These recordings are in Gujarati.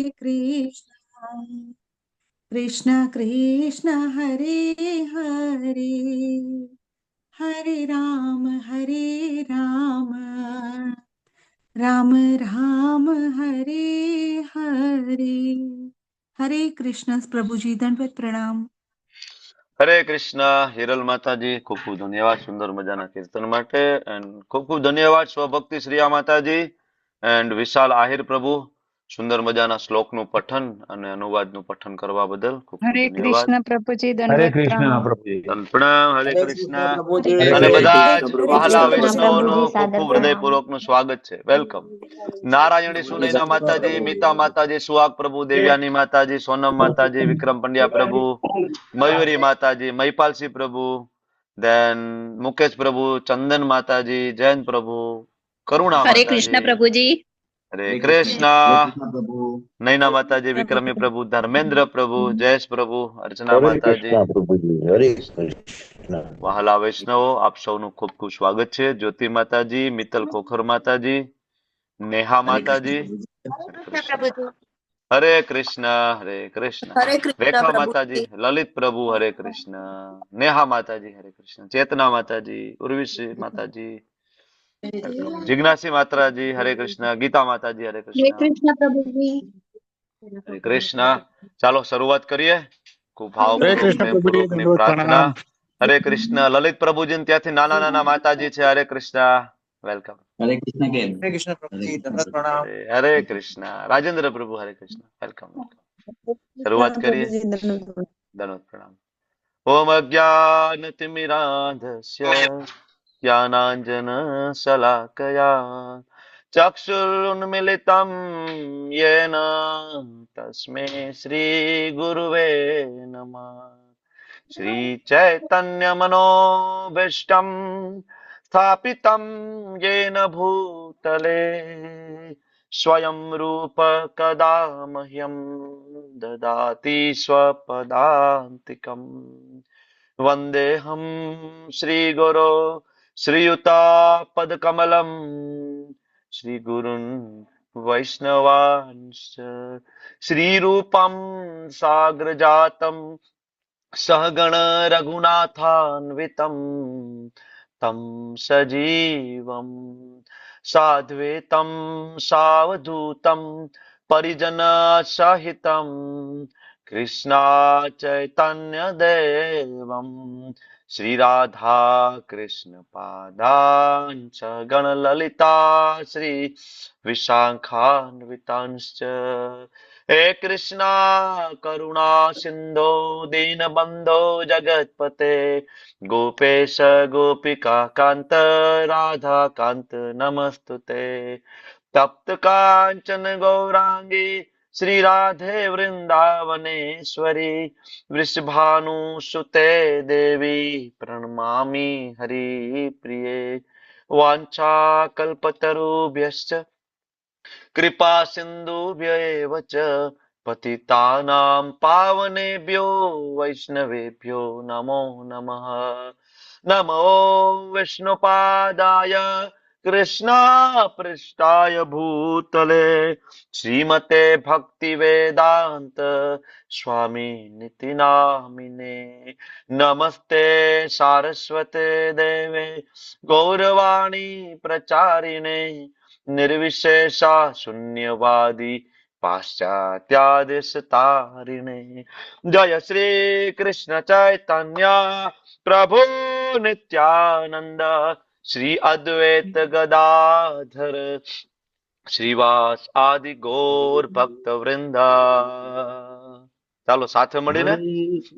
कृष्ण कृष्ण कृष्ण हरे हरे हरे राम राम राम हरे हरे। हरे कृष्ण प्रभु जी, दंडवत प्रणाम। હરે કૃષ્ણ હિરલ માતાજી, ખૂબ ખૂબ ધન્યવાદ સુંદર મજાના કીર્તન માટે એન્ડ ખૂબ ખૂબ ધન્યવાદ સ્વભક્તિ શ્રીયા માતાજી એન્ડ વિશાલ આહિર પ્રભુ સુંદર મજાના શ્લોકનું પઠન અને અનુવાદનું પઠન કરવા બદલ ખૂબ ખૂબ હરે ધન્યવાદ. કૃષ્ણ પ્રભુજી, હરે દંડવત કૃષ્ણ પ્રણામ. પ્રભુજી. પ્રણામ. હરે હરે કૃષ્ણ કૃષ્ણ પ્રભુજી. અને હરે બધા જ હરે વહાલા કૃષ્ણ વૈષ્ણવોનું પ્રભુજી. ખૂબ ખૂબ હૃદયપૂર્વકનું સ્વાગત છે. વેલકમ. નારાયણી પ્રભુજી સુનૈના જય માતાજી, પ્રભુ. મીતા માતાજી, સુહાગ પ્રભુ, દેવ્યાની માતાજી, સોનમ માતાજી, વિક્રમ પંડ્યા પ્રભુ, મયુરી માતાજી, મહિપાલસિંહ પ્રભુ, દેન મુકેશ પ્રભુ, ચંદન માતાજી, જૈન પ્રભુ, કરુણા હરે કૃષ્ણ માતાજી, પ્રભુજી. હરે હરે કૃષ્ણ, કૃષ્ણ પ્રભુ. નૈના માતાજી, વિક્રમી પ્રભુ, ધર્મેન્દ્ર પ્રભુ, જયેશ પ્રભુ, અર્ચના હરે માતાજી, કૃષ્ણ પ્રભુજી. હરે કૃષ્ણ. વહાલા વૈષ્ણવો આપ સૌનું ખૂબ ખૂબ સ્વાગત છે. જ્યોતિ માતાજી, મિત્તલ ખોખર માતાજી, નેહા હરે કૃષ્ણ માતાજી, પ્રભુજી. હરે કૃષ્ણ. હરે કૃષ્ણ, હરે કૃષ્ણ. હરે કૃષ્ણ રેખા માતાજી, પ્રભુજી. લલિત પ્રભુ, હરે કૃષ્ણ. નેહા માતાજી, હરે કૃષ્ણ. ચેતના માતાજી, ઉર્વિશી માતાજી, વેલકમ. જિજ્ઞાસી માતાજી, હરે કૃષ્ણ. ગીતા માતાજી, હરે હરે કૃષ્ણ. કૃષ્ણ પ્રભુજી. હરે કૃષ્ણ. ચાલો શરૂઆત કરીએ. ખૂબ હરે ભાવપૂર્વક કૃષ્ણ પ્રભુજી. પ્રેમપૂર્વકની દંડવત પ્રાર્થના. પ્રણામ. હરે કૃષ્ણ. લલિત પ્રભુજી ત્યાંથી નાના નાના માતાજી છે. હરે કૃષ્ણ. વેલકમ. હરે કૃષ્ણ કેમ? હરે કૃષ્ણ હરે પ્રભુજી, કૃષ્ણ દંડવત પ્રભુ. પ્રણામ. હરે કૃષ્ણ. રાજેન્દ્ર પ્રભુ, હરે કૃષ્ણ. Welcome welcome. શરૂઆત કરીએ. દંડવત પ્રણામ. ઓમ અજ્ઞાનતિમિરાંધસ્ય જ્ઞાનાંજનશલાકયા ચક્ષુરુન્મિલિतं येन तस्मै श्रीगुरुवे नमः. श्रीचैतन्यमनोभीष्टं स्थापितं येन भूतले स्वयं रूप कदा मह्यं ददाति स्वपदान्तिकम्. वन्देऽहं श्रीगुरो श्रीयुतापदकमलं श्रीगुरुन् वैष्णवांश्च श्रीरूपं साग्रजातं सहगण रघुनाथान्वितं तं सजीवं साद्वैतं सावधूतं परिजनसहितं कृष्णा चैतन्यदेवं श्रीराधा कृष्ण पादान् च गणललिता श्री विशाखान्वितांश्च. हे कृष्णा करुणा सिंधो दीनबंधो जगत्पते गोपेश गोपिका कांत राधा कांत नमस्तुते. तप्त कांचन गौरांगी श्री राधे वृंदावनेश्वरी वृषभानुसुते देवी प्रणमामि हरिप्रिये. वाञ्छाकल्पतरुभ्यश्च कृपा सिन्धुभ्य एव च पतितानां पावनेभ्यो वैष्णवेभ्यो नमो नमः. नमो विष्णुपादाय कृष्णापृष्ठाय भूतले श्रीमते भक्तिवेदान्त स्वामिनिति नामिने. नमस्ते सारस्वते देवे गौरवाणी प्रचारिणे निर्विशेषा शून्यवादी पाश्चात्यादेशतारिणे. जय श्री कृष्ण चैतन्य प्रभु नित्यानंद श्री अद्वैत गदाधर श्रीवास आदि गौर भक्त वृंदा. ચાલો સાથે મળીને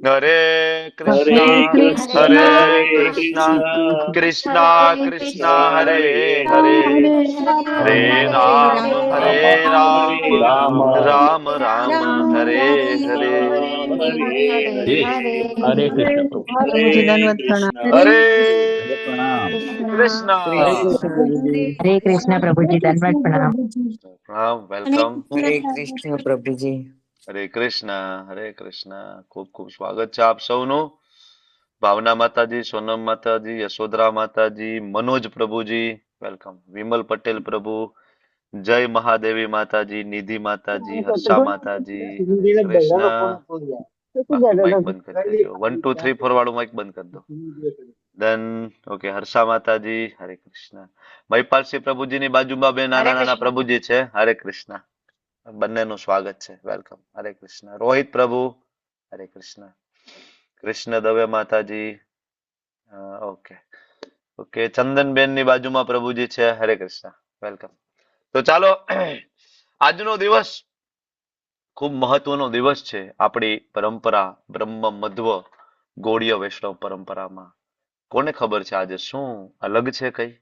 હરે કૃષ્ણ હરે કૃષ્ણ કૃષ્ણ કૃષ્ણ હરે હરે હરે રામ રામ રામ રામ હરે હરે. હરે કૃષ્ણ પ્રભુ. પ્રભુજી, દંડવત પ્રણામ. હરે હરે પ્રણામ. કૃષ્ણ. હરે કૃષ્ણ પ્રભુજી. હરે કૃષ્ણ પ્રભુજી, દંડવત પ્રણામ. રામ વેલકમ. હરે કૃષ્ણ પ્રભુજી. હરે કૃષ્ણ હરે કૃષ્ણ. ખૂબ ખૂબ સ્વાગત છે આપ સૌનું. ભાવના માતાજી, સોનમ માતાજી, યશોધરા માતાજી, મનોજ પ્રભુજી વેલકમ, વિમલ પટેલ પ્રભુ, જય મહાદેવી માતાજી, નિધિ માતાજી, હર્ષા માતાજી, હરે કૃષ્ણ. બાકી માઇક બંધ કરી દેજો. 1 2 3 4 વાળું માઇક બંધ કરી દો. દેન ઓકે, હર્ષા માતાજી, હરે કૃષ્ણ. મહિપાલસિંહ પ્રભુજીની બાજુમાં બે નાના નાના પ્રભુજી છે. હરે કૃષ્ણ. બંનેનું સ્વાગત છે. વેલકમ. હરે કૃષ્ણ. રોહિત પ્રભુ, હરે કૃષ્ણ. કૃષ્ણ દવે માતાજી, ઓકે ઓકે. ચંદનબેન ની બાજુમાં પ્રભુજી છે. હરે કૃષ્ણ. વેલકમ. તો ચાલો, આજનો દિવસ ખૂબ મહત્વનો દિવસ છે આપણી પરંપરા બ્રહ્મ મધ્વ ગૌડીય વૈષ્ણવ પરંપરામાં. કોને ખબર છે આજે શું અલગ છે? કઈ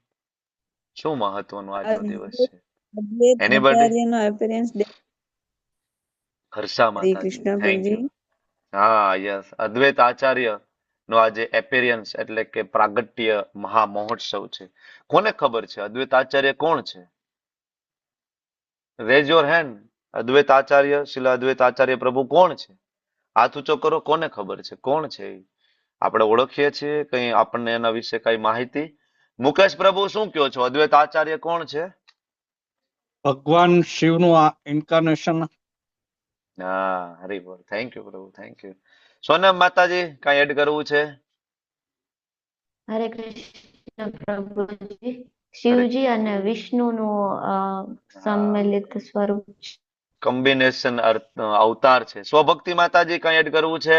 શું મહત્વનું આજનો દિવસ છે? એનીબડી? હર્ષા હરે માતાજી, કૃષ્ણ થેન્ક પ્રભુજી. યુ. હા, યસ. અદ્વૈત આચાર્ય નો આજે એપિયરન્સ એટલે કે પ્રાગટ્ય મહામહોત્સવ છે. કોને ખબર છે અદ્વૈત આચાર્ય કોણ છે? Rays your hand. અદ્વૈત આચાર્ય, શિલા અદ્વૈત આચાર્ય પ્રભુ કોણ છે? હાથ ઊંચો કરો. કોને ખબર છે કોણ છે એ? આપણે ઓળખીએ છીએ? કઈ આપણને એના વિશે કઈ માહિતી? મુકેશ પ્રભુ શું કહો છો? અદ્વૈત આચાર્ય કોણ છે? ભગવાન શિવનું આ ઇન્કાર્નેશન. હા, હરી બોલ. થેન્ક યુ પ્રભુ, થેન્ક યુ. સોનમ માતાજી, કઈ એડ કરવું છે? હરે કૃષ્ણ પ્રભુજી. હરે શિવજી અને વિષ્ણુનું સંમિલિત સ્વરૂપ છે. કોમ્બિનેશન અવતાર છે. સ્વભક્તિ માતાજી, કઈ એડ કરવું છે?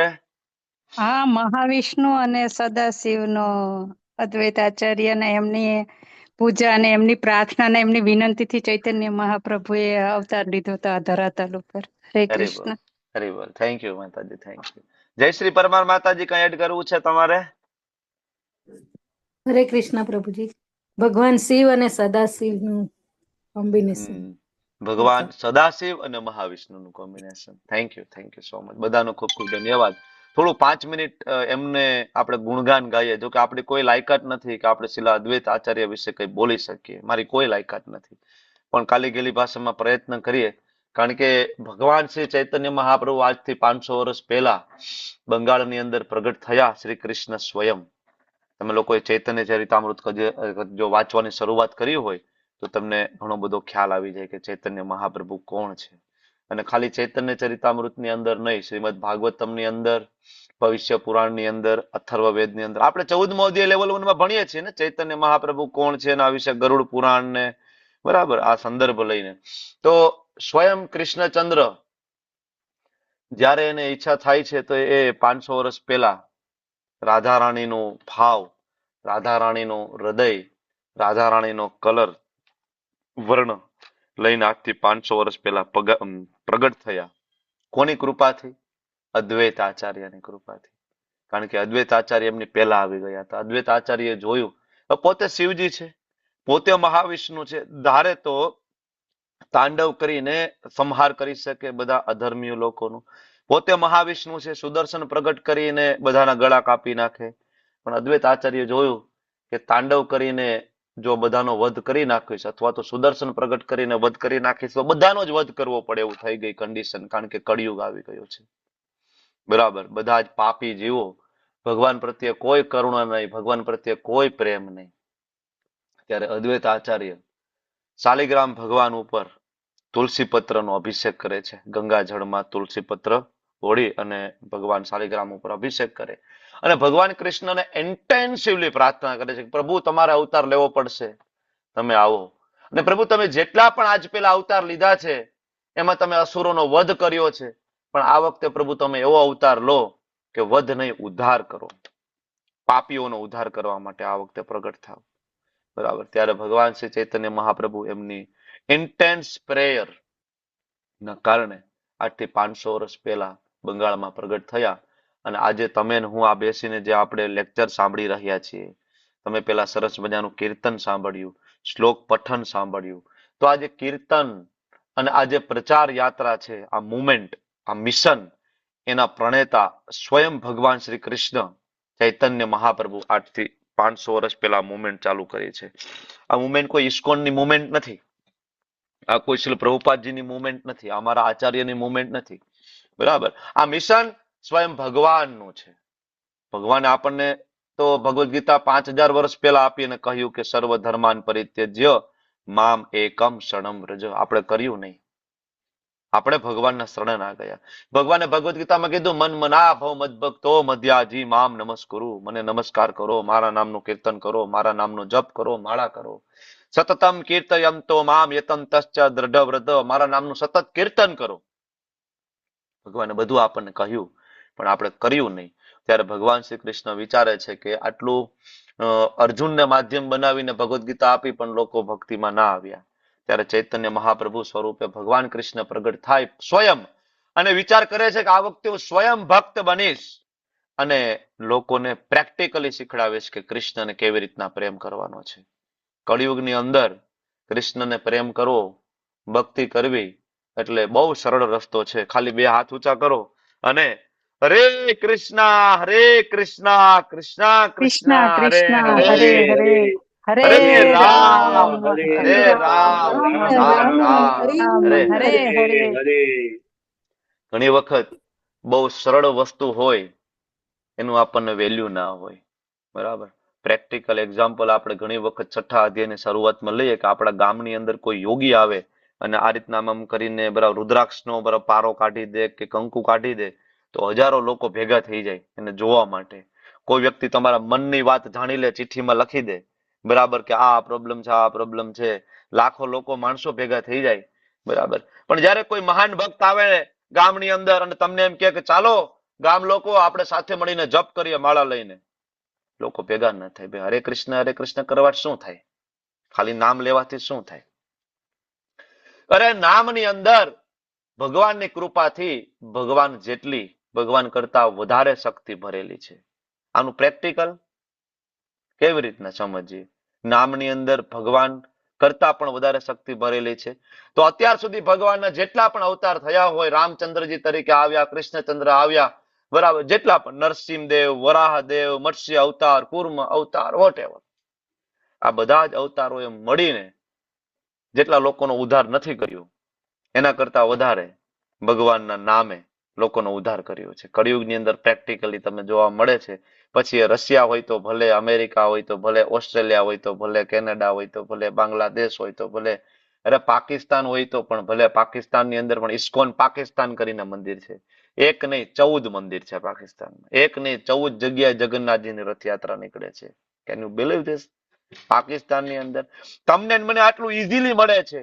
હા, મહાવિષ્ણુ અને સદાશિવનો અદ્વૈત આચાર્ય ને એમની પૂજા અને એમની પ્રાર્થના અને એમની વિનંતીથી ચૈતન્ય મહાપ્રભુએ અવતાર લીધો હતો આ ધરાતલ ઉપર. હરે હરી બોલ, કૃષ્ણ. હરી બોલ. થેન્ક યુ માતાજી, થેન્ક યુ. જય શ્રી પરમાર માતાજી, કઈ એડ કરવું છે તમારે? હરે કૃષ્ણ પ્રભુજી. ભગવાન શિવ અને સદાશિવનું કોમ્બિનેશન. ભગવાન સદાશિવ અને મહાવિષ્ણુનું combination. Thank you so much. બધાનો ખૂબ ખૂબ ધન્યવાદ. થોડું 5 મિનિટ એમને આપણે ગુણગાન ગાઈએ. જો કે આપણી કોઈ લાયકાત નથી કે આપણે શિલા અદ્વૈત આચાર્ય વિશે કંઈ બોલી શકીએ. મારી કોઈ લાયકાત નથી, પણ કાલી ગેલી ભાષામાં પ્રયત્ન કરીએ. કારણ કે ભગવાન શ્રી ચૈતન્ય મહાપ્રભુ આજથી 500 વર્ષ પહેલા બંગાળની અંદર પ્રગટ થયા. શ્રી કૃષ્ણ સ્વયં. તમે લોકોએ ચૈતન્ય ચરિતામૃત જો વાંચવાની શરૂઆત કરી હોય તો તમને ઘણો બધો ખ્યાલ આવી જાય કે ચૈતન્ય મહાપ્રભુ કોણ છે. અને ખાલી ચૈતન્ય ચરિતામૃતની અંદર નહીં, શ્રીમદ ભાગવતમની અંદર, ભવિષ્ય પુરાણની અંદર, અથર્વવેદની અંદર આપણે 14મો અધ્યાય લેવલ 1 માં ભણીએ છીએ ને ચૈતન્ય મહાપ્રભુ કોણ છે એના વિશે, ગરુડ પુરાણ ને, બરાબર, આ સંદર્ભ લઈને. તો સ્વયં કૃષ્ણચંદ્ર જ્યારે એને ઈચ્છા થાય છે તો એ 500 વર્ષ પહેલા રાધા રાણીનો ભાવ, રાધા રાણીનો હૃદય, રાધા રાણીનો કલર, વર્ણ લઈને આજથી 500 વર્ષ પહેલા પ્રગટ થયા. કોની કૃપાથી? અદ્વૈત આચાર્યની કૃપાથી. કારણ કે અદ્વૈત આચાર્ય એમની પહેલા આવી ગયા હતા. અદ્વૈત આચાર્ય જોયું, પોતે શિવજી છે, પોતે મહાવિષ્ણુ છે, ધારે તો તાંડવ કરીને સંહાર કરી શકે બધા અધર્મીય લોકોનું. પોતે મહાવિષ્ણુ છે, સુદર્શન પ્રગટ કરીને બધાના ગળા કાપી નાખે. પણ અદ્વૈત આચાર્ય જોયું કે તાંડવ કરીને જો બધાનો વધ કરી નાખીશ અથવા તો સુદર્શન પ્રગટ કરીને વધ કરી નાખીશ તો બધાનો જ વધ કરવો પડે એવું થઈ ગઈ કન્ડિશન. કારણ કે કળિયુગ આવી ગયો છે, બરાબર. બધા જ પાપી જીવો, ભગવાન પ્રત્યે કોઈ કરુણા નહીં, ભગવાન પ્રત્યે કોઈ પ્રેમ નહીં. ત્યારે અદ્વૈત આચાર્ય શાલિગ્રામ ભગવાન ઉપર તુલસી પત્રનો અભિષેક કરે છે. ગંગા જળમાં તુલસી પત્ર ઓળી અને ભગવાન શાલિગ્રામ ઉપર અભિષેક કરે અને ભગવાન કૃષ્ણને ઇન્ટેન્સિવલી પ્રાર્થના કરે છે કે પ્રભુ તમારે અવતાર લેવો પડશે, તમે આવો. અને પ્રભુ તમે જેટલા પણ આજ પેલા અવતાર લીધા છે એમાં તમે અસુરોનો વધ કર્યો છે, પણ આ વખતે પ્રભુ તમે એવો અવતાર લો કે વધ નહીં, ઉદ્ધાર કરો. પાપીઓનો ઉદ્ધાર કરવા માટે આ વખતે પ્રગટ થાવ, બરાબર. ત્યારે ભગવાન શ્રી ચૈતન્ય મહાપ્રભુ એમની ઇન્ટેન્સ પ્રેયર ના કારણે આજથી 500 વર્ષ પહેલા બંગાળમાં પ્રગટ થયા. અને આજે તમે ને હું આ બેસીને જે આપણે લેક્ચર સાંભળી રહ્યા છીએ, તમે પેલા સરસ મજાનું કીર્તન સાંભળ્યું, શ્લોક પઠન સાંભળ્યું. તો આજે કીર્તન અને આજે પ્રચાર યાત્રા છે, આ મુવમેન્ટ, આ મિશન, એના પ્રણેતા સ્વયં ભગવાન શ્રી કૃષ્ણ ચૈતન્ય મહાપ્રભુ આજથી 500 વર્ષ પહેલા મુવમેન્ટ ચાલુ કરી છે. આ મુવમેન્ટ કોઈ ઇસ્કોનની મુવમેન્ટ નથી, આ કોઈ શ્રી પ્રભુપાદજીની મુવમેન્ટ નથી, અમારા આચાર્યની મુવમેન્ટ નથી, બરાબર. આ મિશન સ્વયં ભગવાનનું છે. ભગવાને આપણને તો ભગવદ્ ગીતા 5000 વર્ષ પહેલા આપીને કહ્યું કે સર્વ ધર્માન પરિત્યજ્ય મામ એકમ શરણમ વ્રજ. આપણે કર્યું નહીં, આપણે ભગવાનના શરણે ના ગયા. ભગવાને ભગવદ્ ગીતામાં કીધું મન મના ભવ મદભક્તો મધ્યાજી મામ નમસ્કુરુ. મને નમસ્કાર કરો, મારા નામનું કીર્તન કરો, મારા નામનો જપ કરો, માળા કરો. સતતમ કીર્તયંતો મામ યતંતશ્ચ દ્રઢ વ્રત. મારા નામનું સતત કીર્તન કરો. ભગવાને બધું આપણને કહ્યું, પણ આપણે કર્યું નહીં. ત્યારે ભગવાન શ્રી કૃષ્ણ વિચારે છે કે આટલું અર્જુનને માધ્યમ બનાવીને ભગવદ્ ગીતા આપી, પણ લોકો ભક્તિમાં ના આવ્યા. ત્યારે ચૈતન્ય મહાપ્રભુ સ્વરૂપે ભગવાન કૃષ્ણ પ્રગટ થાય સ્વયં, અને વિચાર કરે છે કે આ વખતે હું સ્વયં ભક્ત બનીશ અને લોકોને પ્રેક્ટિકલી શીખડાવીશ કે કૃષ્ણને કેવી રીતના પ્રેમ કરવાનો છે. કળિયુગની અંદર કૃષ્ણને પ્રેમ કરવો, ભક્તિ કરવી એટલે બહુ સરળ રસ્તો છે. ખાલી બે હાથ ઊંચા કરો અને હરે કૃષ્ણ કૃષ્ણ કૃષ્ણ કૃષ્ણ હરે કૃષ્ણ હરે હરે હરે હરે હરે રામ હરે હરે રામ રામ રામ હરે હરે હરે. ઘણી વખત બહુ સરળ વસ્તુ હોય એનું આપણને વેલ્યુ ના હોય. બરાબર. પ્રેક્ટિકલ એક્ઝામ્પલ આપણે ઘણી વખત છઠ્ઠા અધ્યાયની શરૂઆતમાં લઈએ કે આપણા ગામની અંદર કોઈ યોગી આવે અને આ રીતના આમ કરીને બરાબર રુદ્રાક્ષનો બરાબર પારો કાઢી દે કે કંકુ કાઢી દે તો હજારો લોકો ભેગા થઈ જાય એને જોવા માટે. કોઈ વ્યક્તિ તમારા મનની વાત જાણી લે, ચિઠ્ઠીમાં લખી દે બરાબર કે આ પ્રોબ્લેમ છે, આ પ્રોબ્લેમ છે, લાખો લોકો માણસો ભેગા થઈ જાય. બરાબર. પણ જયારે કોઈ મહાન ભક્ત આવે ગામની અંદર અને તમને એમ કે ચાલો ગામ લોકો આપણે સાથે મળીને જપ કરીએ માળા લઈને, લોકો ભેગા ન થાય. ભાઈ હરે કૃષ્ણ કરવા શું થાય? ખાલી નામ લેવાથી શું થાય? અરે નામની અંદર ભગવાનની કૃપાથી ભગવાન જેટલી ભગવાન કરતા વધારે શક્તિ ભરેલી છે. આનું પ્રેક્ટિકલ કેવી રીતના સમજીએ? નામની અંદર ભગવાન કરતા પણ વધારે શક્તિ ભરેલી છે. તો અત્યાર સુધી ભગવાનના જેટલા પણ અવતાર થયા હોય, રામચંદ્રજી તરીકે આવ્યા, કૃષ્ણચંદ્ર આવ્યા, બરાબર, જેટલા પણ નરસિંહદેવ, વરાહદેવ, મત્સ્ય અવતાર, કુર્મ અવતાર, વોટેવર, આ બધા જ અવતારોએ મળીને જેટલા લોકોનો ઉદ્ધાર નથી કર્યો એના કરતા વધારે ભગવાનના નામે લોકોનો ઉદ્ધાર કર્યો છે. કળિયુગની અંદર પ્રેક્ટિકલી તમને જોવા મળે છે. પછી એ રશિયા હોય તો ભલે, અમેરિકા હોય તો ભલે, ઓસ્ટ્રેલિયા હોય તો ભલે, કેનેડા હોય તો ભલે, બાંગ્લાદેશ હોય તો ભલે, અરે પાકિસ્તાન હોય તો પણ ભલે. પાકિસ્તાનની અંદર પણ ઇસ્કોન પાકિસ્તાન કરીને મંદિર છે. એક નહીં 14 મંદિર છે પાકિસ્તાનમાં. એક નહીં 14 જગ્યાએ જગન્નાથજીની રથયાત્રા નીકળે છે. Can you believe this? પાકિસ્તાનની અંદર તમને મને આટલું ઇઝીલી મળે છે.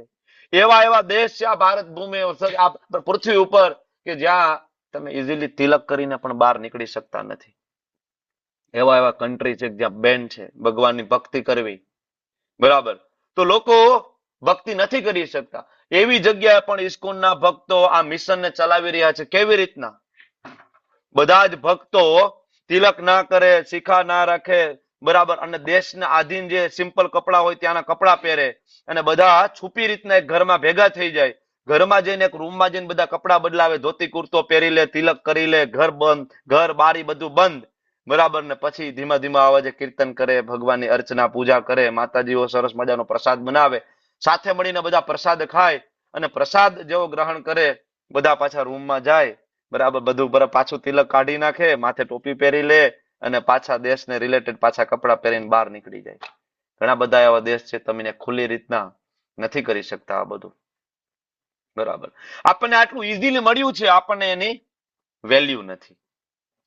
એવા એવા દેશ છે આ ભારત ભૂમિ, આ પૃથ્વી ઉપર કે જ્યાં તમે ઇઝીલી તિલક કરીને પણ બહાર નીકળી શકતા નથી. એવા એવા કન્ટ્રી છે જ્યાં બેન છે ભગવાનની ભક્તિ કરવી. બરાબર. તો લોકો ભક્તિ નથી કરી શકતા. એવી જગ્યાએ પણ ઇસ્કોનના ભક્તો આ મિશનને ચલાવી રહ્યા છે. કેવી રીતના? બધા જ ભક્તો તિલક ના કરે, શિખા ના રાખે, બરાબર, અને દેશના આધીન જે સિમ્પલ કપડા હોય ત્યાંના કપડા પહેરે અને બધા છુપી રીતના એક ઘરમાં ભેગા થઈ જાય. ઘરમાં જઈને એક રૂમમાં જઈને બધા કપડા બદલાવે, ધોતી કુર્તો પહેરી લે, તિલક કરી લે, ઘર બંધ, ઘર બારી બધું બંધ, બરાબર, ને પછી ધીમા ધીમા અવાજે કીર્તન કરે, ભગવાનની અર્ચના પૂજા કરે, માતાજીઓ સરસ મજાનો પ્રસાદ બનાવે, સાથે મળીને બધા પ્રસાદ ખાય અને પ્રસાદ જેવો ગ્રહણ કરે, બધા પાછા રૂમમાં જાય, બરાબર, બધું બરાબર પાછું તિલક કાઢી નાખે, માથે ટોપી પહેરી લે અને પાછા દેશને રિલેટેડ પાછા કપડા પહેરીને બહાર નીકળી જાય. ઘણા બધા એવા દેશ છે તમે ખુલ્લી રીતના નથી કરી શકતા આ બધું. બરાબર. આપણને આટલું ઇઝીલી મળ્યું છે, આપણને એની વેલ્યુ નથી.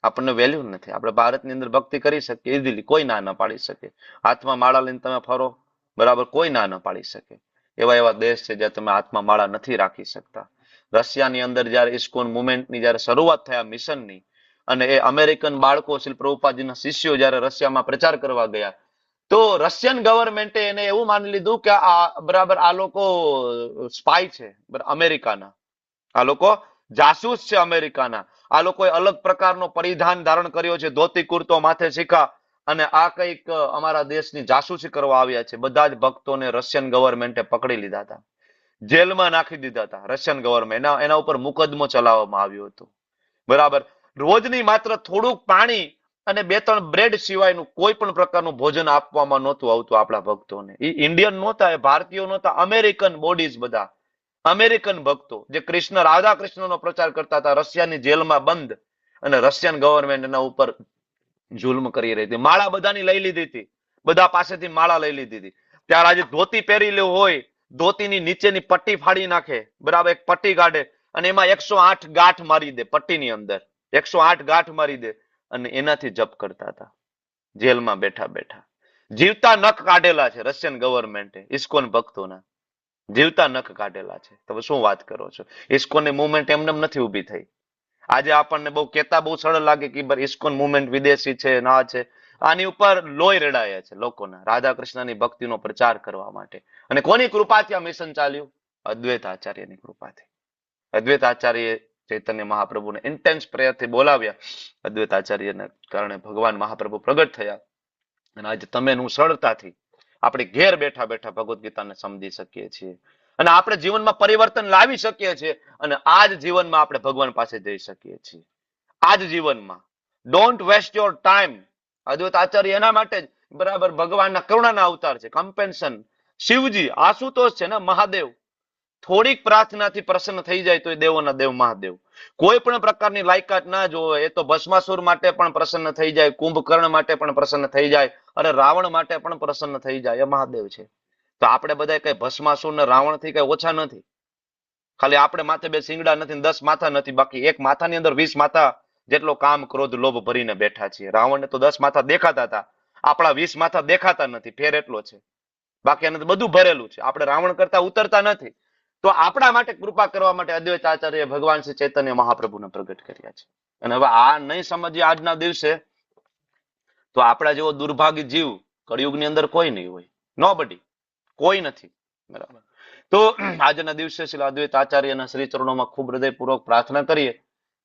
આપણને વેલ્યુ નથી. આપણે ભારતની અંદર ભક્તિ કરી શકીએ ઇઝીલી, કોઈ ના ન પાડી શકે. હાથમાં માળા લઈને તમે ફરો, બરાબર, કોઈ ના ન પાડી શકે. એવા એવા દેશ છે જ્યાં તમે હાથમાં માળા નથી રાખી શકતા. રશિયાની અંદર જયારે ઇસ્કોન મુવમેન્ટની જયારે શરૂઆત થયા મિશનની, અને એ અમેરિકન બાળકો શ્રી પ્રભુપાદજીના શિષ્યો જયારે રશિયામાં પ્રચાર કરવા ગયા, તો રશિયન ગવર્મેન્ટે એને એવું માની લીધું કે આ બરાબર આ લોકો સ્પાય છે અમેરિકાના, આ લોકો જાસૂસ છે અમેરિકાના, આ લોકોએ અલગ પ્રકારનો પરિધાન ધારણ કર્યો છે, ધોતી કુર્તો, માથે શિખા, અને આ કંઈક અમારા દેશની જાસૂસી કરવા આવ્યા છે. બધા જ ભક્તોને રશિયન ગવર્મેન્ટે પકડી લીધા હતા, જેલમાં નાખી દીધા હતા. રશિયન ગવર્મેન્ટ એના ઉપર મુકદમો ચલાવવામાં આવ્યો હતો. બરાબર. રોજની માત્ર થોડુંક પાણી અને 2-3 બ્રેડ સિવાયનું કોઈ પણ પ્રકારનું ભોજન આપવામાં નહોતું આવતું આપણા ભક્તોને. એ ઇન્ડિયન નહોતા, એ ભારતીયો નહોતા, અમેરિકન બોડીઝ, બધા અમેરિકન ભક્તો જે કૃષ્ણ, રાધા કૃષ્ણનો પ્રચાર કરતા હતા, રશિયાની જેલમાં બંધ, અને રશિયન ગવર્મેન્ટ એના ઉપર જુલ્મ કરી રહી હતી. માળા બધાની લઈ લીધી હતી, બધા પાસેથી માળા લઈ લીધી હતી. ત્યારે આજે ધોતી પહેરી લેવું હોય, ધોતીની નીચેની પટ્ટી ફાડી નાખે, બરાબર, એક પટ્ટી કાઢે અને એમાં 108 ગાંઠ મારી દે, પટ્ટીની અંદર 108 ગાંઠ મારી દે અને એનાથી જપ કરતા હતા જેલમાં બેઠા બેઠા. જીવતા નખ કાઢેલા છે રશિયન ગવર્મેન્ટે ઇસ્કોન ભક્તોના, જીવતા નખ કાઢેલા છે. તમે શું વાત કરો છો? ઇસ્કોનની મુવમેન્ટ એમને નથી ઉભી થઈ. આજે આપણને બહુ કેતા બહુ સરળ લાગે કે ભાઈ ઇસ્કોન મુવમેન્ટ વિદેશી છે, ના છે. આની ઉપર લોહી રેડાયા છે લોકોના, રાધા કૃષ્ણની ભક્તિનો પ્રચાર કરવા માટે. અને કોની કૃપાથી આ મિશન ચાલ્યું? અદ્વૈત આચાર્યની કૃપાથી. અદ્વૈત આચાર્ય ચૈતન્ય મહાપ્રભુને ઇન્ટેન્સ પ્રેયરથી બોલાવ્યા. અદ્વૈત આચાર્યને કારણે ભગવાન મહાપ્રભુ પ્રગટ થયા. અને આજે તમે હું સરળતાથી આપણે ઘેર બેઠા બેઠા ભગવદ્ ગીતાને સમજી શકીએ છીએ અને આપણે જીવનમાં પરિવર્તન લાવી શકીએ છીએ અને આ જ જીવનમાં આપણે ભગવાન પાસે જઈ શકીએ છીએ. આ જ જીવનમાં ડોન્ટ વેસ્ટ યોર ટાઈમ. અદ્વૈત આચાર્ય એના માટે જ, બરાબર, ભગવાનના કરુણાના અવતાર છે. કમ્પેન્શન શિવજી, આશુતોષ છે ને મહાદેવ. થોડીક પ્રાર્થનાથી પ્રસન્ન થઈ જાય તો એ દેવોના દેવ મહાદેવ. કોઈ પણ પ્રકારની લાયકાત ના જોવે, એ તો ભસ્માસુર માટે પણ પ્રસન્ન થઈ જાય, કુંભકર્ણ માટે પણ પ્રસન્ન થઈ જાય, અરે રાવણ માટે પણ પ્રસન્ન થઈ જાય, એ મહાદેવ છે. તો આપણે બધા કઈ ભસ્માસુર ને રાવણ થી કઈ ઓછા નથી. ખાલી આપણે માથે 2 શિંગડા નથી, 10 માથા નથી, બાકી એક માથાની અંદર 20 માથા જેટલો કામ ક્રોધ લોભ ભરીને બેઠા છીએ. રાવણને તો 10 માથા દેખાતા હતા, આપણા 20 માથા દેખાતા નથી. ફેર એટલો છે, બાકી એને બધું ભરેલું છે. આપણે રાવણ કરતા ઉતરતા નથી. તો આપણા માટે કૃપા કરવા માટે અદ્વૈત આચાર્ય ભગવાન શ્રી ચૈતન્ય મહાપ્રભુને પ્રગટ કર્યા છે. અને હવે આ નહીં સમજીએ આજના દિવસે તો આપણા જેવો દુર્ભાગ્ય જીવ કળિયુગની અંદર કોઈ નહીં હોય. નોબડી, કોઈ નથી, બરાબર. તો આજના દિવસે શ્રી અદ્વૈત આચાર્યના શ્રી ચરણોમાં ખૂબ હૃદયપૂર્વક પ્રાર્થના કરીએ,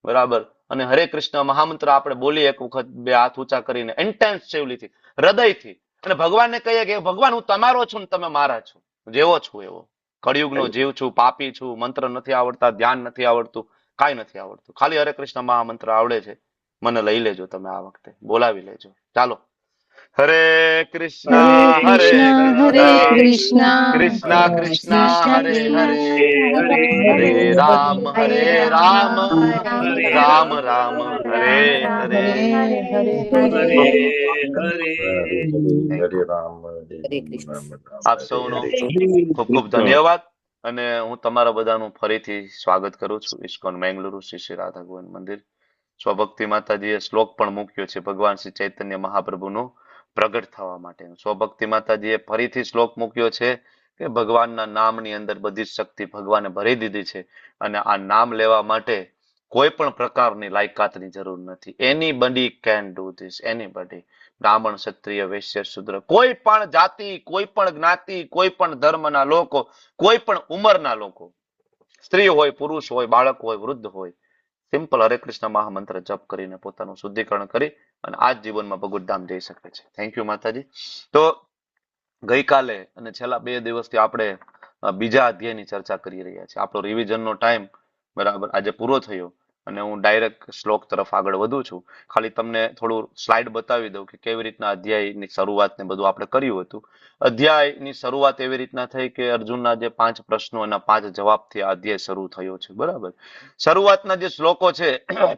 બરાબર. અને હરે કૃષ્ણ મહામંત્ર આપણે બોલીએ એક વખત, 2 હાથ ઊંચા કરીને, ઇન્ટેન્સિવલીથી, હૃદયથી, અને ભગવાનને કહીએ કે ભગવાન હું તમારો છું ને તમે મારા છો, જેવો છું એવો. કળિયુગનો જીવ છું, પાપી છું, મંત્ર નથી આવડતા, ધ્યાન નથી આવડતું, કાંઈ નથી આવડતું, ખાલી હરે કૃષ્ણ મહામંત્ર આવડે છે. મને લઈ લેજો તમે, આ વખતે બોલાવી લેજો. ચાલો, હરે કૃષ્ણ હરે કૃષ્ણ કૃષ્ણ કૃષ્ણ હરે હરે, હરે રામ રામ રામ હરે હરે. હરે રામ હરે કૃષ્ણ. આપ સૌનો ખૂબ ખૂબ ધન્યવાદ. અને હું તમારા બધાનું ફરીથી સ્વાગત કરું છું ઇસ્કોન મેંગલુરુ શ્રી શ્રી રાધા ગોવિંદ મંદિર. સ્વભક્તિ માતાજીએ શ્લોક પણ મૂક્યો છે ભગવાન શ્રી ચૈતન્ય મહાપ્રભુનો પ્રગટ થવા માટે. સ્વભક્તિ માતાજીએ ફરીથી શ્લોક મૂક્યો છે કે ભગવાનના નામની અંદર બધી જ શક્તિ ભગવાને ભરી દીધી છે અને આ નામ લેવા માટે કોઈ પણ પ્રકારની લાયકાતની જરૂર નથી. Anybody can do this, anybody. બ્રાહ્મણ, ક્ષત્રિય, વૈશ્ય, શૂદ્ર, કોઈ પણ જાતિ, કોઈ પણ જ્ઞાતિ, કોઈ પણ ધર્મના લોકો, કોઈ પણ ઉંમરના લોકો, સ્ત્રી હોય, પુરુષ હોય, બાળક હોય, વૃદ્ધ હોય, સિમ્પલ હરે કૃષ્ણ મહામંત્ર જપ કરીને પોતાનું શુદ્ધિકરણ કરી અને આ જ જીવનમાં ભગવત ધામ જઈ શકે છે. થેન્ક યુ માતાજી. તો ગઈકાલે અને છેલ્લા 2 દિવસથી આપણે બીજા અધ્યાયની ચર્ચા કરી રહ્યા છીએ. આપણો રિવિઝનનો ટાઈમ, બરાબર, આજે પૂરો થયો અને હું ડાયરેક્ટ શ્લોક તરફ આગળ વધું છું. ખાલી તમને થોડું સ્લાઇડ બતાવી દઉં કે કેવી રીતના અધ્યાયની શરૂઆત ને બધું આપણે કર્યું હતું. અધ્યાયની શરૂઆત એવી રીતના થઈ કે અર્જુનના જે 5 પ્રશ્નો એના 5 જવાબથી આ અધ્યાય શરૂ થયો છે, બરાબર. શરૂઆતના જે શ્લોકો છે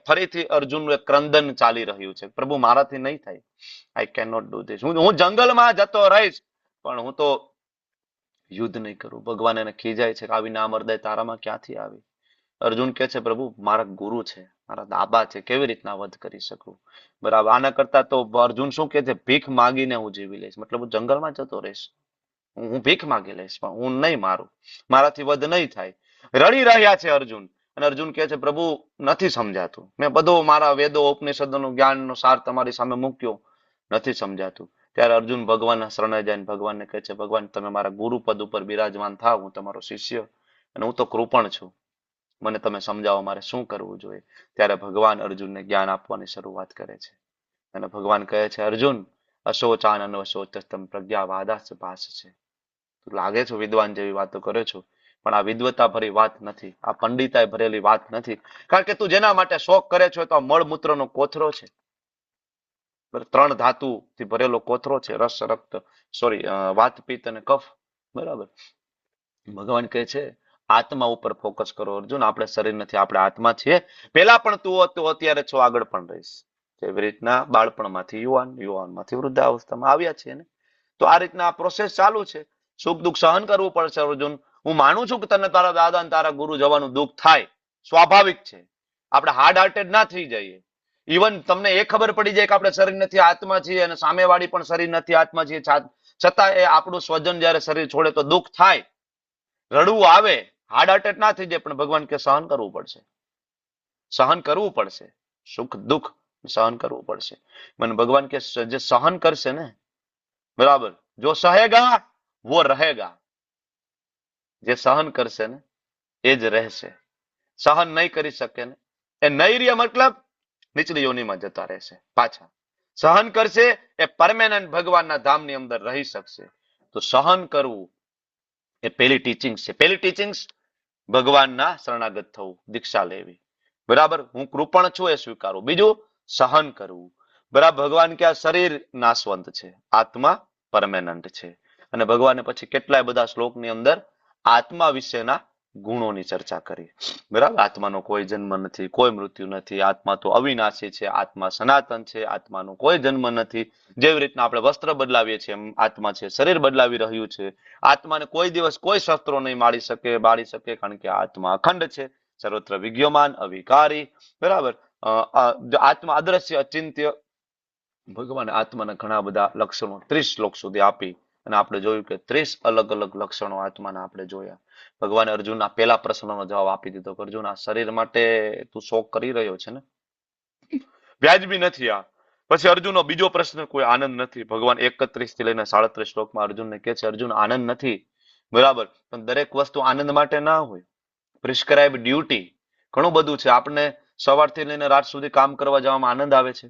ફરીથી અર્જુનનું એક ક્રંદન ચાલી રહ્યું છે, પ્રભુ મારાથી નહીં થાય, I can not do this. હું જંગલમાં જતો રહીશ પણ હું તો યુદ્ધ નહીં કરું. ભગવાન એને ખીજાય છે કે આવી નામ હૃદય તારામાં ક્યાંથી આવી. અર્જુન કહે છે પ્રભુ મારા ગુરુ છે, મારા દાબા છે, કેવી રીતના વધ કરી શકું, બરાબર. આના કરતા તો અર્જુન શું કે છે, ભીખ માગીને હું જીવી લઈશ, મતલબ હું જંગલમાં જતો રહીશ, હું ભીખ માગી લઈશ પણ હું નહીં મારું, મારાથી વધ નહીં થાય. રડી રહ્યા છે અર્જુન. અને અર્જુન કહે છે પ્રભુ નથી સમજાતું, મેં બધો મારા વેદો ઉપનિષદોનું જ્ઞાનનો સાર તમારી સામે મૂક્યો, નથી સમજાતું. ત્યારે અર્જુન ભગવાનના શરણે જઈને ભગવાનને કહે છે ભગવાન તમે મારા ગુરુ પદ ઉપર બિરાજમાન થાવ, હું તમારો શિષ્ય અને હું તો કૃપણ છું, મને તમે સમજાવો મારે શું કરવું જોઈએ. ત્યારે ભગવાન અર્જુનને જ્ઞાન આપવાની શરૂઆત કરે છે અને ભગવાન કહે છે અર્જુન અશોચાન અનવશોચસ્તમ પ્રજ્ઞાવાદાસ ભાસ છે. તું લાગે છો વિદ્વાન જેવી વાતો કરે છો પણ આ વિદ્વતા ભરી વાત નથી, આ પંડિતાઈ ભરેલી વાત નથી. કારણ કે તું જેના માટે શોખ કરે છો તો આ મળમૂત્રનો કોથરો છે, 3 ધાતુથી ભરેલો કોથરો છે, રસ રક્ત વાત પિત્ત અને કફ, બરાબર. ભગવાન કહે છે આત્મા ઉપર ફોકસ કરો અર્જુન, આપણે શરીર નથી, આપણે આત્મા છીએ. પેલા પણ તું અત્યારે છો, આગળ પણ રહીશ. એવી રીતના બાળપણમાંથી યુવાન, યુવાનમાંથી વૃદ્ધાવસ્થામાં આવ્યા છીએ ને, તો આ રીતના પ્રોસેસ ચાલુ છે. સુખ દુઃખ સહન કરવું પડશે અર્જુન. હું માનું છું કે તને તારા દાદા અને તારા ગુરુ જવાનું દુઃખ થાય, સ્વાભાવિક છે. આપણે હાર્ડ હાર્ટેડ ના થઈ જઈએ. ઇવન તમને એ ખબર પડી જાય કે આપણે શરીર નથી આત્મા છીએ અને સામેવાળી પણ શરીર નથી આત્મા છીએ, છતાં એ આપણું સ્વજન જયારે શરીર છોડે તો દુઃખ થાય, રડવું આવે, હાર્ડ હાર્ટેડ ના થઈ જાય. પણ ભગવાન કે સહન કરવું પડશે, સહન કરવું પડશે, સુખ દુઃખ સહન કરવું પડશે. મને ભગવાન કે જે સહન કરશે ને, બરાબર, જો સહેગા वो रहेगा. જે સહન કરશે ને એ જ રહેશે. સહન નહીં કરી શકે ને એ નૈર્ય મતલબ નીચલી યોનિમાં જતા રહેશે પાછા. સહન કરશે એ પરમેનન્ટ ભગવાનના ધામની અંદર રહી શકશે. તો સહન કરવું એ પહેલી ટીચિંગ છે. પહેલી ટીચિંગ ભગવાનના શરણાગત થવું, દીક્ષા લેવી, બરાબર. હું કૃપણ છું એ સ્વીકારવું. બીજું સહન કરવું, બરાબર. ભગવાન કે આ શરીર નાશવંત છે, આત્મા પરમેનન્ટ છે. અને ભગવાને પછી કેટલાય બધા શ્લોકની અંદર આત્મા વિશેના ગુણોની ચર્ચા કરી, બરાબર. આત્માનો કોઈ જન્મ નથી, કોઈ મૃત્યુ નથી, આત્મા તો અવિનાશી છે, આત્મા સનાતન છે, આત્માનો કોઈ જન્મ નથી. જેવી રીતના આપણે વસ્ત્ર બદલાવીએ છીએ એમ આત્મા છે, શરીર બદલાવી રહ્યું છે. આત્માને કોઈ દિવસ કોઈ શસ્ત્રો નહીં બાળી શકે, કારણ કે આત્મા અખંડ છે, સર્વત્ર વિદ્યમાન, અવિકારી, બરાબર. આત્મા અદ્રશ્ય, અચિંત્ય. ભગવાને આત્માના ઘણા બધા લક્ષણો 30 શ્લોક સુધી આપી અને આપણે જોયું કે 30 અલગ અલગ લક્ષણો આત્માના આપણે જોયા. ભગવાને અર્જુનના પહેલા પ્રશ્નનો જવાબ આપી દીધો કે અર્જુન, આ શરીર માટે તું શોક કરી રહ્યો છે ને, વ્યાજબી નથી આ. પછી અર્જુનનો બીજો પ્રશ્ન, કોઈ આનંદ નથી. ભગવાન 31 થી લઈને 37 શ્લોકમાં અર્જુનને કહે છે, અર્જુન આનંદ નથી, બરાબર, પણ દરેક વસ્તુ આનંદ માટે ના હોય. પ્રિસ્ક્રાઇબ ડ્યુટી ઘણું બધું છે. આપણે સવારથી લઈને રાત સુધી કામ કરવા જવામાં આનંદ આવે છે.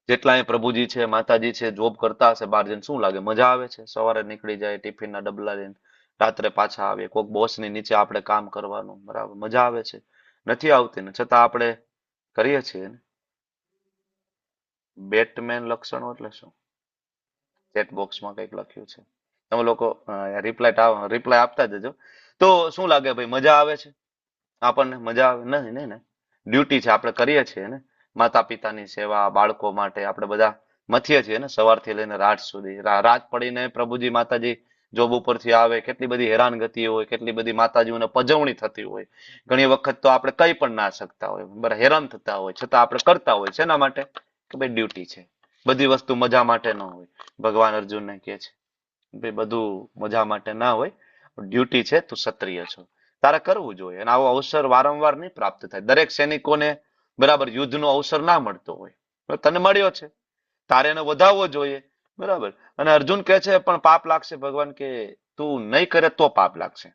જેટલા અહીં પ્રભુજી છે, માતાજી છે, જોબ કરતા હશે બહાર જઈને, શું લાગે? મજા આવે છે. સવારે નીકળી જાય, ટિફિનના ડબલા લઈને, રાત્રે પાછા આવે, કોઈક બોસની નીચે આપણે કામ કરવાનું, બરાબર, મજા આવે છે? નથી આવતી ને, છતાં આપણે કરીએ છીએ ને. બેટમેન લક્ષણો એટલે શું? ચેટ બોક્સમાં કંઈક લખ્યું છે, તમે લોકો રિપ્લાય આપતા જજો. તો શું લાગે ભાઈ, મજા આવે છે આપણને? મજા આવે? નહીં નહીં ને, ડ્યુટી છે, આપણે કરીએ છીએ ને. માતા પિતાની સેવા, બાળકો માટે આપણે બધા મથીએ છીએ ને, સવારથી લઈને રાત સુધી. રાત પડીને પ્રભુજી માતાજી જોબ ઉપરથી આવે, કેટલી બધી હેરાનગતિ હોય, કેટલી બધી માતાજીઓને પજવણી થતી હોય. ઘણી વખત તો આપણે કઈ પણ ના શકતા હોય, બરાબર, હેરાન થતા હોય, છતાં આપણે કરતા હોય. શેના માટે? કે ભાઈ ડ્યુટી છે. બધી વસ્તુ મજા માટે ન હોય. ભગવાન અર્જુનને કહે છે ભાઈ બધું મજા માટે ના હોય, ડ્યુટી છે, તું ક્ષત્રિય છો, તારે કરવું જોઈએ. અને આવો અવસર વારંવાર નહીં પ્રાપ્ત થાય. દરેક સૈનિકોને બરાબર યુદ્ધનો અવસર ના મળતો હોય, તને મળ્યો છે, તારે એને વધાવવો જોઈએ, બરાબર. અને અર્જુન કહે છે પણ પાપ લાગશે. ભગવાન કે તું નહીં કરે તો પાપ લાગશે,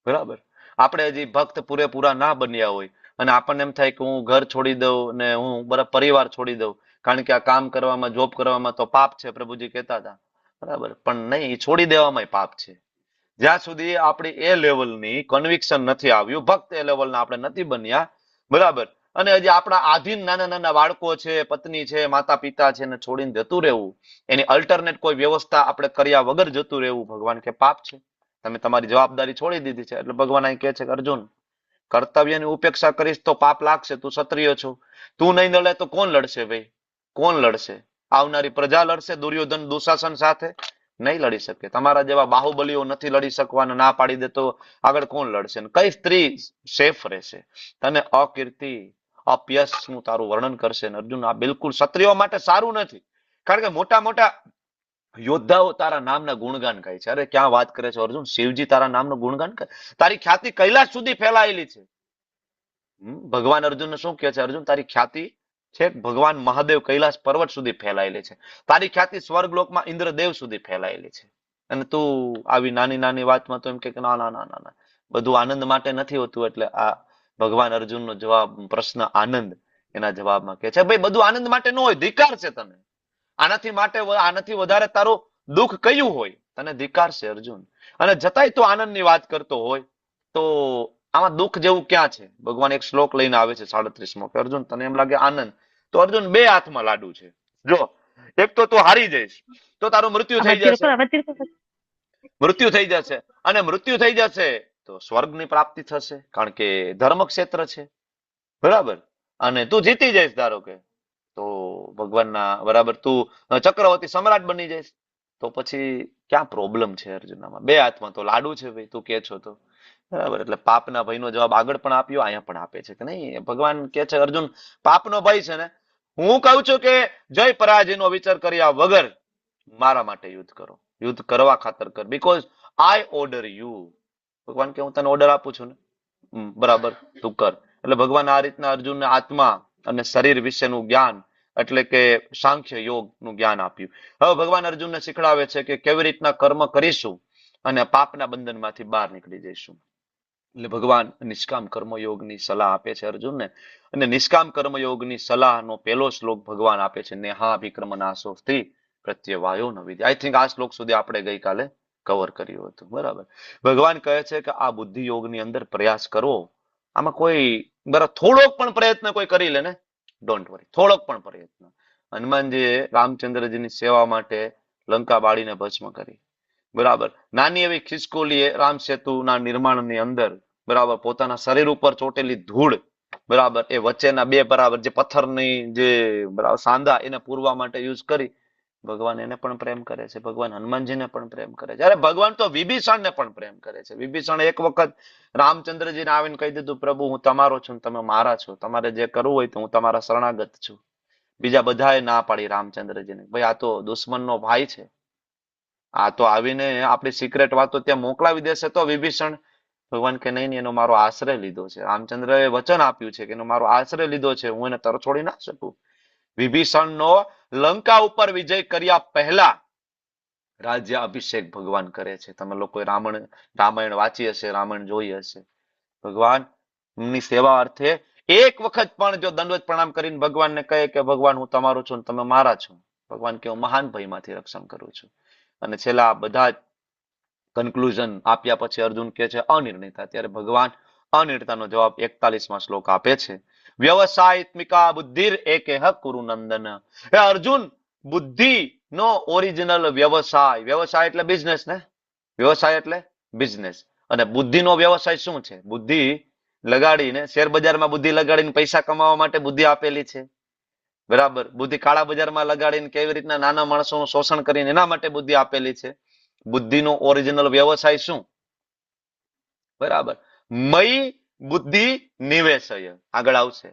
બરાબર. આપણે હજી ભક્ત પૂરેપૂરા ના બન્યા હોય અને આપણને એમ થાય કે હું ઘર છોડી દઉં ને હું બરાબર પરિવાર છોડી દઉં, કારણ કે આ કામ કરવામાં, જોબ કરવામાં તો પાપ છે, પ્રભુજી કહેતા હતા, બરાબર. પણ નહીં, છોડી દેવામાં પાપ છે. જ્યાં સુધી આપણી એ લેવલની કન્વિક્શન નથી આવ્યું, ભક્ત એ લેવલના આપણે નથી બન્યા, બરાબર. અને હજી આપણા આધીન નાના નાના બાળકો છે, પત્ની છે, માતા પિતા છે, ને છોડીને જતું રહેવું, એની અલ્ટરનેટ કોઈ વ્યવસ્થા આપણે કર્યા વગર જતું રહેવું, ભગવાન કે પાપ છે. તમે તમારી જવાબદારી છોડી દીધી છે. એટલે ભગવાન અહીં કહે છે કે અર્જુન, કર્તવ્યની ઉપેક્ષા કરીશ તો પાપ લાગશે. તું ક્ષત્રિય છો, તું નહીં લડે તો કોણ લડશે ભાઈ? કોણ લડશે? આવનારી પ્રજા લડશે દુર્યોધન દુશાસન સાથે? નહીં લડી શકે. તમારા જેવા બાહુબલીઓ નથી લડી શકવાના, ના પાડી દે તો આગળ કોણ લડશે? કઈ સ્ત્રી સેફ રહેશે? તને અકીર્તિ, અપયશનું તારું વર્ણન કરશે. અર્જુન, આ બિલકુલ ક્ષત્રિયો માટે સારું નથી, કારણ કે મોટા મોટા યોદ્ધાઓ તારા નામના ગુણગાન ગાય છે. અરે ક્યાં વાત કરે છે અર્જુન, શિવજી તારા નામનું ગુણગાન કરે. તારી ખ્યાતિ કૈલાશ સુધી ફેલાયેલી છે. ભગવાન અર્જુનને શું કહે છે? અર્જુન, તારી ખ્યાતિ છે ભગવાન મહાદેવ કૈલાશ પર્વત સુધી ફેલાયેલી છે. તારી ખ્યાતિ સ્વર્ગલોકમાં ઇન્દ્રદેવ સુધી ફેલાયેલી છે. અને તું આવી નાની નાની વાતમાં તો એમ કે ના ના ના ના, બધું આનંદ માટે નથી હોતું. એટલે આ ભગવાન અર્જુનનો જવાબ, પ્રશ્ન આનંદ, એના જવાબમાં કહે છે ભાઈ બધું આનંદ માટે ન હોય, ધિકાર છે તને. આનાથી વધારે તારું દુઃખ કયું હોય? તને ધિકાર છે અર્જુન. અને જતાય તું આનંદની વાત કરતો હોય તો આમાં દુઃખ જેવું ક્યાં છે? ભગવાન એક શ્લોક લઈને આવે છે 37માં, કે અર્જુન તને એમ લાગે આનંદ, તો અર્જુન બે હાથમાં લાડુ છે. જો એક તો તું હારી જઈશ તો તારું મૃત્યુ થઈ જશે, મૃત્યુ થઈ જશે. અને મૃત્યુ થઈ જશે તો સ્વર્ગની પ્રાપ્તિ થશે, કારણ કે ધર્મ ક્ષેત્ર છે, બરાબર. અને તું જીતી જઈશ ધારો કે, તો ભગવાનના બરાબર તું ચક્રવર્તી સમ્રાટ બની જઈશ. તો પછી ક્યાં પ્રોબ્લેમ છે અર્જુનામાં? બે હાથમાં તો લાડુ છે ભાઈ, તું કે છો તો બરાબર. એટલે પાપના ભયનો જવાબ આગળ પણ આપ્યો, અહીંયા પણ આપે છે કે નહીં. ભગવાન કે છે અર્જુન પાપનો ભય છે ને, હું કહું છું કે જય પરાજયનો વિચાર કર્યા વગર મારા માટે યુદ્ધ કરો, યુદ્ધ કરવા ખાતર કર, બીકોઝ આઈ ઓર્ડર યુ. ભગવાન કે હું તને ઓર્ડર આપું છું ને, બરાબર તું કર. એટલે ભગવાન આ રીતના અર્જુનને આત્મા અને શરીર વિશેનું જ્ઞાન એટલે કે સાંખ્ય યોગનું જ્ઞાન આપ્યું. હવે ભગવાન અર્જુનને શીખડાવે છે કે કેવી રીતના કર્મ કરીશું અને પાપના બંધનમાંથી બહાર નીકળી જઈશું. એટલે ભગવાન નિષ્કામ કર્મયોગની સલાહ આપે છે અર્જુનને. અને નિષ્કામ કર્મયોગની સલાહનો પહેલો શ્લોક ભગવાન આપે છે, નેહા વિક્રમ નાશો સ્ત્રી પ્રત્યવાયો ન વિદ્યા. આઈ થિંક આ શ્લોક સુધી આપણે ગઈકાલે કવર કર્યું હતું, બરાબર. ભગવાન કહે છે કે આ બુદ્ધિ યોગની અંદર પ્રયાસ કરવો, આમાં કોઈ બરાબર થોડોક પણ પ્રયત્ન કોઈ કરી લે ને, ડોન્ટ વરી, થોડોક પણ પ્રયત્ન. હનુમાનજીએ રામચંદ્રજીની સેવા માટે લંકા બાળીને ભસ્મ કરી, બરાબર. નાની એવી ખિસકોલીએ રામ સેતુના નિર્માણની અંદર બરાબર પોતાના શરીર ઉપર ચોટેલી ધૂળ બરાબર એ વચ્ચેના બે બરાબર જે પથ્થરની જે બરાબર સાંધા એને પૂરવા માટે યુઝ કરી. ભગવાન એને પણ પ્રેમ કરે છે, ભગવાન હનુમાનજીને પણ પ્રેમ કરે છે. અરે ભગવાન તો વિભીષણને પણ પ્રેમ કરે છે. વિભીષણ એક વખત રામચંદ્રજીને આવીને કહી દીધું, પ્રભુ હું તમારો છું, તમે મારા છો, તમારે જે કરવું હોય તો હું તમારા શરણાગત છું. બીજા બધાએ ના પાડી રામચંદ્રજીને, ભાઈ આ તો દુશ્મનનો ભાઈ છે, આ તો આવીને આપણી સિક્રેટ વાતો ત્યાં મોકલાવી દેશે તો વિભીષણ. ભગવાન કે નહીં, એનો મારો આશ્રય લીધો છે. રામચંદ્રએ વચન આપ્યું છે કે એનો મારો આશ્રય લીધો છે, હું એને તર છોડી ના શકું. વિભીષણનો લંકા ઉપર વિજય કર્યા પહેલા રાજ્ય અભિષેક ભગવાન કરે છે. તમે લોકોએ રામાયણ વાંચી હશે, રામાયણ જોઈ હશે. ભગવાનની સેવા અર્થે એક વખત પણ જો દંડવત પ્રણામ કરીને ભગવાનને કહે કે ભગવાન હું તમારું છું, તમે મારા છો, ભગવાન કે હું મહાન ભયમાંથી રક્ષણ કરું છું. અને છેલ્લા બધા જ કન્ક્લુઝન આપ્યા પછી અર્જુન કે છે અનિર્ણિતા. ત્યારે ભગવાન અનિર્ણિતાનો જવાબ 41માં શ્લોક આપે છે, વ્યવસાયિત્મિકા બુદ્ધિર એકેહ કુરુ નંદન. હે અર્જુન, બુદ્ધિ નો ઓરિજિનલ વ્યવસાય, વ્યવસાય એટલે બિઝનેસ ને, વ્યવસાય એટલે બિઝનેસ. અને બુદ્ધિનો વ્યવસાય શું છે? બુદ્ધિ લગાડીને શેર બજારમાં બુદ્ધિ લગાડીને પૈસા કમાવા માટે બુદ્ધિ આપેલી છે, બરાબર. બુદ્ધિ કાળા બજારમાં લગાડીને કેવી રીતના નાના માણસોનું શોષણ કરીને એના માટે બુદ્ધિ આપેલી છે. બુદ્ધિનો ઓરિજિનલ વ્યવસાય શું? બરાબર, મય બુદ્ધિ નિવેશય. આગળ આવશે,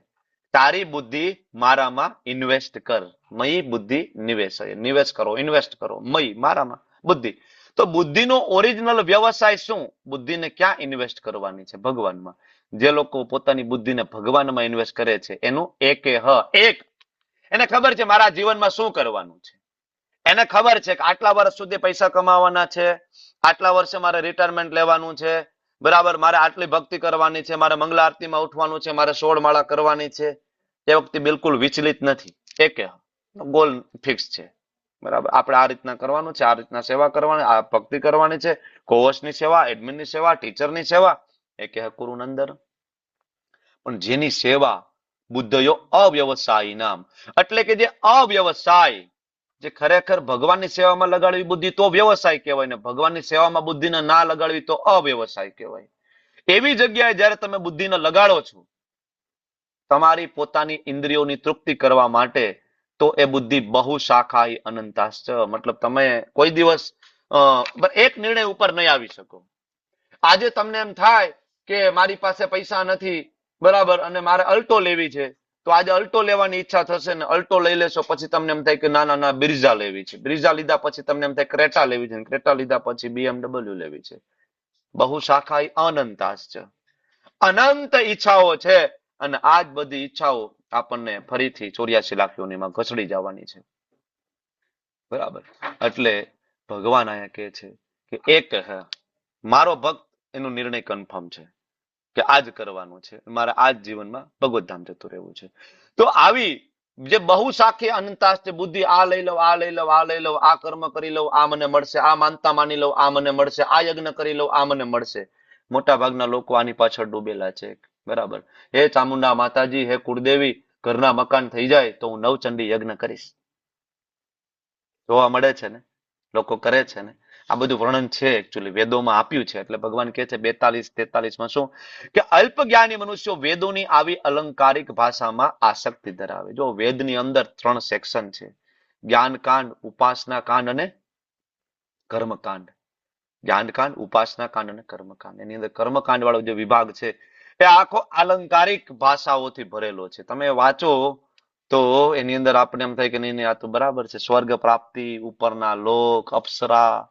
તારી બુદ્ધિ મારામાં ઇન્વેસ્ટ કર. મય બુદ્ધિ નિવેશય, નિવેશ કરો, ઇન્વેસ્ટ કરો, મય મારામાં બુદ્ધિ. તો બુદ્ધિનો ઓરિજિનલ વ્યવસાય શું? બુદ્ધિને ક્યાં ઇન્વેસ્ટ કરવાની છે? ભગવાનમાં. જે લોકો પોતાની બુદ્ધિને ભગવાનમાં ઇન્વેસ્ટ કરે છે એનું એક એને ખબર છે મારા જીવનમાં શું કરવાનું છે. એને ખબર છે કે આટલા વર્ષ સુધી પૈસા કમાવાના છે, આટલા વર્ષે મારે રિટાયરમેન્ટ લેવાનું છે, બરાબર. મારે આટલી ભક્તિ કરવાની છે, મારે મંગલા આરતીમાં ઉઠવાનું છે, મારે 16 માળા કરવાની છે. એ વખતે બિલકુલ વિચલિત નથી, એક ગોલ ફિક્સ છે, બરાબર. આપણે આ રીતના કરવાનું છે, આ રીતના સેવા કરવાની, આ ભક્તિ કરવાની છે, કોહોસ્ટની સેવા, એડમિનની સેવા, ટીચરની સેવા, એક કુરુનંદન. પણ જેની સેવા બુદ્ધયો અવ્યવસાયી નામ, એટલે કે જે અવ્યવસાય, જે ખરેખર ભગવાનની સેવામાં લગાડવી બુદ્ધિ તો વ્યવસાય કહેવાય ને, ભગવાનની સેવામાં બુદ્ધિને ના લગાડવી તો અવ્યવસાય કહેવાય. એવી જગ્યાએ જયારે તમે બુદ્ધિને લગાડો છો તમારી પોતાની ઇન્દ્રિયોની તૃપ્તિ કરવા માટે, તો એ બુદ્ધિ બહુ શાખાઈ અનંતાશ્ચ. મતલબ તમે કોઈ દિવસ એક નિર્ણય ઉપર નહીં આવી શકો. આજે તમને એમ થાય કે મારી પાસે પૈસા નથી, બરાબર, અને મારે અલ્ટો લેવી છે, તો આજે અલ્ટો લેવાની ઈચ્છા થશે ને અલ્ટો લઈ લેશો. પછી તમને એમ થાય કે ના ના ના બ્રિઝા લેવી છે, બ્રિઝા લીધા પછી તમને એમ થાય ક્રેટા લેવી છે, ક્રેટા લીધા પછી BMW લેવી છે. બહુ શાખાઈ અનંતાશ્ચ, અનંત ઈચ્છાઓ છે. અને આ જ બધી ઈચ્છાઓ આપણને ફરીથી 84 લાખ યોનિમાં ઘસડી જવાની છે, બરાબર. એટલે ભગવાન અહીંયા કહે છે કે એક મારો ભક્ત એનો નિર્ણય કન્ફર્મ છે કે આજ કરવાનું છે, મારે આજ જીવનમાં ભગવત ધામ જતું રહેવું છે. તો આવી જે બહુ શાખી અનંતાસ્ત બુદ્ધિ, આ લઈ લઉં, આ લઈ લઉં, આ લઈ લઉં, આ કર્મ કરી લઉં, આ મને મળશે, આ માનતા માની લઉં, આ મને મળશે, આ યજ્ઞ કરી લઉં, આ મને મળશે. મોટા ભાગના લોકો આની પાછળ ડૂબેલા છે, બરાબર. હે ચામુંડા માતાજી, હે કુળદેવી, ઘરના મકાન થઈ જાય તો હું નવચંડી યજ્ઞ કરીશ. જોવા મળે છે ને, લોકો કરે છે ને. આ બધું વર્ણન છે એકચ્યુઅલી વેદોમાં આપ્યું છે. એટલે ભગવાન કહે છે 42-43 શું કે અલ્પ જ્ઞાની મનુષ્યો વેદોની આવી અલંકારિક ભાષામાં આસક્તિ ધરાવે. જો વેદની અંદર 3 સેક્શન છે, જ્ઞાનકાંડ, ઉપાસના કાંડ અને કર્મકાંડ. જ્ઞાનકાંડ, ઉપાસના કાંડ અને કર્મકાંડ. એની અંદર કર્મકાંડ વાળો જે વિભાગ છે એ આખો અલંકારિક ભાષાઓથી ભરેલો છે. તમે વાંચો તો એની અંદર આપણે એમ થાય કે નહીં આ તો બરાબર છે, સ્વર્ગ પ્રાપ્તિ, ઉપરના લોક, અપ્સરા,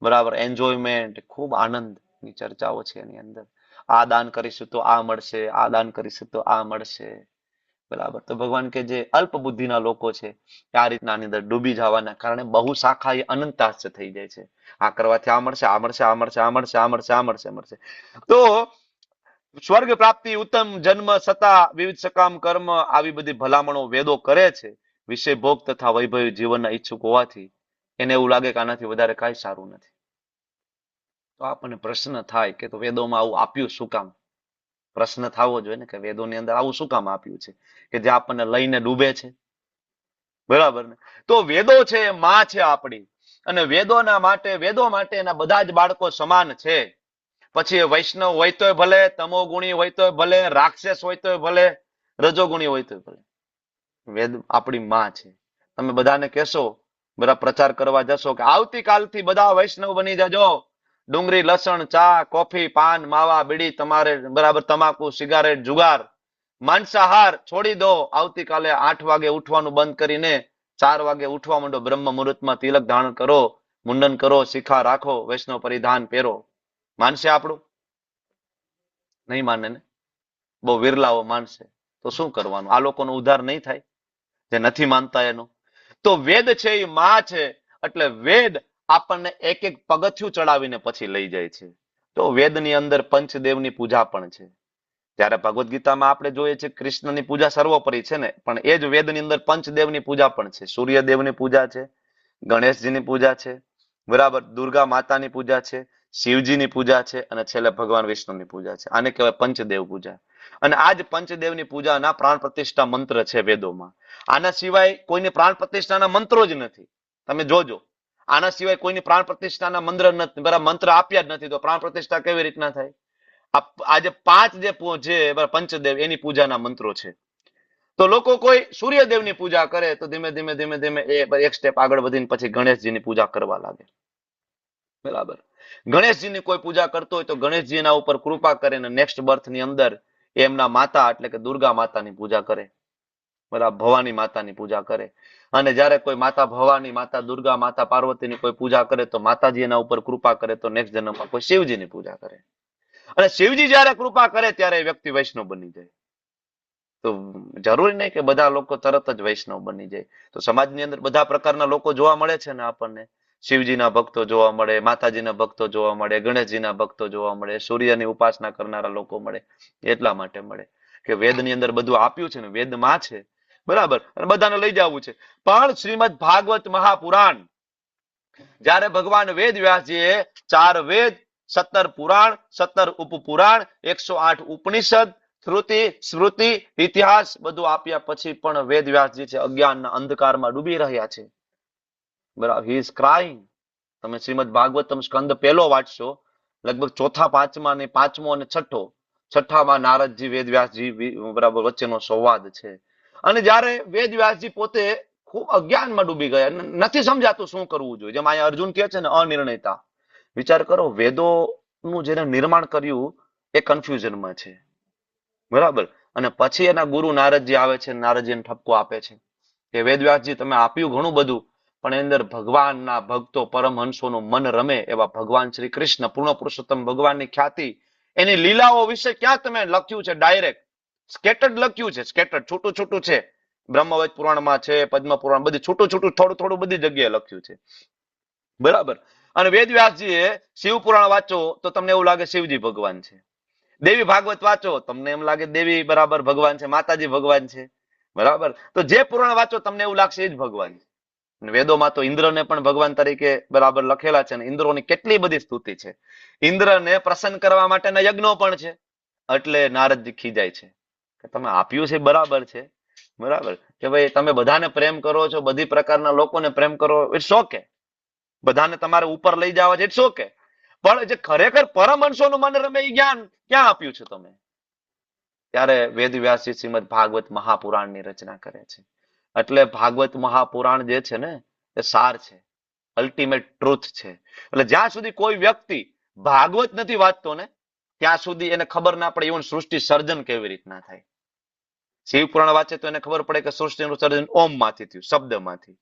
બરાબર, એન્જોયમેન્ટ, ખૂબ આનંદની ચર્ચાઓ છે એની અંદર. આ દાન કરીશું તો આ મળશે, આ દાન કરીશું તો આ મળશે, બરાબર. તો ભગવાન કે જે અલ્પ બુદ્ધિના લોકો છે આ રીતના આની અંદર ડૂબી જવાના કારણે બહુ શાખા એ અનંતાસ્ત થઈ જાય છે. આ કરવાથી આ મળશે, આ મળશે, આ મળશે, આ મળશે, આ મળશે, આ મળશે, મળશે. તો સ્વર્ગ પ્રાપ્તિ, ઉત્તમ જન્મ, સત્તા, વિવિધ સકામ કર્મ, આવી બધી ભલામણો વેદો કરે છે. વિષય ભોગ તથા વૈભવી જીવનના ઈચ્છુક હોવાથી એને એવું લાગે કે આનાથી વધારે કાંઈ સારું નથી. તો આપણને પ્રશ્ન થાય કે તો વેદોમાં આવું આપ્યું શું કામ? પ્રશ્ન થવો જોઈએ ને કે વેદોની અંદર આવું શું કામ આપ્યું છે કે જે આપણને લઈને ડૂબે છે, બરાબર ને? તો વેદો છે એ માં છે આપણી, અને વેદો માટે એના બધા જ બાળકો સમાન છે. પછી એ વૈષ્ણવ હોય તોય ભલે, તમોગુણી હોય તોય ભલે, રાક્ષસ હોય તોય ભલે, રજોગુણી હોય તોય ભલે, વેદ આપણી માં છે. તમે બધાને કહેશો, બરાબર, પ્રચાર કરવા જશો કે આવતીકાલથી બધા વૈષ્ણવ બની જજો, ડુંગળી, લસણ, ચા, કોફી, પાન, માવા, બીડી, તમારે બરાબર તમાકુ, સિગારેટ, જુગાર, માંસાહાર છોડી દો. આવતીકાલે 8 વાગે ઉઠવાનું બંધ કરીને 4 વાગે ઉઠવા માંડો, બ્રહ્મ મુહૂર્તમાં તિલક ધારણ કરો, મુંડન કરો, શિખા રાખો, વૈષ્ણવ પરિધાન પહેરો. માનશે આપણું? નહીં માને ને, બહુ વિરલાઓ માનશે. તો શું કરવાનું? આ લોકોનો ઉદ્ધાર નહીં થાય જે નથી માનતા એનો. તો વેદ છે એ માં છે, એટલે વેદ આપણને એક એક પગથિયું ચડાવીને પછી લઈ જાય છે. તો વેદની અંદર પંચદેવની પૂજા પણ છે. ત્યારે ભગવદ્ ગીતામાં આપણે જોઈએ છીએ કૃષ્ણની પૂજા સર્વોપરી છે ને, પણ એ જ વેદની અંદર પંચદેવની પૂજા પણ છે. સૂર્યદેવની પૂજા છે, ગણેશજીની પૂજા છે, બરાબર, દુર્ગા માતાની પૂજા છે, શિવજીની પૂજા છે, અને છેલ્લે ભગવાન વિષ્ણુની પૂજા છે. આને કહેવાય પંચદેવ પૂજા. અને આ જ પંચદેવની પૂજાના પ્રાણ પ્રતિષ્ઠા મંત્ર છે વેદોમાં. આના સિવાય કોઈની પ્રાણ પ્રતિષ્ઠાના મંત્રો જ નથી. તમે જોજો, આના સિવાય કોઈની પ્રાણ પ્રતિષ્ઠાના મંત્ર નથી, બરાબર, મંત્ર આપ્યા જ નથી. તો પ્રાણ પ્રતિષ્ઠા કેવી રીતના થાય? આજે 5 જે પંચદેવ એની પૂજાના મંત્રો છે. તો લોકો કોઈ સૂર્યદેવની પૂજા કરે તો ધીમે ધીમે એ એક સ્ટેપ આગળ વધીને પછી ગણેશજીની પૂજા કરવા લાગે, બરાબર. ગણેશજીની કોઈ પૂજા કરતો હોય તો ગણેશજી એના ઉપર કૃપા કરે ને નેક્સ્ટ બર્થ ની અંદર એમના માતા એટલે કે દુર્ગા માતાની પૂજા કરે, બરાબર, ભવાની માતાની પૂજા કરે. અને જયારે કોઈ માતા ભવાની, માતા દુર્ગા, માતા પાર્વતીની કોઈ પૂજા કરે તો માતાજી એના ઉપર કૃપા કરે તો નેક્સ્ટ જન્મમાં કોઈ શિવજીની પૂજા કરે. અને શિવજી જયારે કૃપા કરે ત્યારે એ વ્યક્તિ વૈષ્ણવ બની જાય. તો જરૂરી નહીં કે બધા લોકો તરત જ વૈષ્ણવ બની જાય. તો સમાજની અંદર બધા પ્રકારના લોકો જોવા મળે છે ને આપણને. શિવજીના ભક્તો જોવા મળે, માતાજીના ભક્તો જોવા મળે, ગણેશજીના ભક્તો જોવા મળે, સૂર્યની ઉપાસના કરનારા લોકો મળે. એટલા માટે મળે કે વેદની અંદર બધું આપ્યું છે ને, વેદમાં છે, બરાબર, અને બધાને લઈ જવું છે. પણ શ્રીમદ ભાગવત મહાપુરાણ જયારે ભગવાન વેદ વ્યાસજીએ 4 વેદ, 17 પુરાણ, 17 ઉપપુરાણ, 108 ઉપનિષદ, શ્રુતિ, સ્મૃતિ, ઇતિહાસ બધું આપ્યા પછી પણ વેદ વ્યાસજી છે અજ્ઞાનના અંધકારમાં ડૂબી રહ્યા છે, બરાબર. He is crying. તમે શ્રીમદ ભાગવતમ સ્કંદ 1 વાંચશો, લગભગ 4, 5મા ને 5મો અને 6ઠામાં નારદજી વેદ વ્યાસજી બરાબર વચ્ચેનો સંવાદ છે. અને જયારે વેદ વ્યાસજી પોતે ખૂબ અજ્ઞાનમાં ડૂબી ગયા, નથી સમજાતું શું કરવું જોઈએ. જેમ અહીંયા અર્જુન કહે છે ને અનિર્ણયતા. વિચાર કરો, વેદોનું જેને નિર્માણ કર્યું એ કન્ફ્યુઝનમાં છે, બરાબર. અને પછી એના ગુરુ નારદજી આવે છે, નારદજી એને ઠપકો આપે છે કે વેદ વ્યાસજી તમે આપ્યું ઘણું બધું, પણ એની અંદર ભગવાનના ભક્તો પરમહંસોનું મન રમે એવા ભગવાન શ્રી કૃષ્ણ પૂર્ણ પુરુષોત્તમ ભગવાનની ખ્યાતિ, એની લીલાઓ વિશે ક્યાં તમે લખ્યું છે? ડાયરેક્ટ સ્કેટર્ડ લખ્યું છે, સ્કેટર્ડ છૂટું છૂટું છે. બ્રહ્મવૈદ પુરાણમાં છે, પદ્મ પુરાણ, બધી છૂટું છૂટું થોડું થોડું બધી જગ્યાએ લખ્યું છે, બરાબર. અને વેદ વ્યાસજીએ શિવ પુરાણ વાંચો તો તમને એવું લાગે શિવજી ભગવાન છે. દેવી ભાગવત વાંચો તમને એમ લાગે દેવી બરાબર ભગવાન છે, માતાજી ભગવાન છે, બરાબર. તો જે પુરાણ વાંચો તમને એવું લાગશે એ જ ભગવાન છે. વેદોમાં તો ઇન્દ્રને પણ ભગવાન તરીકે બરાબર લખેલા છે, ને ઇન્દ્રોની કેટલી બધી સ્તુતિ છે. ઇન્દ્રને પ્રસન્ન કરવા માટેના યજ્ઞો પણ છે. એટલે નારદજી ખીજાય છે કે તમે આપ્યું છે બરાબર છે, બરાબર, કે ભાઈ તમે બધાને પ્રેમ કરો છો, બધી પ્રકારના લોકોને પ્રેમ કરો, ઇટ્સ ઓકે, બધાને તમારે ઉપર લઈ જવા છે, ઇટ્સ ઓકે. પણ જે ખરેખર પરમહંસોનું મન રમે એ જ્ઞાન ક્યાં આપ્યું છે તમે? ત્યારે વેદવ્યાસજી શ્રીમદ ભાગવત મહાપુરાણની રચના કરે છે. એટલે ભાગવત મહાપુરાણ જે છે ને એ સાર છે, અલ્ટિમેટ ટ્રુથ છે. એટલે જ્યાં સુધી કોઈ વ્યક્તિ ભાગવત નથી વાંચતો ને ત્યાં સુધી એને ખબર ના પડે ઇવન સૃષ્ટિ સર્જન કેવી રીતના થાય. શિવ પુરાણ વાંચે તો એને ખબર પડે કે સૃષ્ટિનું સર્જન ઓમ માંથી થયું, શબ્દમાંથી.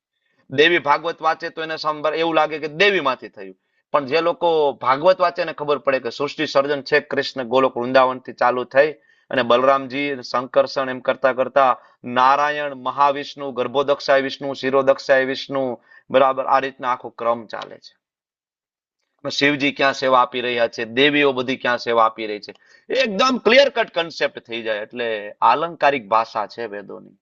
દેવી ભાગવત વાંચે તો એને એવું લાગે કે દેવી માંથી થયું. પણ જે લોકો ભાગવત વાંચે એને ખબર પડે કે સૃષ્ટિ સર્જન છે કૃષ્ણ ગોલોક વૃંદાવન થી ચાલુ થઈ અને બલરામજી શંકરષણ એમ કરતા કરતા નારાયણ, મહાવિષ્ણુ, ગર્ભોદક્ષાય વિષ્ણુ, શિરોદક્ષાય વિષ્ણુ, બરાબર આ રીતના આખો ક્રમ ચાલે છે. શિવજી ક્યાં સેવા આપી રહ્યા છે, દેવીઓ બધી ક્યાં સેવા આપી રહી છે, એકદમ ક્લિયર કટ કન્સેપ્ટ થઈ જાય. એટલે આલંકારિક ભાષા છે વેદોની.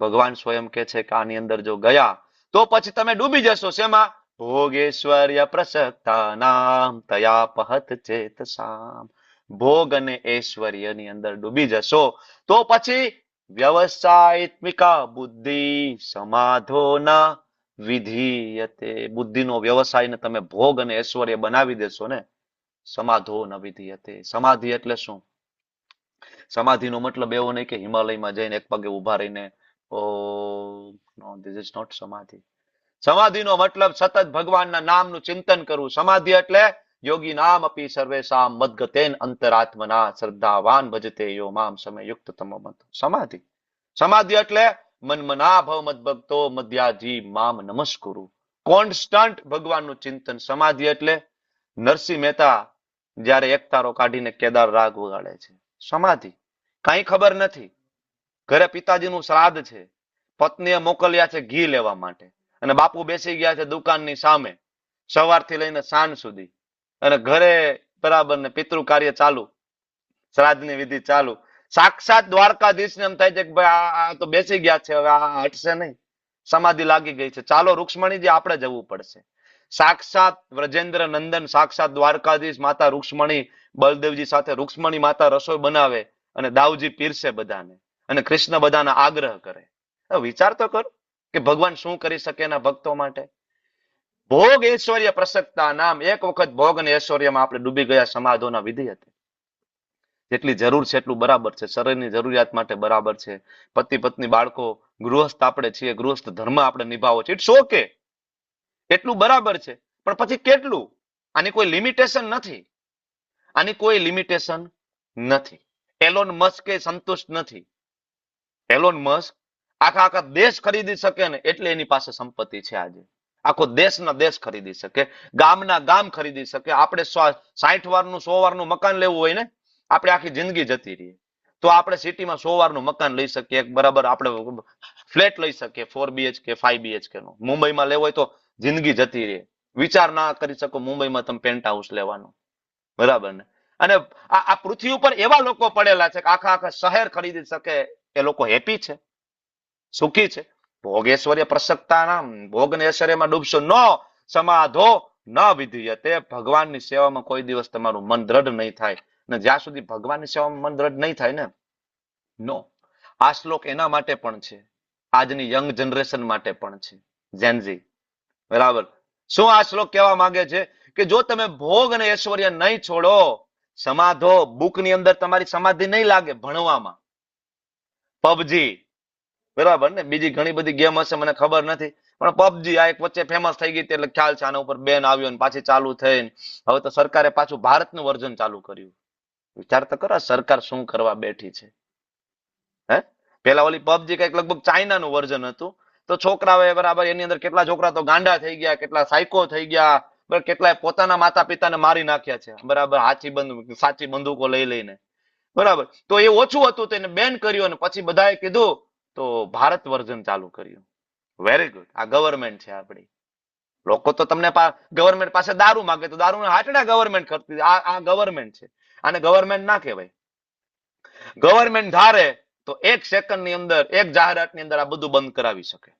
ભગવાન સ્વયં કે છે કે આની અંદર જો ગયા તો પછી તમે ડૂબી જશો. શેમાં? ભોગેશ્વર્ય પ્રસક્તા નામ તયા પહત ચેતસામ. ભોગ અને ઐશ્વર્યની અંદર ડૂબી જશો તો પછી વ્યવસાયિત્મિકા બુદ્ધિ સમાધો ના વિધીયતે. બુદ્ધિનો વ્યવસાયને તમે ભોગ અને ઐશ્વર્ય બનાવી દેશો ને, સમાધો ન વિધીયતે. સમાધિ એટલે શું? સમાધિનો મતલબ એવો નહીં કે હિમાલયમાં જઈને એક પગે ઉભા રહીને નો, ધીસ ઇઝ નોટ સમાધિ. સમાધિનો મતલબ સતત ભગવાનના નામનું ચિંતન કરવું. સમાધિ એટલે યોગી નામ અપી સર્વેશામ મદ્ગતેન અંતરાત્મના શ્રદ્ધાવાન ભજતે યો મામ સમયુક્ત તમોમત. સમાધિ. સમાધિ એટલે મનમના ભવ મદ ભક્તો મધ્યાજી મામ નમસ્કુરુ. કોન્સ્ટન્ટ ભગવાનનું ચિંતન. સમાધિ એટલે નરસિંહ મહેતા જયારે એક તારો કાઢીને કેદાર રાગ વગાડે છે. સમાધિ. કઈ ખબર નથી, ઘરે પિતાજીનું શ્રાદ્ધ છે, પત્નીએ મોકલ્યા છે ઘી લેવા માટે અને બાપુ બેસી ગયા છે દુકાનની સામે સવારથી લઈને સાંજ સુધી, અને ઘરે બરાબર ને પિતૃ કાર્ય ચાલુ, શ્રાદ્ધની વિધિ ચાલુ. સાક્ષાત દ્વારકાધીશને એમ થાય છે કે ભાઈ આ તો બેસી ગયા છે, હવે આ હટશે નહીં, સમાધિ લાગી ગઈ છે, ચાલો રૂક્ષ્મણીજી આપણે જવું પડશે. સાક્ષાત વ્રજેન્દ્ર નંદન, સાક્ષાત દ્વારકાધીશ, માતા રૂક્ષ્મણી બલદેવજી સાથે રૂક્ષ્મણી માતા રસોઈ બનાવે અને દાવજી પીરસે બધાને, અને કૃષ્ણ બધાના આગ્રહ કરે. વિચાર તો કરો કે ભગવાન શું કરી શકે એના ભક્તો માટે. ભોગ ઐશ્વર્ય પ્રસક્તા નામ. એક વખત ભોગ અને ઐશ્વર્યમાં આપણે ડૂબી ગયા, સમાધોના વિધિ હતી. જેટલી જરૂર છે એટલું બરાબર છે, શરીરની જરૂરિયાત માટે બરાબર છે. પતિ પત્ની બાળકો ગૃહસ્થ આપણે છીએ, ગૃહસ્થ ધર્મ આપણે નિભાવો છે, ઇટ્સ ઓકે, એટલું બરાબર છે. પણ પછી કેટલું? આની કોઈ લિમિટેશન નથી. આની કોઈ લિમિટેશન નથી. એલોન મસ્કે સંતુષ્ટ નથી. એલોન મસ્ક આખા દેશ ખરીદી શકે ને એટલે એની પાસે સંપત્તિ છે. આજે આખો દેશના દેશ ખરીદી શકે, ગામના ગામ ખરીદી શકે. આપણે 60 વારનું 100 વારનું મકાન લેવું હોય ને, આપણે આખી જિંદગી જતી રહીએ તો આપણે સિટીમાં 100 વારનું મકાન લઈ શકીએ, બરાબર આપણે ફ્લેટ લઈ શકીએ 4 BHK 5 BHK નો. મુંબઈમાં લેવો હોય તો જિંદગી જતી રહે. વિચાર ના કરી શકો મુંબઈમાં તમે પેન્ટ હાઉસ લેવાનો, બરાબર ને? અને આ પૃથ્વી ઉપર એવા લોકો પડેલા છે કે આખા શહેર ખરીદી શકે. એ લોકો હેપી છે, સુખી છે. ભોગેશ્વર્ય પ્રસક્તાના, ભોગ ને ઐશ્વર્યમાં ડૂબશો નો સમાધો ન વિધીયતે. ભગવાનની સેવામાં કોઈ દિવસ તમારું મન દ્રઢ નહીં થાય. ને જ્યાં સુધી ભગવાનની સેવામાં મન દ્રઢ નહીં થાય ને, નો. આ શ્લોક એના માટે પણ છે, આજની યંગ જનરેશન માટે પણ છે, જેનઝી, બરાબર. શું આ શ્લોક કહેવા માંગે છે? કે જો તમે ભોગ અને ઐશ્વર્ય નહીં છોડો, સમાધો, બુકની અંદર તમારી સમાધિ નહીં લાગે, ભણવામાં, પબજી, બરાબર ને, બીજી ઘણી બધી ગેમ હશે મને ખબર નથી, પણ પબજી આ એક વચ્ચે ફેમસ થઈ ગઈ એટલે ખ્યાલ છે, આના ઉપર બેન આવ્યો ને પાછી ચાલુ થઈને હવે તો સરકારે પાછું ભારતનું વર્ઝન ચાલુ કર્યું. વિચાર તો કરો સરકાર શું કરવા બેઠી છે. હે, પેલા ઓલી પબજી કઈક લગભગ ચાઇનાનું વર્ઝન હતું, તો છોકરાઓ બરાબર એની અંદર કેટલા છોકરા તો ગાંડા થઈ ગયા, કેટલા સાયકો થઈ ગયા, બરાબર, કેટલાય પોતાના માતા પિતાને મારી નાખ્યા છે, બરાબર, સાચી બંદૂકો લઈ લઈને, બરાબર. તો એ ઓછું હતું તેને બેન કર્યું અને પછી બધાએ કીધું તો ભારત વર્ઝન ચાલુ કર્યું. Very good. આ ગવર્મેન્ટ છે આપણી. લોકો તો તમને ગવર્મેન્ટ પાસે દારૂ માંગે તો દારૂ હાટડા ગવર્મેન્ટ કરતી. આ ગવર્મેન્ટ છે. આને ગવર્મેન્ટ ના કહેવાય. ગવર્મેન્ટ ધારે તો 1 સેકન્ડની અંદર, એક જાહેરાતની અંદર આ બધું બંધ કરાવી શકે.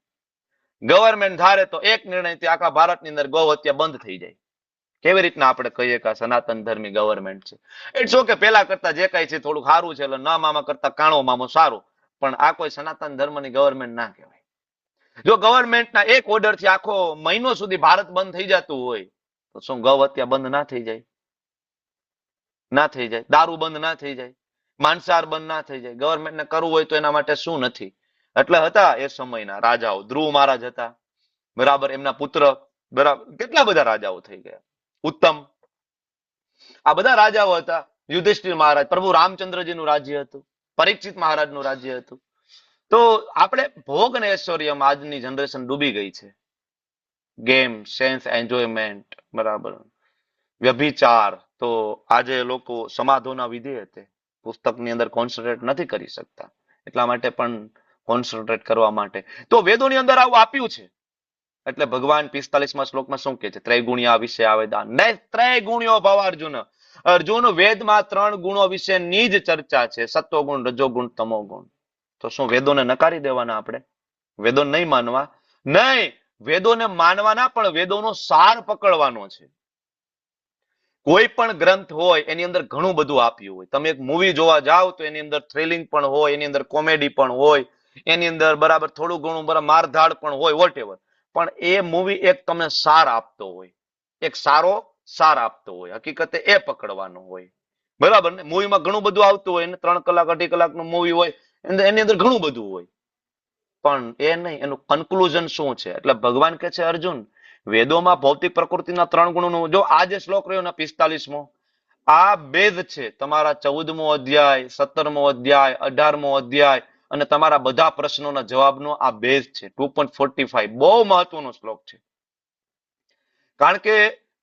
ગવર્મેન્ટ ધારે તો એક નિર્ણયથી આખા ભારતની અંદર ગૌ હત્યા બંધ થઈ જાય. કેવી રીતના આપણે કહીએ કે આ સનાતન ધર્મી ગવર્મેન્ટ છે? ઇટ્સ ઓકે, પેલા કરતા જે કઈ છે થોડું સારું છે, એટલે ના મામા કરતા કાણો મામો સારું, પણ આ કોઈ સનાતન ધર્મની ગવર્મેન્ટ ના કહેવાય. જો ગવર્મેન્ટના એક ઓર્ડર થી આખો મહિનો સુધી ભારત બંધ થઈ જતું હોય તો શું ગૌ હત્યા બંધ ના થઈ જાય? ના થઈ જાય. દારૂ બંધ ના થઈ જાય, માંસાહાર બંધ ના થઈ જાય. ગવર્મેન્ટને કરવું હોય તો એના માટે શું નથી. એટલે હતા એ સમયના રાજાઓ. ધ્રુવ મહારાજ હતા, બરાબર, એમના પુત્ર, બરાબર, કેટલા બધા રાજાઓ થઈ ગયા. ઉત્તમ, આ બધા રાજાઓ હતા. યુધિષ્ઠિર મહારાજ, પ્રભુ રામચંદ્રજીનું રાજ્ય હતું, પરીક્ષિત મહારાજનું રાજ્ય હતું. તો આપણે ભોગ અને ઐશ્વર્યમાં આજની જનરેશન ડૂબી ગઈ છે. ગેમ, સેન્સ, એન્જોયમેન્ટ, બરાબર, વ્યભિચાર. તો આજે લોકો સમાધોના વિધેય છે, પુસ્તકની અંદર કોન્સન્ટ્રેટ નથી કરી શકતા. એટલા માટે પણ કોન્સન્ટ્રેટ કરવા માટે તો વેદોની અંદર આવું આપ્યું છે. એટલે ભગવાન 45મા શ્લોકમાં શું કહે છે? ત્રૈગુણ્યા વિશે આવેદાન ને ત્રૈગુણ્યો ભવ અર્જુન. અર્જુન, વેદમાં 3 ગુણો વિશેની જ ચર્ચા છે, સત્વગુણ, રજોગુણ, તમોગુણ. તો શું વેદોને નકારી દેવાના આપણે? વેદો નહીં માનવા? નહીં, વેદોને માનવાના, પણ વેદોનો સાર પકડવાનો છે. કોઈ પણ ગ્રંથ હોય એની અંદર ઘણું બધું આપ્યું હોય. તમે એક મૂવી જોવા જાઓ તો એની અંદર થ્રિલિંગ પણ હોય, એની અંદર કોમેડી પણ હોય, એની અંદર બરાબર થોડું ઘણું બરાબર મારધાડ પણ હોય, વોટેવર. પણ એ મૂવી એક તમને સાર આપતો હોય, એક સારો સાર આપતો હોય. હકીકતે એ પકડવાનો હોય, બરાબર ને? મૂવીમાં ઘણું બધું આવતું હોય ને, 3 કલાક 2.5 કલાકનું મૂવી હોય, એની અંદર ઘણું બધું હોય, પણ એ નહીં, એનું કન્ક્લુઝન શું છે? એટલે ભગવાન કહે છે, અર્જુન, વેદોમાં ભૌતિક પ્રકૃતિના 3 ગુણોનું, જો આ જે શ્લોક રહ્યો ને 45મો, આ બેઝ છે તમારા 14મો અધ્યાય, 17મો અધ્યાય, 18મો અધ્યાય અને તમારા બધા પ્રશ્નોના જવાબનો આ બેઝ છે. 2.45 બહુ મહત્વનો શ્લોક છે. કારણ કે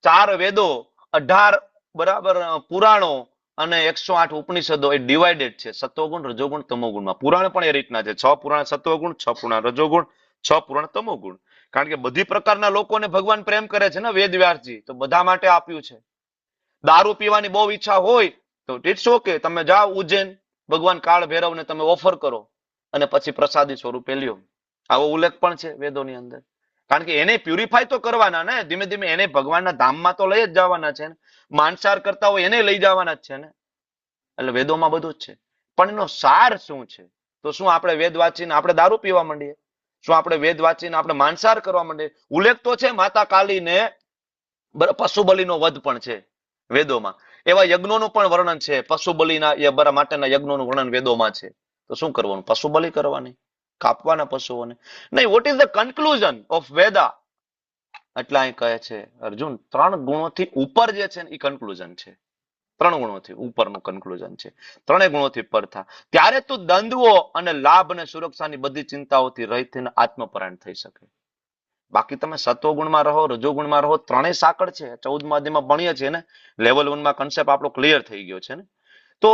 4 વેદો, 18 બરાબર પુરાણો અને 108 ઉપનિષદો એ ડિવાઇડેડ છે સત્વગુણ, રજોગુણ, તમોગુણમાં. પુરાણ પણ એ રીતના છે, 6 પુરાણ સત્વગુણ, 6 પુરાણ રજોગુણ, 6 પુરાણ તમોગુણ. કારણ કે બધી પ્રકારના લોકોને ભગવાન પ્રેમ કરે છે ને, વેદ વ્યાસજી, તો બધા માટે આપ્યું છે. દારૂ પીવાની બહુ ઈચ્છા હોય તો ઇટ્સ ઓકે, તમે જાઓ ઉજ્જૈન, ભગવાન કાળ ભૈરવને તમે ઓફર કરો અને પછી પ્રસાદી સ્વરૂપે લ્યો. આવો ઉલ્લેખ પણ છે વેદોની અંદર. કારણ કે એને પ્યુરિફાય તો કરવાના ને, ધીમે ધીમે એને ભગવાનના ધામમાં તો લઈ જ જવાના છે ને. માંસાહાર કરતા હોય એને લઈ જવાના જ છે ને. એટલે વેદોમાં બધું જ છે, પણ એનો સાર શું છે? તો શું આપણે વેદ વાંચીને આપણે દારૂ પીવા માંડીએ? શું આપણે વેદ વાંચીને આપણે માંસાહાર કરવા માંડીએ? ઉલ્લેખ તો છે માતા કાલીને પશુ બલિનો વધ પણ છે વેદોમાં. એવા યજ્ઞોનું પણ વર્ણન છે, પશુ બલિના માટેના યજ્ઞોનું વર્ણન વેદોમાં છે. તો શું કરવાનું? પશુ બલિ કરવાની, કાપવાના પશુઓને? નહીં. What is the conclusion of Veda? એટલે અહીં કહે છે અર્જુન, 3 ગુણોથી ઉપર જે છે એ કન્ક્લુઝન છે. 3 ગુણોથી ઉપરનું કન્ક્લુઝન છે. 3 ગુણોથી પર થા, ત્યારે તું દ્વંદ્વો અને લાભ અને સુરક્ષાની બધી ચિંતાઓથી રહિત થઈને આત્મપરાયણ થઈ શકે. બાકી તમે સત્વગુણમાં રહો, રજોગુણમાં રહો, 3 સાંકળ છે. 14મા અધ્યાયમાં ભણીએ છીએ ને, લેવલ 1માં કન્સેપ્ટ આપણો ક્લિયર થઈ ગયો છે ને. તો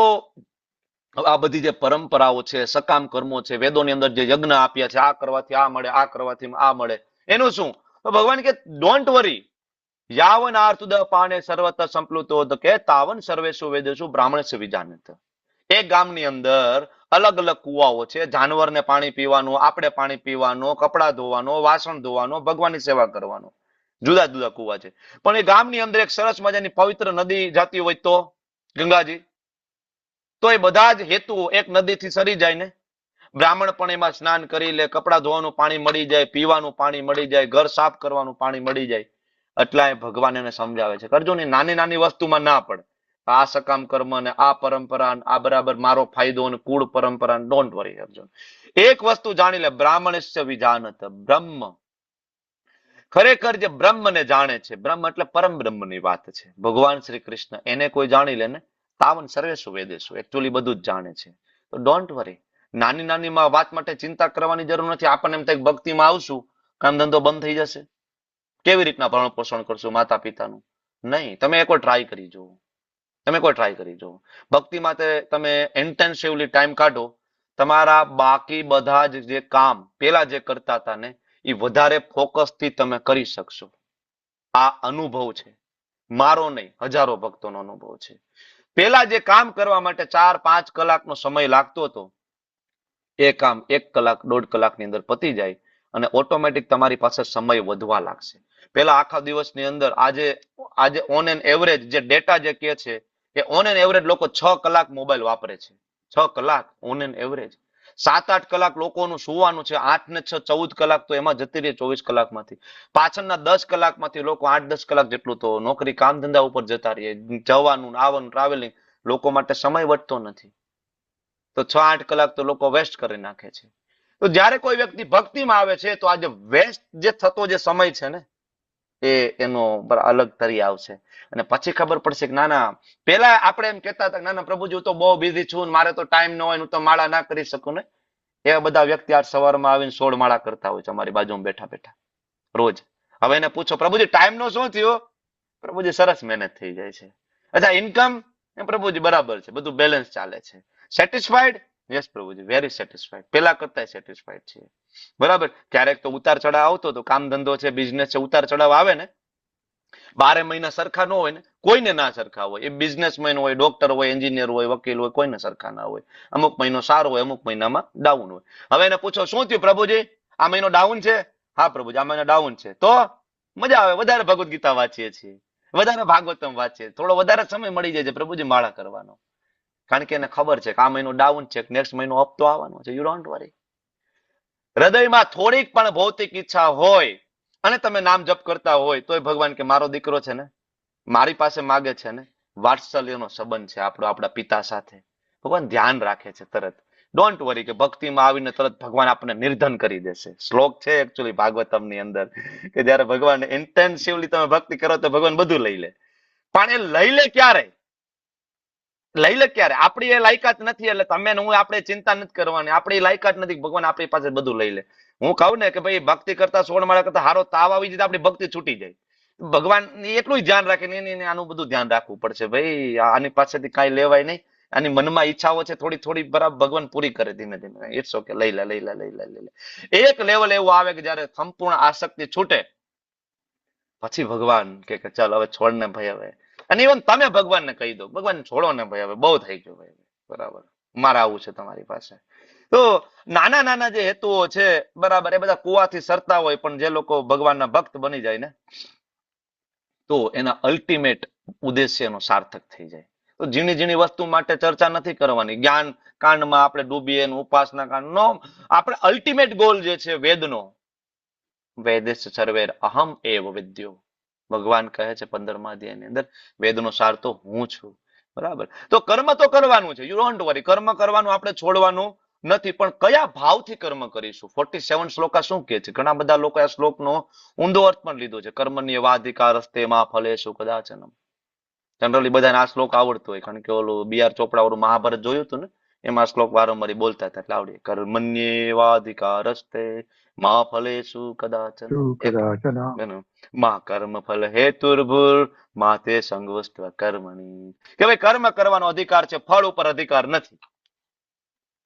આ બધી જે પરંપરાઓ છે, સકામ કર્મો છે, વેદોની અંદર જે યજ્ઞ આપ્યા છે, આ કરવાથી આ મળે, આ કરવાથી આ મળે, એનું શું? તો ભગવાન કે ડોન્ટ વરી, યાવન આર્તુદ પાણે સર્વત્ર સંપ્લુતો કે તાવન સર્વેશુ વેદેશુ બ્રાહ્મણસ્ય વિજાનત. એક ગામની અંદર અલગ અલગ કુવાઓ છે. જાનવરને પાણી પીવાનું, આપણે પાણી પીવાનું, કપડા ધોવાનું, વાસણ ધોવાનું, ભગવાનની સેવા કરવાનું, જુદા જુદા કુવા છે. પણ એ ગામની અંદર એક સરસ મજાની પવિત્ર નદી જાતી હોય તો ગંગાજી, તો એ બધા જ હેતુઓ એક નદીથી સરી જાય ને. બ્રાહ્મણ પણ એમાં સ્નાન કરી લે, કપડા ધોવાનું પાણી મળી જાય, પીવાનું પાણી મળી જાય, ઘર સાફ કરવાનું પાણી મળી જાય. એટલા ભગવાન એને સમજાવે છે, કરજો ને, નાની નાની વસ્તુમાં ના પડે. આ સકામ કર્મ ને આ પરંપરા, આ બરાબર મારો ફાયદો અને કુળ પરંપરા, ડોન્ટ વરી અર્જુન. એક વસ્તુ જાણી લે, બ્રાહ્મણસ્ય વિજાનત. બ્રહ્મ, ખરેખર જે બ્રહ્મને જાણે છે, બ્રહ્મ એટલે પરમ બ્રહ્મની વાત છે, ભગવાન શ્રી કૃષ્ણ, એને કોઈ જાણી લે ને, તાવન સર્વેશુ વેદેશુ, એકચ્યુઅલી બધું જ જાણે છે. તો ડોન્ટ વરી, નાની નાની વાત માટે ચિંતા કરવાની જરૂર નથી. આપણને એમ થાય ભક્તિમાં આવશું, કામ ધંધો બંધ થઈ જશે, કેવી રીતના ભરણ પોષણ કરશું માતા પિતાનું? નહીં. તમે એકવાર ટ્રાય કરી જુઓ, તમે કોઈ ટ્રાય કરી જુઓ. ભક્તિ માટે તમે ઇન્ટેન્સિવલી ટાઈમ કાઢો, તમારા બાકી બધા જ જે કામ પેલા જે કરતા હતા ને, એ વધારે ફોકસથી તમે કરી શકશો. આ અનુભવ છે, મારો નહીં, હજારો ભક્તોનો અનુભવ છે. પેલા જે કામ કરવા માટે 4-5 કલાકનો સમય લાગતો હતો, એ કામ 1 કલાક 1.5 કલાકની અંદર પતી જાય અને ઓટોમેટિક તમારી પાસે સમય વધવા લાગશે. પેલા આખા દિવસની અંદર આજે ઓન એન એવરેજ જે ડેટા જે કહે છે, એ ઓન એન એવરેજ લોકો 6 કલાક મોબાઈલ વાપરે છે. 6 કલાક ઓન એન એવરેજ. 7-8 કલાક લોકોનું સુવાનું છે, 8 ને 6 14 કલાક તો એમાં જતી રહી 24 કલાકમાંથી. પાછળના 10 કલાકમાંથી લોકો 8-10 કલાક જેટલું તો નોકરી કામ ધંધા ઉપર જતા રહીએ. જવાનું આવવાનું ટ્રાવેલિંગ, લોકો માટે સમય વધતો નથી. તો 6-8 કલાક તો લોકો વેસ્ટ કરી નાખે છે. તો જ્યારે કોઈ વ્યક્તિ ભક્તિમાં આવે છે તો આજે વેસ્ટ જે થતો જે સમય છે ને એ એનો અલગ તરી આવશે. અને પછી ખબર પડશે કે ના ના, પેલા આપણે એમ કહેતા હતા ના ના પ્રભુજી હું તો બહુ બિઝી છું, મારે તો ટાઈમ ન હોય, હું તો માળા ના કરી શકું ને. એવા બધા વ્યક્તિ આજ સવારમાં આવીને 16 માળા કરતા હોય છે અમારી બાજુમાં બેઠા બેઠા રોજ. હવે એને પૂછો પ્રભુજી ટાઈમ નો શું થયો? પ્રભુજી સરસ મહેનત થઈ જાય છે. અચ્છા ઇન્કમ? પ્રભુજી બરાબર છે, બધું બેલેન્સ ચાલે છે. સેટિસ્ફાઈડ? યસ પ્રભુજી, વેરી સેટિસ્ફાઈડ, પેલા કરતા સેટિસ્ફાઈડ છે. બરાબર. ક્યારેક તો ઉતાર ચડાવ આવતો તો, કામ ધંધો છે, બિઝનેસ છે, ઉતાર ચડાવ આવે ને, 12 મહિના સરખા ન હોય ને, કોઈને ના સરખા હોય. એ બિઝનેસમેન હોય, ડોક્ટર હોય, એન્જિનિયર હોય, વકીલ હોય, કોઈને સરખા ના હોય. અમુક મહિનો સારો હોય, અમુક મહિનામાં ડાઉન હોય. હવે એને પૂછો શું થયું પ્રભુજી, આ મહિનો ડાઉન છે? હા પ્રભુજી આ મહિનો ડાઉન છે. તો મજા આવે, વધારે ભગવદ ગીતા વાંચીએ છીએ, વધારે ભાગવતમ વાંચીએ, થોડો વધારે સમય મળી જાય છે પ્રભુજી માળા કરવાનો. કારણ કે એને ખબર છે કે આ મહિનો ડાઉન છે, નેક્સ્ટ મહિનો અપ તો આવવાનો છે. You don't worry. હૃદયમાં થોડીક પણ ભૌતિક ઈચ્છા હોય અને તમે નામ જપ કરતા હોય તોય ભગવાન કે મારો દીકરો છે ને, મારી પાસે માગે છે ને, વાત્સલ્યનો સંબંધ છે આપણો આપણા પિતા સાથે. ભગવાન ધ્યાન રાખે છે તરત. ડોન્ટ વરી કે ભક્તિમાં આવીને તરત ભગવાન આપણને નિર્ધન કરી દેશે. શ્લોક છે એકચ્યુઅલી ભાગવતમની અંદર કે જયારે ભગવાન ઇન્ટેન્સિવલી તમે ભક્તિ કરો તો ભગવાન બધું લઈ લે. પણ એ લઈ લે ક્યારે? લઈ લે ક્યારે? આપણી એ લાયકાત નથી, એટલે તમે હું આપણે ચિંતા નથી કરવાની. આપણી લાયકાત નથી, ભગવાન આપણી પાસે બધું લઈ લે. હું કહું ને કે ભાઈ ભક્તિ કરતા 16 માળા કરતા હારો તાવ આવી જાય આપણી ભક્તિ છૂટી જાય. ભગવાન એટલું ધ્યાન રાખે ને આનું બધું ધ્યાન રાખવું પડશે ભાઈ, આની પાસેથી કાંઈ લેવાય નહીં. આની મનમાં ઈચ્છાઓ છે થોડી થોડી બરાબર ભગવાન પૂરી કરે ધીમે ધીમે. ઇટ્સ ઓકે, લઈ લે લઈ લે લઈ લે લઈ લે. એક લેવલ એવું આવે કે જયારે સંપૂર્ણ આસક્તિ છૂટે પછી ભગવાન કે ચાલ હવે છોડ ને ભાઈ હવે. અને ઇવન તમે ભગવાનને કહી દો ભગવાન છોડો ને ભાઈ હવે બહુ થઈ ગયું ભાઈ, બરાબર મારે આવું છે તમારી પાસે. તો નાના નાના જે હેતુઓ છે બરાબર, એ બધા કુવાથી સરતા હોય, પણ જે લોકો ભગવાનના ભક્ત બની જાય ને તો એના અલ્ટિમેટ ઉદ્દેશ્ય એનો સાર્થક થઈ જાય. તો ઝીણી ઝીણી વસ્તુ માટે ચર્ચા નથી કરવાની. જ્ઞાન કાંડમાં આપણે ડૂબીએ, ઉપાસના કાંડ નો, આપણે અલ્ટિમેટ ગોલ જે છે વેદનો, વેદેશ સર્વેર અહમ એવ વિદ્યો, ભગવાન કહે છે 15મા અધ્યાયની અંદર વેદનો સાર તો હું છું. બરાબર. તો કર્મ તો કરવાનું છે, યુ ડોન્ટ વરી. કર્મ કરવાનું આપણે છોડવાનું નથી, પણ કયા ભાવથી કર્મ કરીશું? 47 શ્લોકા શું કહે છે? ઘણા બધા લોકો આ શ્લોકનો ઊંધો અર્થ પણ લીધો છે. કર્મણ્ય વાધિકાર રસ્તે માં ફલેશુ કદાચનમ. જનરલી બધાને આ શ્લોક આવડતો હોય, કારણ કે ઓલું BR ચોપડા વાળું મહાભારત જોયું હતું ને, એમાં શ્લોક વારંવાર બોલતા હતા એટલે આવડે. કર્મણ્ય વાધિકાર રસ્તે માં ફલેશુ કદાચન, માં કર્મ ફલ હેતુર્ભુર માતે સંગવસ્ત્વ કર્મણી. કે ભાઈ કર્મ કરવાનો અધિકાર છે, ફળ ઉપર અધિકાર નથી.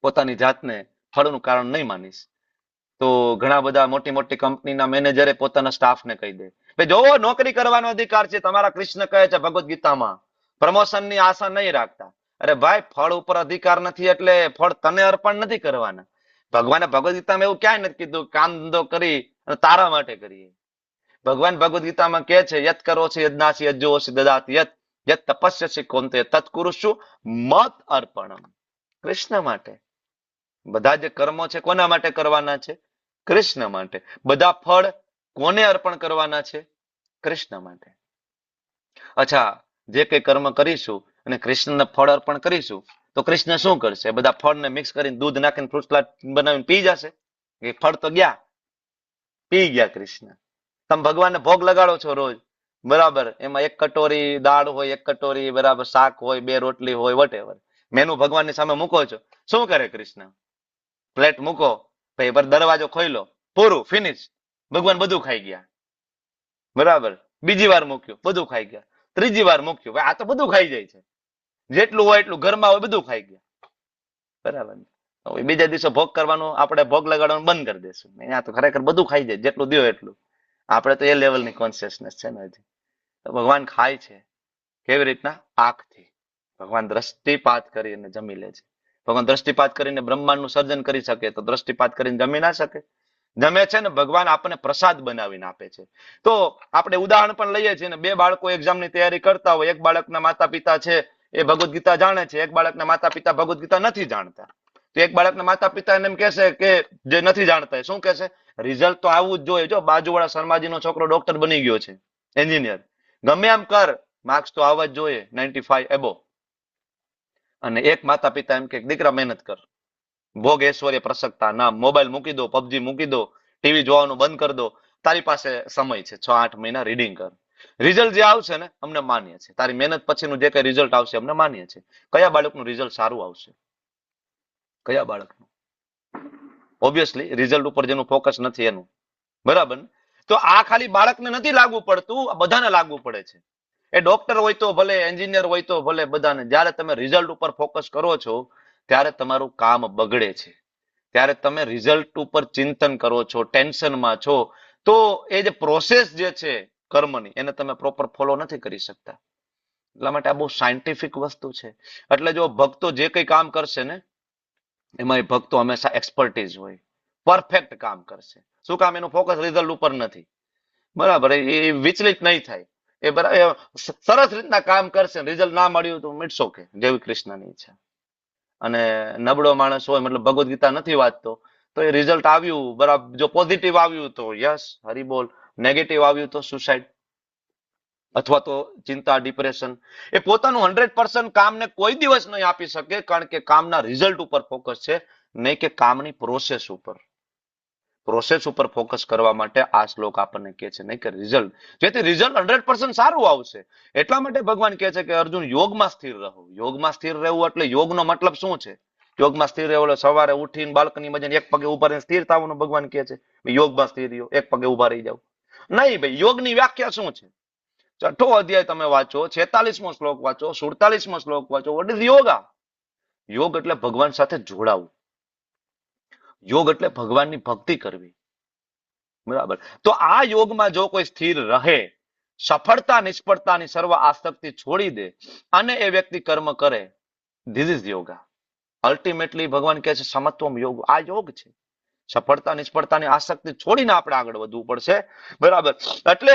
પોતાની જાતને ફળનું કારણ નહીં માનીશ તો ઘણા બધા મોટી મોટી કંપનીના મેનેજરે પોતાના સ્ટાફને કહી દે ભાઈ જોવો નોકરી કરવાનો અધિકાર છે, તમારા કૃષ્ણ કહે છે ભગવદ ગીતામાં પ્રમોશનની આશા નહીં રાખતા. અરે ભાઈ ફળ ઉપર અધિકાર નથી એટલે ફળ તને અર્પણ નથી કરવાના. ભગવાને ભગવદ ગીતામાં એવું ક્યાંય નથી કીધું કામ ધંધો કરી અને તારા માટે કરીએ. ભગવાન ભગવદ ગીતામાં કહે છે યત કરો છે યજ્ઞાસી યજ્જોસી દદાતિ યત યત તપસ્યસી કોંતે તત્કુરુષુ મત અર્પણમ. કૃષ્ણ માટે. બધા જે કર્મો છે કોના માટે કરવાના છે? કૃષ્ણ માટે. બધા ફળ કોને અર્પણ કરવાના છે? કૃષ્ણ માટે. અચ્છા, જે કઈ કર્મ કરીશું અને કૃષ્ણને ફળ અર્પણ કરીશું તો કૃષ્ણ શું કરશે? બધા ફળને મિક્સ કરીને દૂધ નાખીને ફ્રૂટ સલાડ બનાવીને પી જશે? એ ફળ તો ગયા, પી ગયા કૃષ્ણ. તમે ભગવાનને ભોગ લગાડો છો રોજ, બરાબર, એમાં એક કટોરી દાળ હોય, એક કટોરી બરાબર શાક હોય, 2 રોટલી હોય, વટેવર મેનુ ભગવાનની સામે મૂકો છો, શું કરે કૃષ્ણ? પ્લેટ મૂકો, ભાઈ દરવાજો ખોઈલો, પૂરું, ફિનિશ. ભગવાન બધું ખાઈ ગયા, બરાબર. બીજી વાર મૂક્યું, બધું ખાઈ ગયા. ત્રીજી વાર મૂક્યું, ભાઈ આ તો બધું ખાઈ જાય છે, જેટલું હોય એટલું ઘરમાં હોય બધું ખાઈ ગયા, બરાબર. બીજા દિવસે ભોગ કરવાનું, આપણે ભોગ લગાડવાનું બંધ કરી દેશું. અહીંયા તો ખરેખર બધું ખાઈ જાય, જેટલું દો એટલું. આપણે તો એ લેવલની કોન્શિયસનેસ છે ને હજી. ભગવાન ખાય છે કેવી રીતના? આંખથી. ભગવાન દ્રષ્ટિપાત કરીને જમી લે છે. ભગવાન દ્રષ્ટિપાત કરીને બ્રહ્માંડનું સર્જન કરી શકે તો દ્રષ્ટિપાત કરીને જમી ના શકે? જમે છે ને ભગવાન આપણને પ્રસાદ બનાવીને આપે છે. તો આપણે ઉદાહરણ પણ લઈએ છીએ ને, 2 બાળકો એક્ઝામની તૈયારી કરતા હોય, એક બાળકના માતા પિતા છે એ ભગવદ ગીતા જાણે છે, એક બાળકના માતા પિતા ભગવદ ગીતા નથી જાણતા. તો એક બાળકના માતા પિતા એને એમ કહેશે કે જે નથી જાણતા એ શું કહેશે, રિઝલ્ટ તો આવવું જ જોઈએ. જો બાજુવાળા શર્માજીનો છોકરો ડોક્ટર બની ગયો છે, એન્જિનિયર, ગમે એમ કર માર્ક્સ તો આવવા જ જોઈએ 95 એબો. અને એક માતા પિતા એમ કે દીકરા મહેનત કર, ભોગ ઐશ્વર્ય પ્રસક્તા ના, મોબાઈલ મૂકી દો, પબજી મૂકી દો, ટીવી જોવાનું બંધ કરી દો, તારી પાસે સમય છે 6-8 મહિના રીડિંગ કર. રિઝલ્ટ જે આવશે ને અમને માન્ય છે, તારી મહેનત પછીનું જે કઈ રિઝલ્ટ આવશે અમને માન્ય છે. કયા બાળકનું રિઝલ્ટ સારું આવશે? કયા બાળકનું? ઓબ્વિયસલી રિઝલ્ટ ઉપર જેનું ફોકસ નથી એનું, બરાબર ને? તો આ ખાલી બાળકને નથી લાગુ પડતું, આ બધાને લાગુ પડે છે. એ ડોક્ટર હોય તો ભલે, એન્જિનિયર હોય તો ભલે, બધાને. જ્યારે તમે રિઝલ્ટ ઉપર ફોકસ કરો છો ત્યારે તમારું કામ બગડે છે, ત્યારે તમે રિઝલ્ટ ઉપર ચિંતન કરો છો, ટેન્શનમાં છો, તો એ જે પ્રોસેસ જે છે કર્મની એને તમે પ્રોપર ફોલો નથી કરી શકતા. એટલા માટે આ બહુ સાયન્ટિફિક વસ્તુ છે. એટલે જો ભક્તો જે કઈ કામ કરશે ને એમાં એ ભક્તો હંમેશા એક્સપર્ટીઝ હોય, પરફેક્ટ કામ કરશે. શું કામ? એનું ફોકસ રિઝલ્ટ ઉપર નથી, બરાબર? એ વિચલિત નહીં થાય, એ બરાબર સરસ રીતના કામ કરશે. રિઝલ્ટ ના મળ્યું તો ઇટ્સ ઓકે, જેવી કૃષ્ણની ઈચ્છા. અને નબળો માણસ હોય, મતલબ ભગવદ ગીતા નથી વાંચતો, તો એ રિઝલ્ટ આવ્યું બરાબર, જો પોઝિટિવ આવ્યું તો યસ હરી બોલ, નેગેટિવ આવ્યું તો સુસાઇડ અથવા તો ચિંતા, ડિપ્રેશન. એ પોતાનું 100% કામને કોઈ દિવસ નહીં આપી શકે, કારણ કે કામના રિઝલ્ટ ઉપર ફોકસ છે, નહીં કે કામની પ્રોસેસ ઉપર. પ્રોસેસ ઉપર ફોકસ કરવા માટે આ શ્લોક આપણને કહે છે, નહીં કે રિઝલ્ટ. જેથી રિઝલ્ટ 100% સારું આવશે. એટલા માટે ભગવાન કહે છે કે અર્જુન યોગમાં સ્થિર રહો. યોગમાં સ્થિર રહેવું એટલે યોગનો મતલબ શું છે? યોગમાં સ્થિર રહેવું એટલે સવારે ઉઠીને બાલ્કની મજાને એક પગે ઉભા રહીને સ્થિર થવાનું ભગવાન કહે છે. યોગમાં સ્થિર રહ્યો, એક પગે ઉભા રહી જાવ. નહીં ભાઈ, યોગની વ્યાખ્યા શું છે? 6થો અધ્યાય તમે વાંચો, 46મો શ્લોક વાંચો, 47મો શ્લોક વાંચો. What is yoga? યોગ એટલે ભગવાન સાથે જોડાવું. યોગ એટલે ભગવાનની ભક્તિ કરવી, બરાબર? તો આ યોગમાં જો કોઈ સ્થિર રહે, સફળતા નિષ્ફળતાની સર્વ આસક્તિ છોડી દે અને એ વ્યક્તિ કર્મ કરે, ધીસ ઇઝ યોગા. અલ્ટિમેટલી ભગવાન કહે છે સમત્વમ યોગ. આ યોગ છે. સફળતા નિષ્ફળતાની આસક્તિ છોડીને આપણે આગળ વધવું પડશે, બરાબર? એટલે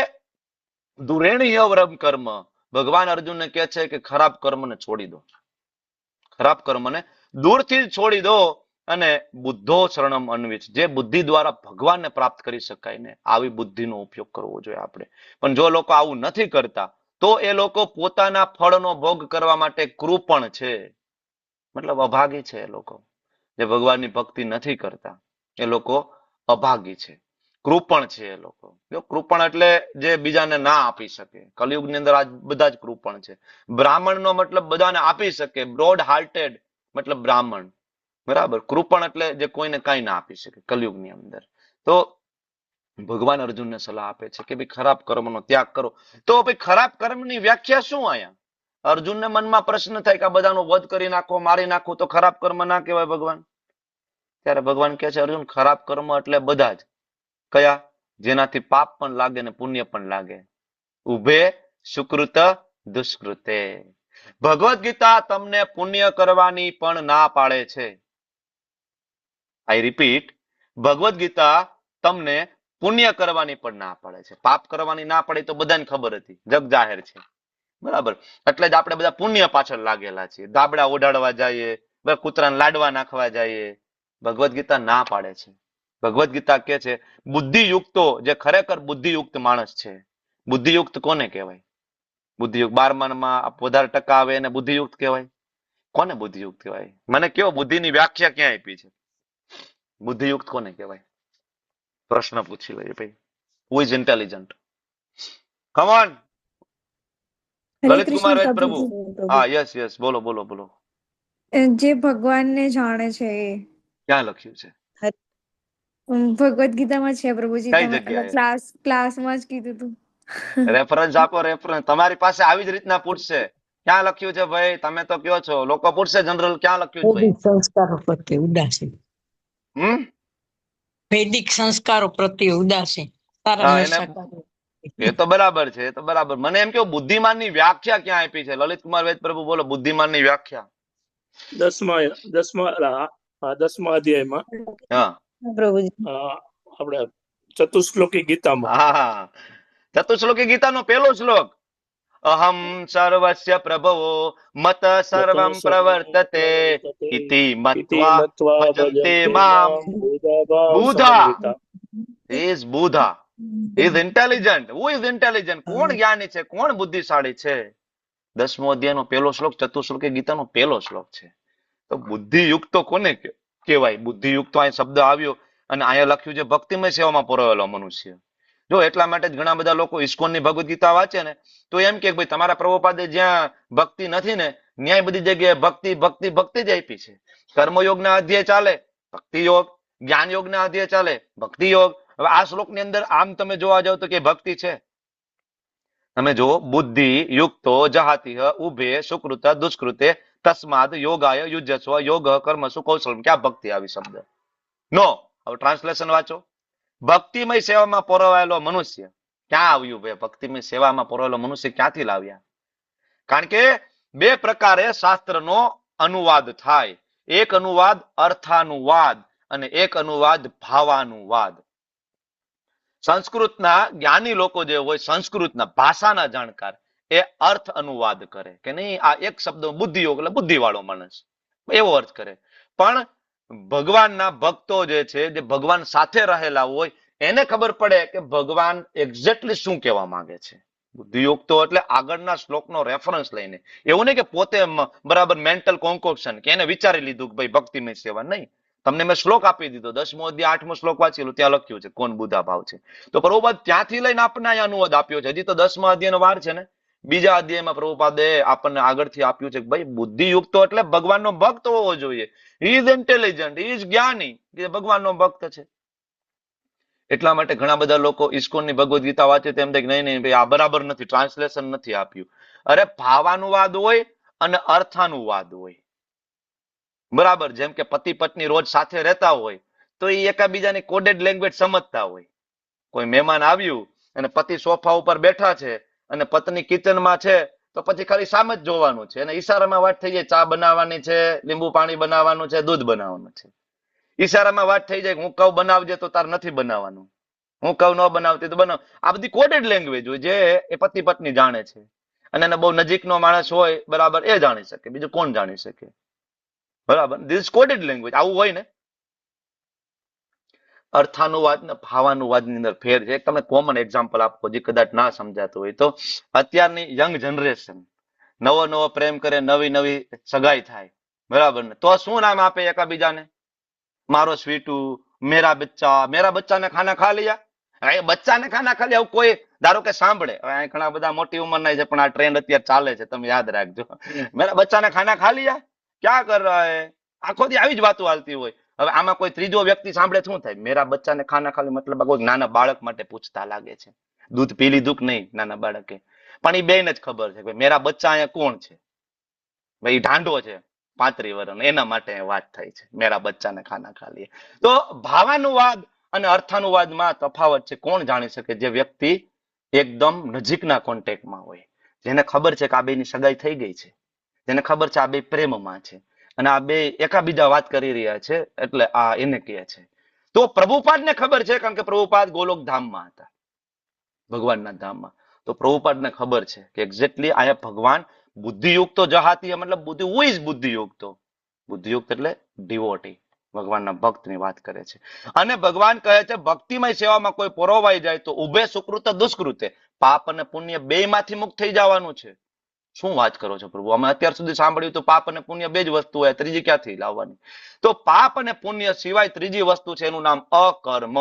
દુરેણીય વ્રમ કર્મ. ભગવાન અર્જુનને કહે છે કે ખરાબ કર્મને છોડી દો, ખરાબ કર્મને દૂરથી જ છોડી દો અને બુદ્ધો શરણમ અન્વિચ. જે બુદ્ધિ દ્વારા ભગવાનને પ્રાપ્ત કરી શકાય ને, આવી બુદ્ધિનો ઉપયોગ કરવો જોઈએ આપણે. પણ જો લોકો આવું નથી કરતા તો એ લોકો પોતાના ફળનો ભોગ કરવા માટે કૃપણ છે, મતલબ અભાગી છે. એ લોકો જે ભગવાનની ભક્તિ નથી કરતા એ લોકો અભાગી છે, કૃપણ છે. એ લોકો જો કૃપણ એટલે જે બીજાને ના આપી શકે. કલયુગની અંદર આજ બધા જ કૃપણ છે. બ્રાહ્મણનો મતલબ બધાને આપી શકે, બ્રોડ હાર્ટેડ મતલબ બ્રાહ્મણ, બરાબર? કૃપણ એટલે જે કોઈને કઈ ના આપી શકે કલયુગની અંદર. તો ભગવાન અર્જુનને સલાહ આપે છે કે ભાઈ ખરાબ કર્મનો ત્યાગ કરો. તો ભાઈ ખરાબ કર્મની વ્યાખ્યા શું? અહીંયા અર્જુનને મનમાં પ્રશ્ન થાય કે આ બધાનો વધ કરી નાખો, મારી નાખો તો ખરાબ કર્મ ના કહેવાય ભગવાન? ત્યારે ભગવાન કહે છે અર્જુન, ખરાબ કર્મ એટલે બધા જ. કયા? જેનાથી પાપ પણ લાગે ને પુણ્ય પણ લાગે. ઉભે સુકૃત દુષ્કૃતે. ભગવદ ગીતા તમને પુણ્ય કરવાની પણ ના પાડે છે. આઈ રિપીટ, ભગવદ ગીતા તમને પુણ્ય કરવાની પણ ના પાડે છે. પાપ કરવાની ના પાડી તો બધાને ખબર હતી, જગ જાહેર છે, બરાબર? એટલે જ આપણે બધા પુણ્ય પાછળ લાગેલા છીએ. ધાબળા ઓઢાડવા જઈએ, કૂતરાને લાડવા નાખવા જઈએ. ભગવદ ગીતા ના પાડે છે. ભગવદ ગીતા કે છે બુદ્ધિયુક્તો, જે ખરેખર બુદ્ધિયુક્ત માણસ છે. બુદ્ધિયુક્ત કોને કહેવાય? બુદ્ધિયુક્ત 12માં વધારે ટકા આવે એને બુદ્ધિયુક્ત કહેવાય? કોને બુદ્ધિયુક્ત કહેવાય? મને કયો, બુદ્ધિની વ્યાખ્યા ક્યાં આપી છે? બુદ્ધિયુક્ત કોને કહેવાય? પ્રશ્ન પૂછી લઈએ ભાઈ. Who is intelligent? Come on. Lalit Kumar Ved Prabhu. હા, યસ યસ, બોલો બોલો બોલો. જે ભગવાનને જાણે છે એ ક્યાં લખ્યું છે? ભગવદ ગીતામાં છે પ્રભુજી. કઈ તમે જગ્યાએ? ક્લાસમાં જ કીધું હતું. રેફરન્સ આપો, રેફરન્સ. તમારી પાસે આવી જ રીતના પૂછશે. ક્યાં લખ્યું છે ભાઈ? તમે તો કયો છો, લોકો પૂછશે જનરલ ક્યાં લખ્યું છે ભાઈ? સંસ્કારો પ્રત્યે ઉદાસીન. વૈદિક સંસ્કારો પ્રત્યે ઉદાસીન. એ તો બરાબર છે, એ તો બરાબર. મને એમ કહો, બુદ્ધિમાનની વ્યાખ્યા ક્યાં આપી છે? લલિત કુમાર વેદ પ્રભુ બોલો, બુદ્ધિમાનની વ્યાખ્યા. 10મા અધ્યાયમાં. હા પ્રભુજી. આપણે ચતુશ્લોકી ગીતામાં. હા, ચતુશ્લોકી ગીતાનો પહેલો શ્લોક. અહમ સર્વસ્ય પ્રભવો મત સર્વમ પ્રવર્તતે ઇતિ મત્વા ભજન્તે મામ બુધા. ઇઝ બુધા. Is intelligent. Who is intelligent? કોણ જ્ઞાની છે? કોણ બુદ્ધિશાળી છે? 10મો અધ્યાયનો પહેલો શ્લોક ચતુશ્લોકી ગીતાનો પહેલો શ્લોક છે. તો બુદ્ધિયુક્ત તો કોને કહેવાય? બુદ્ધિયુક્ત અહીં શબ્દ આવ્યો અને અહીંયા લખ્યું છે ભક્તિમય સેવામાં પરોવેલો મનુષ્ય. જો એટલા માટે જ ઘણા બધા લોકો ઇસ્કોનની ભગવદ ગીતા વાંચે ને તો એમ કે ભાઈ તમારા પ્રભુપાદે જ્યાં ભક્તિ નથી ને ન્યાય બધી જગ્યાએ ભક્તિ ભક્તિ ભક્તિ જ આપી છે. કર્મયોગના અધ્યાય ચાલે ભક્તિ યોગ, જ્ઞાન યોગના અધ્યાય ચાલે ભક્તિ યોગ. હવે આ શ્લોકની અંદર આમ તમે જોવા જાવ તો કે ભક્તિ છે. તમે જો બુદ્ધિ યુક્તો જહાતિહ ઉભે સુકૃત દુષ્કૃતે તસ્માદ યોગાય યુજસ્વ યોગ કર્મસુ કૌશલમ. ક્યાં ભક્તિ આવી શબ્દ? નો. હવે ટ્રાન્સલેશન વાંચો. ભક્તિમય સેવામાં પરોવાયેલો મનુષ્ય. ક્યાં આવ્યું ભાઈ? ભક્તિમય સેવામાં પરોવાયેલો મનુષ્ય ક્યાંથી લાવ્યા? કારણ કે બે પ્રકારે શાસ્ત્રનો અનુવાદ થાય. એક અનુવાદ અર્થાનુવાદ અને એક અનુવાદ ભાવાનુવાદ. સંસ્કૃતના જ્ઞાની લોકો જે હોય, સંસ્કૃતના ભાષાના જાણકાર, એ અર્થ અનુવાદ કરે કે નહીં આ એક શબ્દ બુદ્ધિયોગ એટલે બુદ્ધિવાળો માણસ, એવો અર્થ કરે. પણ ભગવાનના ભક્તો જે છે, જે ભગવાન સાથે રહેલા હોય, એને ખબર પડે કે ભગવાન એક્ઝેક્ટલી શું કહેવા માંગે છે. બુદ્ધિયુક્તો એટલે આગળના શ્લોકનો રેફરન્સ લઈને, એવું નહીં કે પોતે બરાબર મેન્ટલ કોન્કોક્શન કે એને વિચારી લીધું કે ભાઈ ભક્તિમય સેવા. નહીં, તમને મેં શ્લોક આપી દીધો 10મો અધ્યાય 8મો શ્લોક વાંચેલું, ત્યાં લખ્યું છે કોણ બુધા ભાવ છે. તો પ્રભુપાદ ત્યાંથી લઈને આપણને અહીંયા અનુવાદ આપ્યો છે. હજી તો 10મા અધ્યાયનો વાર છે ને. બીજા અધ્યાયમાં પ્રભુપાદે આપણને આગળથી આપ્યું છે કે ભાઈ બુદ્ધિયુક્તો એટલે ભગવાનનો ભક્ત હોવો જોઈએ. He is intelligent, he is જ્ઞાની, કે ભગવાનનો ભક્ત છે. એટલા માટે ઘણા બધા લોકો ઇસ્કોનની ભગવદ ગીતા વાંચે તેમ થાય કે નહીં નહીં ભાઈ આ બરાબર નથી, ટ્રાન્સલેશન નથી આપ્યું. અરે ભાવાનુવાદ હોય અને અર્થાનુવાદ હોય. બરાબર, જેમ કે પતિ પત્ની રોજ સાથે રહેતા હોય તો એ એકાબીજાની કોડેડ લેંગ્વેજ સમજતા હોય. કોઈ મહેમાન આવ્યું અને પતિ સોફા ઉપર બેઠા છે અને પત્ની કિચનમાં છે, તો પછી ખાલી સામે જ જોવાનું છે અને ઈશારામાં વાત થઈ જાય ચા બનાવવાની છે, લીંબુ પાણી બનાવવાનું છે, દૂધ બનાવવાનું છે. ઈશારામાં વાત થઈ જાય હું કહું બનાવજે તો તાર નથી બનાવવાનું, હું કહું ન બનાવતી તો બનાવ. આ બધી કોડેડ લેંગ્વેજ હોય જે એ પતિ પત્ની જાણે છે અને એને બહુ નજીકનો માણસ હોય બરાબર એ જાણી શકે, બીજું કોણ જાણી શકે? બરાબર, ધીસ કોડેડ લેંગ્વેજ. આવું હોય ને. અર્થાનુવાદ ને ભાવાનુવાદની અંદર ફેર છે. એક તમને કોમન એક્ઝામ્પલ આપો જે કદાચ ના સમજાતું હોય તો, અત્યારની યંગ જનરેશન નવો નવો પ્રેમ કરે, નવી નવી સગાઈ થાય, બરાબર ને, તો શું નામ આપે એકાબીજાને? મારો સ્વીટુ, મેરા બચ્ચા, મેરા બચ્ચાને ખાના ખા લિયા. હવે બચ્ચાને ખાના ખા લિયા કોઈ ધારો કે સાંભળે, હવે ઘણા બધા મોટી ઉંમરના છે પણ આ ટ્રેન્ડ અત્યારે ચાલે છે, તમે યાદ રાખજો. મેરા બચ્ચાને ખાના ખા લિયા, ક્યાં કર રહા હે? આખો દી આવી જ વાતો હાલતી હોય. હવે આમાં કોઈ ત્રીજો વ્યક્તિ સાંભળે શું થાય? મેરા બચ્ચાને ખાના ખાલી મતલબ કોઈ નાના બાળક માટે પૂછતા લાગે છે. દૂધ પી લીધું કે નહીં નાના બાળકે? પણ એ બેને જ ખબર છે કે મેરા બચ્ચા અહીંયા કોણ છે? ભાઈ ઢાંઢો છે 35 વર્ષનો, એના માટે વાત થાય છે મેરા બચ્ચાને ખાના ખા લિયે. તો ભાવાનુવાદ અને અર્થાનુવાદમાં તફાવત છે. કોણ જાણી શકે? જે વ્યક્તિ એકદમ નજીકના કોન્ટેક્ટમાં હોય, જેને ખબર છે કે આ બેની સગાઈ થઈ ગઈ છે, જેને ખબર છે આ બે પ્રેમમાં છે અને આ બે એકાબીજા વાત કરી રહ્યા છે, એટલે આ એને કહે છે. તો પ્રભુપાદને ખબર છે, કારણ કે પ્રભુપાદ ગોલોક ધામમાં હતા, ભગવાનના ધામમાં. તો પ્રભુપાદને ખબર છે કે એક્ઝેક્ટલી અહીંયા ભગવાન બુદ્ધિયુક્તો જહાતી, મતલબ બુદ્ધિ, હુ ઇઝ બુદ્ધિયુક્તો? બુદ્ધિયુક્ત એટલે ડિવોટી, ભગવાનના ભક્તની વાત કરે છે. અને ભગવાન કહે છે ભક્તિમય સેવામાં કોઈ પરોવાઈ જાય તો ઉભે સુકૃત દુષ્કૃતે, પાપ અને પુણ્ય બે માંથી મુક્ત થઈ જવાનું છે. શું વાત કરો છો પ્રભુ? અમે અત્યાર સુધી સાંભળ્યું તો પાપ અને પુણ્ય બે જ વસ્તુ હોય, ત્રીજી ક્યાંથી લાવવાની? તો પાપ અને પુણ્ય સિવાય ત્રીજી વસ્તુ છે, એનું નામ અકર્મ.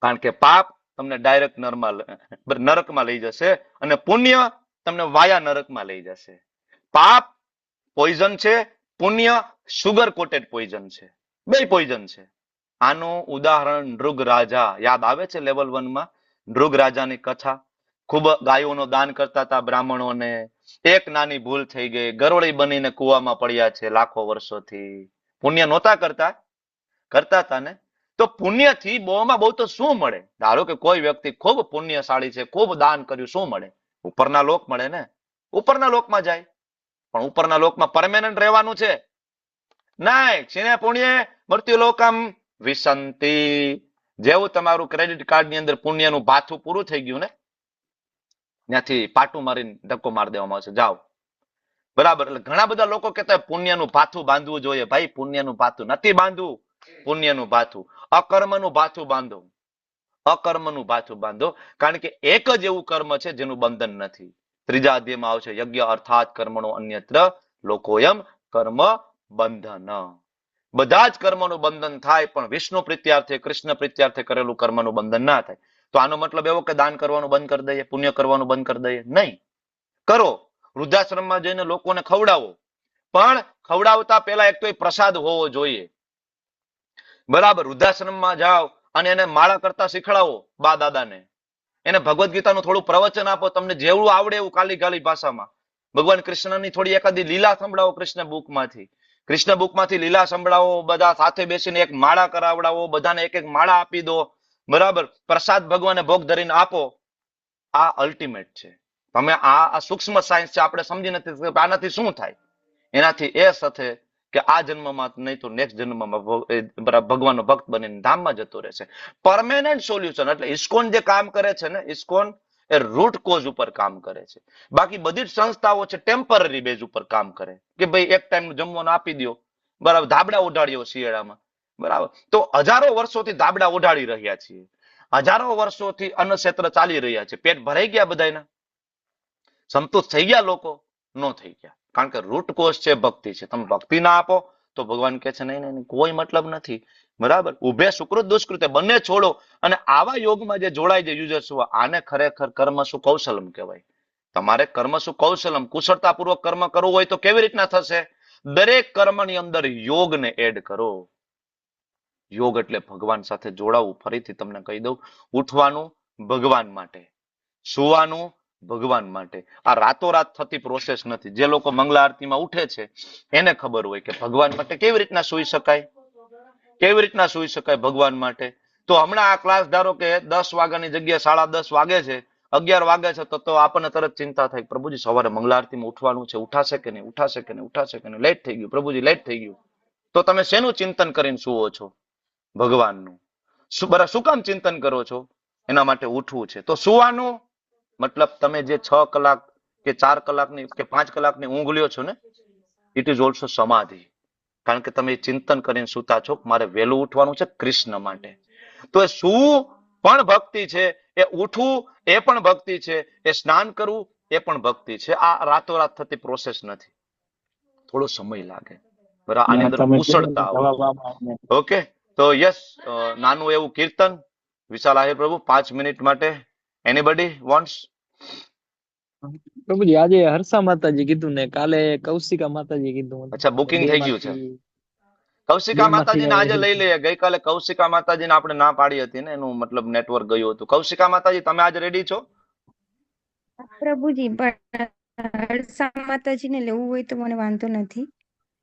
કારણ કે પાપ તમને ડાયરેક્ટ નરકમાં લઈ જશે અને પુણ્ય તમને વાયા નરકમાં લઈ જશે. પાપ પોઈઝન છે, પુણ્ય સુગર કોટેડ પોઈઝન છે, બે પોઈઝન છે. આનું ઉદાહરણ નૃગ રાજા યાદ આવે છે લેવલ 1 માં? નૃગ રાજાની કથા. ખૂબ ગાયોનું દાન કરતા હતા બ્રાહ્મણોને, એક નાની ભૂલ થઈ ગઈ, ગરોળી બનીને કુવામાં પડ્યા છે લાખો વર્ષોથી. પુણ્ય નહોતા કરતા હતા ને. તો પુણ્યથી બહુમાં બહુ તો શું મળે? ધારો કે કોઈ વ્યક્તિ ખૂબ પુણ્યશાળી છે, ખૂબ દાન કર્યું, શું મળે? ઉપરના લોક મળે ને, ઉપરના લોકમાં જાય. પણ ઉપરના લોકમાં પરમેનન્ટ રહેવાનું છે? નહીં. ક્ષીણે પુણ્ય મૃત્યુ લોકમ વિસંતિ. જેવું તમારું ક્રેડિટ કાર્ડ ની અંદર પુણ્યનું ભાથું પૂરું થઈ ગયું ને, ત્યાંથી પાટું મારીને ધક્કો મારી દેવામાં આવશે, જાઓ. બરાબર. એટલે ઘણા બધા લોકો કહેતા હોય પુણ્યનું ભાથું બાંધવું જોઈએ. ભાઈ પુણ્યનું ભાથું નથી બાંધવું. પુણ્યનું ભાથું, અકર્મનું ભાથું બાંધો. અકર્મનું ભાથું બાંધો, કારણ કે એક જ એવું કર્મ છે જેનું બંધન નથી. ત્રીજા અધ્યાયમાં આવશે યજ્ઞ અર્થાત કર્મણો અન્યત્ર લોકોયમ કર્મ બંધન. બધા જ કર્મનું બંધન થાય, પણ વિષ્ણુ પ્રીત્યાર્થે કૃષ્ણ પ્રીત્યાર્થે કરેલું કર્મનું બંધન ના થાય. તો આનો મતલબ એવો કે દાન કરવાનું બંધ કરી દઈએ, પુણ્ય કરવાનું બંધ કરી દઈએ? નહીં. કરો. વૃદ્ધાશ્રમમાં જઈને લોકોને ખવડાવો, પણ ખવડાવતા પહેલા એક તો એ પ્રસાદ હોવો જોઈએ. બરાબર. વૃદ્ધાશ્રમમાં જાઓ અને એને માળા કરતા શીખડાવો, બા દાદાને. એને ભગવદ્ ગીતાનું થોડું પ્રવચન આપો, તમને જેવડું આવડે એવું કાલી ગાલી ભાષામાં. ભગવાન કૃષ્ણની થોડી એકાદી લીલા સંભળાવો, કૃષ્ણ બુકમાંથી લીલા સંભળાવો. બધા સાથે બેસીને એક માળા કરાવડાવો, બધાને એક એક માળા આપી દો. બરાબર. પ્રસાદ ભગવાને ભોગ ધરીને આપો. આ અલ્ટિમેટ છે. તમે આ સૂક્ષ્મ સાયન્સ છે, આપણે સમજી નથી શકતા આનાથી શું થાય. એનાથી એ સાથે કે આ જન્મમાં નહીં તો નેક્સ્ટ જન્મમાં ભગવાનનો ભક્ત બનીને ધામમાં જતો રહેશે. Permanent solution. એટલે ઇસ્કોન જે કામ કરે છે ને, ઇસ્કોન એ રૂટ કોઝ ઉપર કામ કરે છે. બાકી બધી જ સંસ્થાઓ છે ટેમ્પરરી બેઝ ઉપર કામ કરે કે ભાઈ એક ટાઈમ જમવાનું આપી દો. બરાબર. ધાબળા ઉડાડીઓ શિયાળામાં. બરાબર. તો હજારો વર્ષોથી ધાબળા ઉડાડી રહ્યા છીએ. હજારો વર્ષોથી અન્ન ક્ષેત્ર ચાલી રહ્યા છે. પેટ ભરાઈ ગયા બધાના? સંતુષ્ટ થઈ ગયા લોકો? નો થઈ ગયા. કારણ કે રૂટ કોઝ છે ભક્તિ છે. તમે ભક્તિ ના આપો તો ભગવાન કહે છે નહીં નહીં, કોઈ મતલબ નથી. બરાબર. ઉભે સુકૃત દુષ્કૃતે બંને છોડો અને આવા યોગમાં જે જોડાય છે યુજસ્વ, આને ખરેખર કર્મસુ કૌશલમ કહેવાય. તમારે કર્મસુ કૌશલમ, કુશળતાપૂર્વક કર્મ કરવું હોય તો કેવી રીતના થશે? દરેક કર્મની અંદર યોગને એડ કરો. યોગ એટલે ભગવાન સાથે જોડાવું. ફરીથી તમને કહી દઉં, ઉઠવાનું ભગવાન માટે, સુવાનું ભગવાન માટે. આ રાતોરાત થતી પ્રોસેસ નથી. જે લોકો મંગલા આરતીમાં ઉઠે છે એને ખબર હોય કે ભગવાન માટે કેવી રીતના સૂઈ શકાય, કેવી રીતના સૂઈ શકાય ભગવાન માટે. તો હમણાં આ ક્લાસ ધારો કે 10 વાગ્યાની જગ્યાએ 10:30 વાગે છે, 11 વાગે છે, તો આપણને તરત ચિંતા થાય, પ્રભુજી સવારે મંગલા આરતીમાં ઉઠવાનું છે, ઉઠાશે કે નહીં, ઉઠાશે કે નહીં, ઉઠાશે કે નહીં, લેટ થઈ ગયું પ્રભુજી, લેટ થઈ ગયું. તો તમે શેનું ચિંતન કરીને સુવો છો? ભગવાનનું. શું કામ ચિંતન કરો છો? એના માટે ઉઠવું છે. તો સુવાનું મતલબ તમે જે 6 કલાક કે 4 કલાકની કે 5 કલાકની ઊંઘ લ્યો છો ને, ઇટ ઇઝ ઓલ્સો સમાધિ. કારણ કે તમે ચિંતન કરીને સુતા છો, મારે વહેલું ઉઠવાનું છે કૃષ્ણ માટે. તો એ શું પણ ભક્તિ છે, એ ઉઠવું એ પણ ભક્તિ છે, એ સ્નાન કરવું એ પણ ભક્તિ છે. આ રાતોરાત થતી પ્રોસેસ નથી, થોડો સમય લાગે. બરાબર. આની અંદર કુશળતા આવે. ઓકે. તો યસ, નાનું એવું કીર્તન વિશાલ આહિર પ્રભુ 5 મિનિટ માટે. Anybody wants? પ્રભુજી આજે હર્ષા માતાજી કીધું ને કાલે કૌશિકા માતાજી કીધું. અચ્છા, બુકિંગ થઈ ગયું છે. કૌશિકા માતાજીને આજે લઈ લઈએ. ગઈકાલે કૌશિકા માતાજીને આપણે ના પાડી હતી ને, એનું મતલબ નેટવર્ક ગયું હતું. કૌશિકા માતાજી તમે આજે રેડી છો? પ્રભુજી પણ હર્ષા માતાજીને લેવું હોય તો મને વાંધો નથી.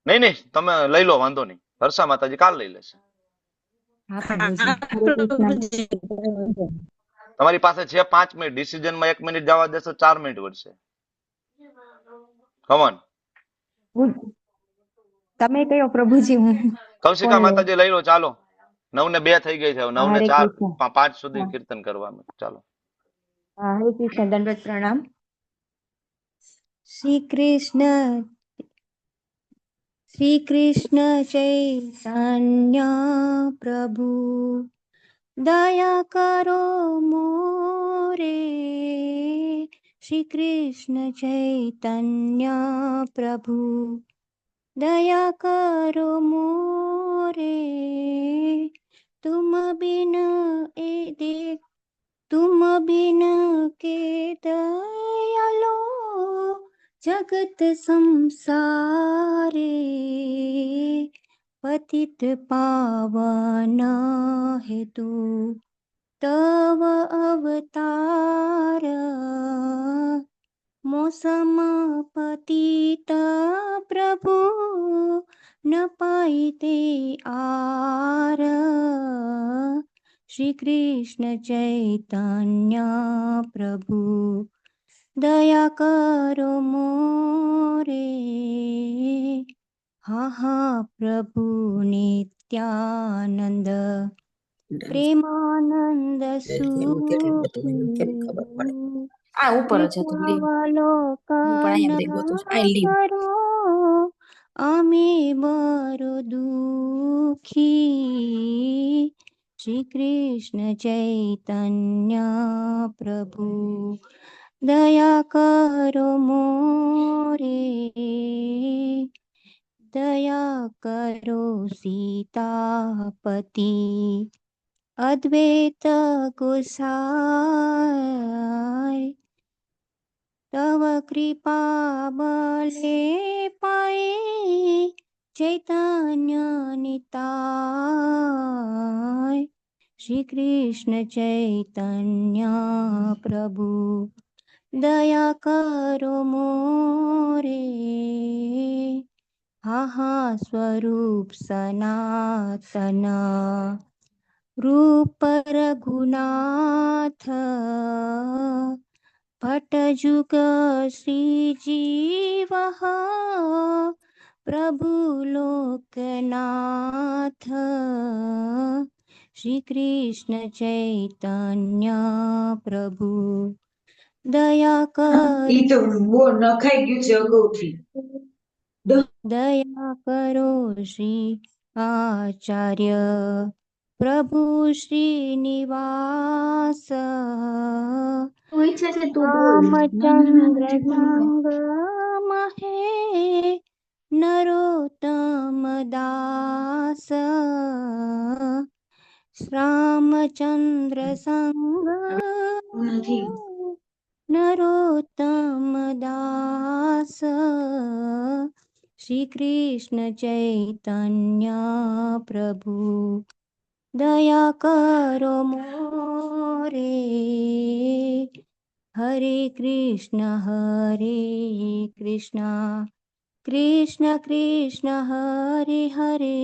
નહીં નહીં, તમે લઈ લો, વાંધો નહીં. હર્ષા માતાજી કાલ લઈ લેશે. તમારી પાસે છે 5 મિનિટ. ડિસિઝનમાં 1 મિનિટ જવા દેશો, 4 મિનિટ વધશે. કમોન. તમે કયો પ્રભુજી? કૌશિકા માતાજી લઈ લો. ચાલો, 9 ને 2 થઈ ગઈ છે. 9 ને 4 5 સુધી કીર્તન કરવાનું. ચાલો. હરે કૃષ્ણ. દંડવત પ્રણામ. શ્રી કૃષ્ણ ચૈતન્ય પ્રભુ દયા કરો મોરે. શ્રી કૃષ્ણ ચૈતન્ય પ્રભુ દયા કરો મોરે. तुम बिन के दयालो जगत संसारे. पतित पावन हेतु तव अवतार. मौसम पतित प्रभु न पाईते आर. श्री कृष्ण चैतन्य प्रभु दया करो मोरे. हा हा प्रभु नित्यानंद प्रेमानंद सुखी આ ઉપર જ હતું લીવ. હું પણ અહીંયા બધે ગોતું છું. આ લીવ. કરો અમે બરો દુખી શ્રી કૃષ્ણ ચૈતન્ય પ્રભુ દયા કરો મોરે દયા કરો સીતાપતિ અદ્વૈત ગોસાઈ તવ કૃપા બલે પાએ ચૈતન્ય નિતાય શ્રી કૃષ્ણ ચૈતન્ય પ્રભુ દયા કરો મોરે હા સ્વરૂપ સનાતન રૂપ રઘુનાથ ભટ્ટ જુગ શ્રી જીવ પ્રભુ લોકનાથ શ્રી કૃષ્ણ ચૈતન્ય પ્રભુ દયા ઈ તો કરો બહુ નખાઈ ગયું છે અગાઉથી. દયા કરો શ્રી આચાર્ય પ્રભુ શ્રીનિવાસ રામચંદ્ર સંગ મહે નરોત્તમ દાસ રામચંદ્ર સંગ નરોત્તમ દાસ શ્રી કૃષ્ણ ચૈતન્ય પ્રભુ દયા કરો મોરે હરે કૃષ્ણ કૃષ્ણ કૃષ્ણ હરે હરે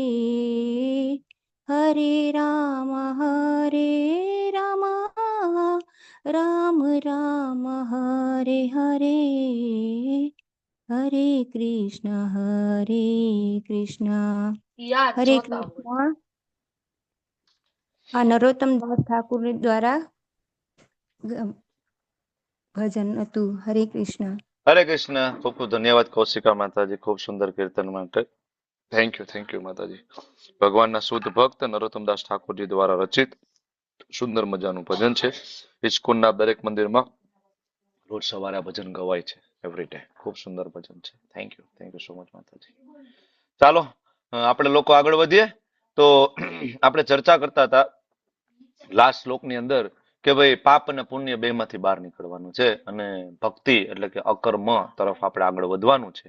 હરે રામ રામ રામ હરે હરે હરે કૃષ્ણ હરે કૃષ્ણ. આ નરોત્તમ દાસ ઠાકુર દ્વારા ભજન હતું. હરે કૃષ્ણ. હરે કૃષ્ણ. ખૂબ ખૂબ ધન્યવાદ કૌશિકા માતાજી, ખૂબ સુંદર કીર્તન માટે. થેન્ક યુ માતાજી. ભગવાનના શુદ્ધ ભક્ત નરોત્તમદાસ ઠાકોરજી દ્વારા રચિત સુંદર મજાનું ભજન છે. ઇસ્કોનના દરેક મંદિરમાં રોજ સવારે આ ભજન ગવાય છે, એવરી ડે. ખૂબ સુંદર ભજન છે. થેન્ક યુ સો મચ માતાજી. ચાલો આપણે લોકો આગળ વધીએ. તો આપણે ચર્ચા કરતા હતા લાસ્ટ શ્લોકની અંદર કે ભાઈ પાપ અને પુણ્ય બે માંથી બહાર નીકળવાનું છે અને ભક્તિ એટલે કે અકર્મ તરફ આપણે આગળ વધવાનું છે.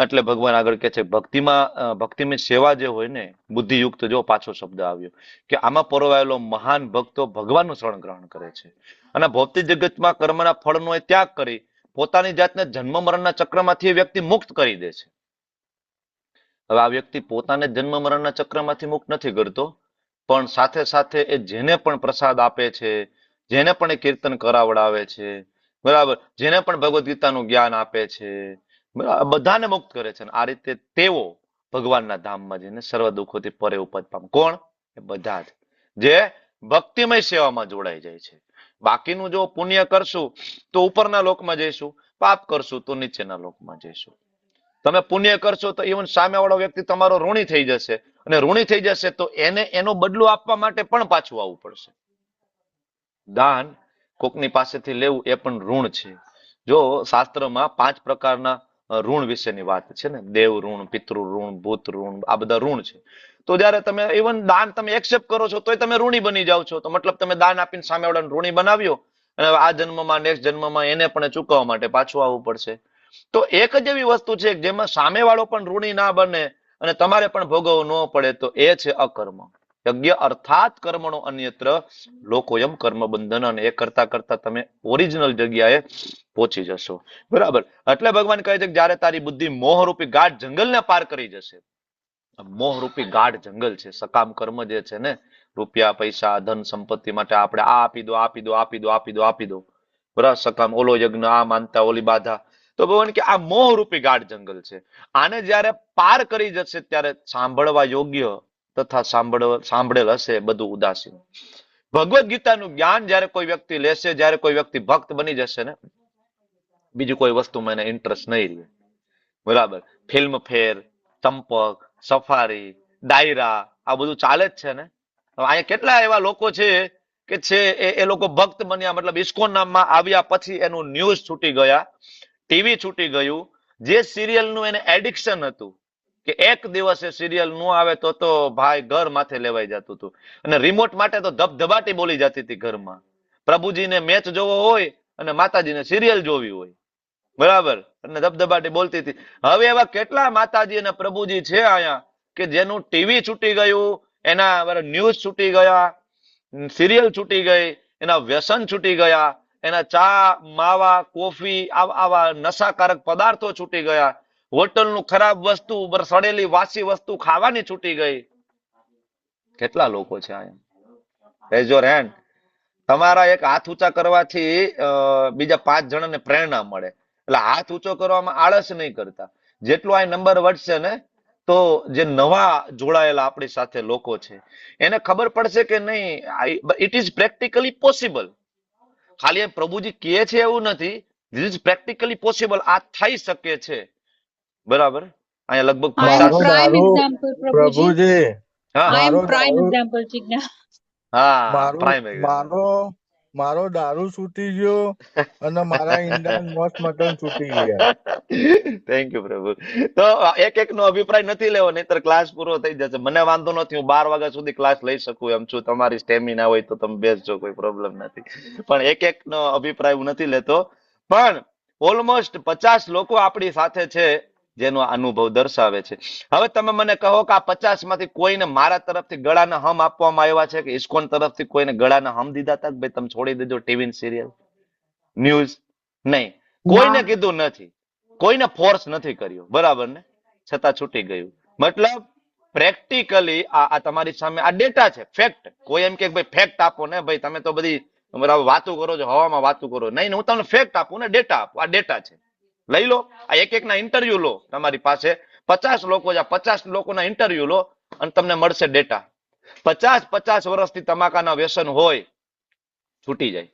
એટલે ભગવાન આગળ કે છે ભક્તિમાં સેવા જે હોય ને, બુદ્ધિયુક્ત, જો પાછો શબ્દ આવ્યો કે આમાં પરોવાયેલો મહાન ભક્તો ભગવાનનું શરણ ગ્રહણ કરે છે અને ભૌતિક જગતમાં કર્મના ફળનો ત્યાગ કરી પોતાની જાતને જન્મ મરણના ચક્રમાંથી એ વ્યક્તિ મુક્ત કરી દે છે. હવે આ વ્યક્તિ પોતાને જન્મ મરણના ચક્રમાંથી મુક્ત નથી કરતો, પણ સાથે સાથે એ જેને પણ પ્રસાદ આપે છે, જેને પણ એ કીર્તન કરાવડાવે છે, બરાબર, જેને પણ ભગવદ્ ગીતાનું જ્ઞાન આપે છે, બધાને મુક્ત કરે છે. આ રીતે તેઓ ભગવાનના ધામમાં જઈને સર્વ દુઃખોથી પરે ઉપજ પામે. કોણ? એ બધા જ જે ભક્તિમય સેવામાં જોડાઈ જાય છે. બાકીનું જો પુણ્ય કરશું તો ઉપરના લોકમાં જઈશું, પાપ કરશું તો નીચેના લોકમાં જઈશું. તમે પુણ્ય કરશો તો ઇવન સામેવાળો વ્યક્તિ તમારો ઋણી થઈ જશે, અને ઋણી થઈ જશે તો એને એનો બદલો આપવા માટે પણ પાછું આવવું પડશે. દાન કોકની પાસેથી લેવું એ પણ ઋણ છે. જો શાસ્ત્રમાં 5 પ્રકારના ઋણ વિશેની વાત છે ને, દેવ ઋણ, પિતૃ ઋણ, ભૂત ઋણ, આ બધા ઋણ છે. તો જયારે તમે ઇવન દાન તમે એક્સેપ્ટ કરો છો તોય તમે ઋણી બની જાઓ છો. તો મતલબ તમે દાન આપીને સામેવાળાને ઋણી બનાવ્યો અને આ જન્મમાં નેક્સ્ટ જન્મમાં એને પણ ચૂકવવા માટે પાછું આવવું પડશે. તો એક જ એવી વસ્તુ છે જેમાં સામેવાળો પણ ઋણી ના બને અને તમારે પણ ભોગવવું ન પડે, તો એ છે અકર્મ. યજ્ઞ અર્થાત કર્મણો અન્યત્ર લોકોયમ કર્મ બંધન. અને એ કરતા કરતા તમે ઓરિજિનલ જગ્યાએ પહોંચી જશો. બરાબર. એટલે ભગવાન કહે છે કે જયારે તારી બુદ્ધિ મોહરૂપી ગાઢ જંગલને પાર કરી જશે. મોહરૂપી ગાઢ જંગલ છે સકામ કર્મ જે છે ને, રૂપિયા પૈસા ધન સંપત્તિ માટે આપણે આ આપી દો, આપી દો, આપી દો, આપી દો, આપી દો, બરાબર, સકામ, ઓલો યજ્ઞ, આ માનતા, ઓલી બાધા. તો ભગવાન કે આ મોહરૂપી ગાઢ જંગલ છે. આને જયારે પાર કરી જશે ત્યારે સાંભળવા યોગ્ય તથા સાંભળેલ હશે બધું ઉદાસીન. ભગવદ્ ગીતાનું જ્ઞાન જયારે કોઈ વ્યક્તિ લેશે, જયારે કોઈ વ્યક્તિ ભક્ત બની જશે ને, બીજી કોઈ વસ્તુમાં એને ઇન્ટરેસ્ટ નહીં રહે. બરાબર. ફિલ્મ ફેર, ચંપક, સફારી, ડાયરા આ બધું ચાલે જ છે ને. હવે અહીંયા કેટલા એવા લોકો છે કે છે એ લોકો ભક્ત બન્યા, મતલબ ઇસ્કોન નામમાં આવ્યા પછી એનું ન્યૂઝ છૂટી ગયા, ટીવી છૂટી ગયું. જે સિરિયલનું એને એડિક્શન હતું કે એક દિવસે સિરિયલ નું આવે તો ભાઈ ઘર માથે લેવાઈ જતું હતું. અને રિમોટ માટે તો ધબધબાટી બોલી જતી હતી ઘરમાં. પ્રભુજીને મેચ જોવો હોય અને માતાજીને સિરિયલ જોવી હોય, બરાબર, અને ધબધબાટી બોલતી હતી. હવે એવા કેટલા માતાજી અને પ્રભુજી છે અહીંયા કે જેનું ટીવી છૂટી ગયું, એના ન્યૂઝ છૂટી ગયા, સિરિયલ છૂટી ગઈ, એના વ્યસન છૂટી ગયા, એના ચા, માવા, કોફી આવા નશાકારક પદાર્થો છૂટી ગયા, હોટલનું ખરાબ વસ્તુ, સડેલી વાસી વસ્તુ ખાવાની છૂટી ગઈ. કેટલા લોકો છે અહીંયા? Rays your hand. તમારા એક હાથ ઊંચા કરવાથી બીજા 5 જણાને પ્રેરણા મળે. એટલે હાથ ઊંચો કરવામાં આળસ નહીં કરતા. જેટલો આ નંબર વધશે ને તો જે નવા જોડાયેલા આપણી સાથે લોકો છે એને ખબર પડશે કે નહીં, ઇટ ઇઝ પ્રેક્ટિકલી પોસિબલ. ખાલી પ્રભુજી કહે છે એવું નથી, ધીસ ઇઝ પ્રેક્ટિકલી પોસિબલ. આ થઈ શકે છે, બરાબર. અહીંયા લગભગ 50 પ્રભુજી હા મારો દારૂ છૂટી ગયો અને મારા ઈંડા મોસ મટન છૂટી ગયા. થેન્ક યુ પ્રભુ. તો એક નો અભિપ્રાય નથી લેવો, નહીતર ક્લાસ પૂરો થઈ જશે. મને વાંધો નથી, હું 12 વાગ્યા સુધી ક્લાસ લઈ શકું એમ છું. તમારી સ્ટેમિના હોય તો તમે બેસજો, કોઈ પ્રોબ્લેમ નથી. પણ એક નો અભિપ્રાય હું નથી લેતો. પણ ઓલમોસ્ટ 50 લોકો આપણી સાથે છે જેનો અનુભવ દર્શાવે છે. હવે તમે મને કહો કે આ 50 માંથી કોઈને મારા તરફથી ગળાના હમ આપવામાં આવ્યા છે કે ઇસ્કોન તરફથી કોઈને ગળાના હમ દીધા હતા કે ભાઈ તમે છોડી દેજો ટીવી સિરિયલ ન્યૂઝ? નહીં, કોઈને કીધું નથી, કોઈને ફોર્સ નથી કર્યો, બરાબર ને? છતાં છૂટી ગયું. મતલબ પ્રેક્ટિકલી આ તમારી સામે આ ડેટા છે, ફેક્ટ. કોઈ એમ કે ભાઈ ફેક્ટ આપો ને, ભાઈ તમે તો બધી બરાબર વાતો કરો છો, હવામાં વાતો કરો. નહીં, હું તમને ફેક્ટ આપું ને, ડેટા આપું. આ ડેટા છે, લઈ લો. આ એક ના ઇન્ટરવ્યુ લો. તમારી પાસે 50 લોકો છે, 50 લોકોના ઇન્ટરવ્યુ લો અને તમને મળશે ડેટા. 50 વર્ષથી તમાકાના વ્યસન હોય, છૂટી જાય.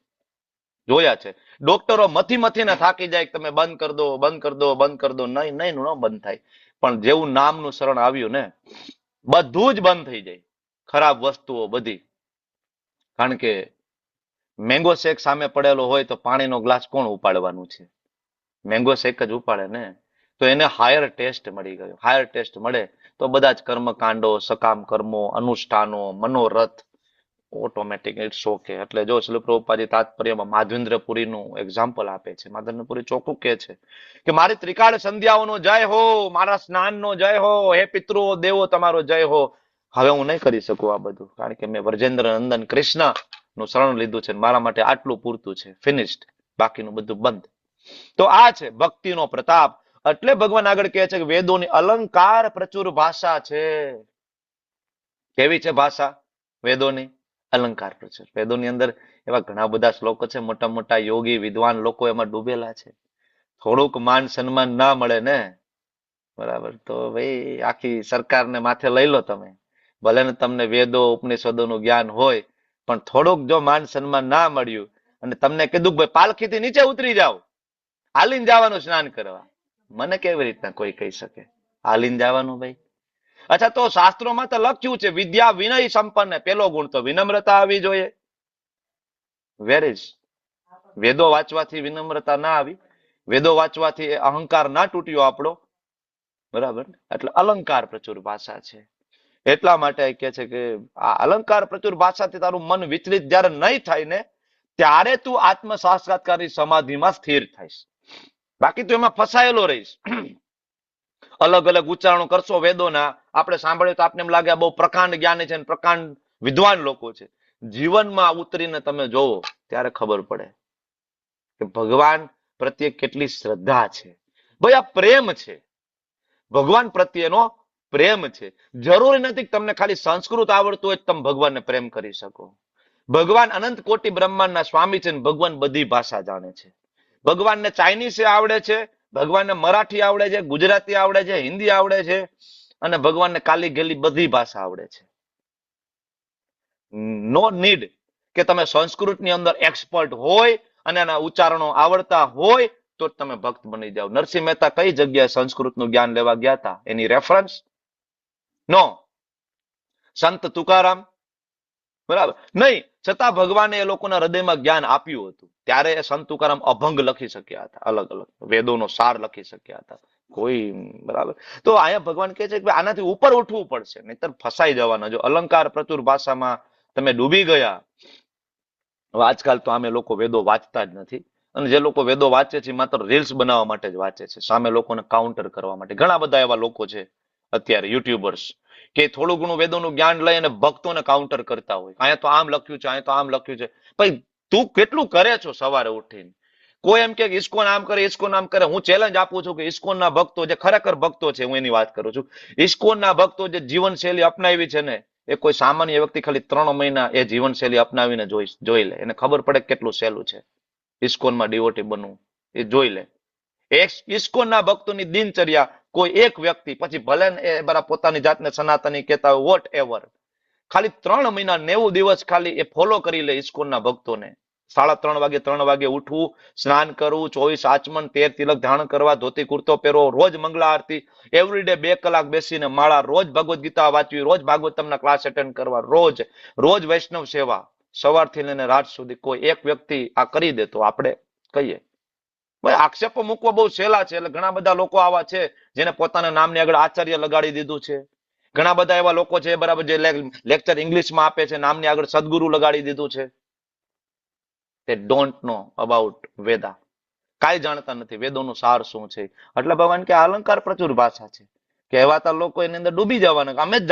જોયા છે. ડોક્ટરો મથીને થાકી જાય કે તમે બંધ કર દો, બંધ કર દો, બંધ કર દો. નહીં, ન બંધ થાય. પણ જેવું નામનું શરણ આવ્યું ને, બધું જ બંધ થઈ જાય, ખરાબ વસ્તુઓ બધી. કારણ કે મેંગો શેક સામે પડેલો હોય તો પાણીનો ગ્લાસ કોણ ઉપાડવાનું છે? મેંગો શેક જ ઉપાડે ને. તો એને હાયર ટેસ્ટ મળી ગયો. હાયર ટેસ્ટ મળે તો બધા જ કર્મકાંડો, સકામ કર્મો, અનુષ્ઠાનો, મનોરથ ઓટોમેટિક ઇટ્સ ઓકે. એટલે જો શ્રી પ્રભુપાદજી તાત્પર્યમાં માધવેન્દ્રપુરીનું એક્ઝામ્પલ આપે છે. માધવેન્દ્રપુરી ચોખ્ખું કહે છે કે મારી ત્રિકાળ સંધ્યાઓનો જય હો, મારા સ્નાનનો જય હો, હે પિતૃઓ દેવો તમારો જય હો. હવે હું નહીં કરી શકું આ બધું, કારણ કે મેં વ્રજેન્દ્ર નંદન કૃષ્ણ નું શરણ લીધું છે. મારા માટે આટલું પૂરતું છે, ફિનિશ્ડ. બાકીનું બધું બંધ. તો આ છે ભક્તિનો પ્રતાપ. એટલે ભગવાન આગળ કહે છે કે વેદોની અલંકાર પ્રચુર ભાષા છે. કેવી છે ભાષા વેદોની? અલંકાર પ્રચુર. વેદોની અંદર એવા ઘણા બધા શ્લોકો છે, મોટા મોટા યોગી વિદ્વાન લોકો એમાં ડૂબેલા છે. થોડુંક માન સન્માન ના મળે ને, બરાબર, તો ભાઈ આખી સરકારને માથે લઈ લો તમે. ભલે ને તમને વેદો ઉપનિષદોનું જ્ઞાન હોય, પણ થોડુંક જો માન સન્માન ના મળ્યું અને તમને કીધું ભાઈ પાલખીથી નીચે ઉતરી જાઓ, હાલીને જવાનું સ્નાન કરવા, મને કેવી રીતના કોઈ કહી શકે હાલીને જવાનું? ભાઈ અચ્છા, તો શાસ્ત્રોમાં તો લખ્યું છે વિદ્યા વિનય સંપન્ન. પેલો ગુણ તો વિનમ્રતા આવી જોઈએ. Where is? વેદો વાંચવાથી વિનમ્રતા ના આવી, વેદો વાંચવાથી અહંકાર ના તૂટ્યો આપણો, બરાબર? એટલે અલંકાર પ્રચુર ભાષા છે. એટલા માટે કહે છે કે આ અલંકાર પ્રચુર ભાષાથી તારું મન વિચલિત જયારે નહીં થાય ને, ત્યારે તું આત્મ સાક્ષાત્કારની સમાધિમાં સ્થિર થઈશ. બાકી તું એમાં ફસાયેલો રહીશ. અલગ અલગ ઉચ્ચારણો કરશો વેદોના, આપણે સાંભળ્યું તો આપને એમ લાગે બહુ પ્રકાંડ જ્ઞાની છે, પ્રકાંડ વિદ્વાન લોકો છે. જીવનમાં ઉતરીને તમે જોવો ત્યારે ખબર પડે કે ભગવાન પ્રત્યે કેટલી શ્રદ્ધા છે. ભાઈ આ પ્રેમ છે, ભગવાન પ્રત્યેનો પ્રેમ છે. જરૂરી નથી કે તમને ખાલી સંસ્કૃત આવડતું હોય તમે ભગવાનને પ્રેમ કરી શકો. ભગવાન અનંત કોટી બ્રહ્માંડના સ્વામી છે, ભગવાન બધી ભાષા જાણે છે. ભગવાનને ચાઇનીઝ આવડે છે, ભગવાનને મરાઠી આવડે છે, ગુજરાતી આવડે છે, હિન્દી આવડે છે, અને ભગવાનને કાલી ગેલી બધી ભાષા આવડે છે. નો નીડ કે તમે સંસ્કૃતની અંદર એક્સપર્ટ હોય અને એના ઉચ્ચારણો આવડતા હોય તો જ તમે ભક્ત બની જાઓ. નરસિંહ મહેતા કઈ જગ્યાએ સંસ્કૃતનું જ્ઞાન લેવા ગયા હતા? એની રેફરન્સ? નો. સંત તુકારામ? બરાબર નહીં, છતાં ભગવાને એ લોકોના હૃદયમાં જ્ઞાન આપ્યું હતું. ત્યારે એ સંત તુકારામ અભંગ લખી શક્યા હતા, અલગ અલગ વેદોનો સાર લખી શક્યા હતા. કોઈ બરાબર. તો અહીંયા ભગવાન કહે છે કે આનાથી ઉપર ઉઠવું પડશે, નહીતર ફસાઈ જવાના. જો અલંકાર પ્રચુર ભાષામાં તમે ડૂબી ગયા. હવે આજકાલ તો આમે લોકો વેદો વાંચતા જ નથી, અને જે લોકો વેદો વાંચે છે માત્ર રીલ્સ બનાવવા માટે જ વાંચે છે, સામે લોકોને કાઉન્ટર કરવા માટે. ઘણા બધા એવા લોકો છે અત્યારે યુટ્યુબર્સ કે થોડું ઘણું વેદોનું જ્ઞાન લઈ અને ભક્તોને કાઉન્ટર કરતા હોય. અહીંયા તો આમ લખ્યું છે, અહીંયા તો આમ લખ્યું છે. ભાઈ તું કેટલું કરે છો સવારે ઉઠીને? કોઈ એમ કે ઇસ્કોન આમ કરે, ઇસ્કોન આમ કરે. હું ચેલેન્જ આપું છું કે ઇસ્કોનના ભક્તો જે ખરેખર ભક્તો છે, હું એની વાત કરું છું, ઇસ્કોનના ભક્તો જે જીવનશૈલી અપનાવી છે ને, એ કોઈ સામાન્ય વ્યક્તિ ખાલી 3 મહિના એ જીવનશૈલી અપનાવીને જોઈ લે, એને ખબર પડે કેટલું સહેલું છે ઇસ્કોનમાં ડિવોટી બનવું. એ જોઈ લે. ઇસ્કોનના ભક્તોની દિનચર્યા કોઈ એક વ્યક્તિ, પછી ભલે એ બરાબર પોતાની જાતને સનાતની કહેતા હોય, વોટ એવર, ખાલી 3 મહિના 90 દિવસ ખાલી એ ફોલો કરી લે ઇસ્કોનના ભક્તોને. 3:30 3 વાગે ઉઠવું, સ્નાન કરવું, 24 આચમન, 13 તિલક ધારણ કરવા, ધોતી કુર્તો પહેરવો, રોજ મંગળા આરતી, એવરીડે 2 કલાક બેસીને માળા, રોજ ભગવદ્ ગીતા વાંચવી, રોજ ભાગવતમના ક્લાસ એટેન્ડ કરવા, રોજ વૈષ્ણવ સેવા, સવારથી લઈને રાત સુધી. કોઈ એક વ્યક્તિ આ કરી દે તો આપણે કહીએ. ભાઈ આક્ષેપો મૂકવા બહુ સહેલા છે. એટલે ઘણા બધા લોકો આવા છે જેને પોતાના નામની આગળ આચાર્ય લગાડી દીધું છે. ઘણા બધા એવા લોકો છે બરાબર જે લેક્ચર ઇંગ્લિશમાં આપે છે, નામની આગળ સદગુરુ લગાડી દીધું છે. they don't know about Veda, કાંઈ જાણતા નથી વેદોનું સાર શું છે. એટલે ભગવાન કે અલંકાર પ્રચુર ભાષા છે, કહેવાતા લોકો એની અંદર ડૂબી જવાના. અમે જ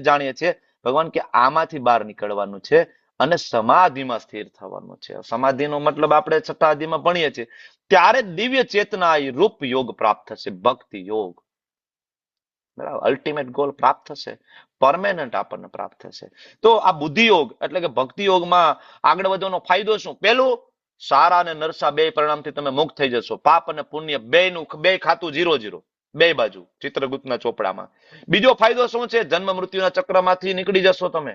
જાણીએ છીએ. ભગવાન કે આમાંથી બહાર નીકળવાનું છે અને સમાધિમાં સ્થિર થવાનું છે. સમાધિનો મતલબ આપણે 6ઠા અધ્યાયમાં ભણીએ છીએ, ત્યારે દિવ્ય ચેતના રૂપ યોગ પ્રાપ્ત થશે, ભક્તિ યોગ. બરાબર, અલ્ટિમેટ ગોલ પ્રાપ્ત થશે, પરમેનન્ટ આપણને પ્રાપ્ત થશે. તો આ બુદ્ધિ યોગ એટલે કે ભક્તિ યોગમાં આગળ વધવાનો ફાયદો શું? પેલું, સારા અને નરસા 2 પરિણામથી તમે મુક્ત થઈ જશો. પાપ અને પુણ્ય બે ખાતું 0-0, 2 બાજુ ચિત્રગુપ્તના ચોપડામાં. બીજો ફાયદો શું છે? જન્મ મૃત્યુના ચક્રમાંથી નીકળી જશો તમે.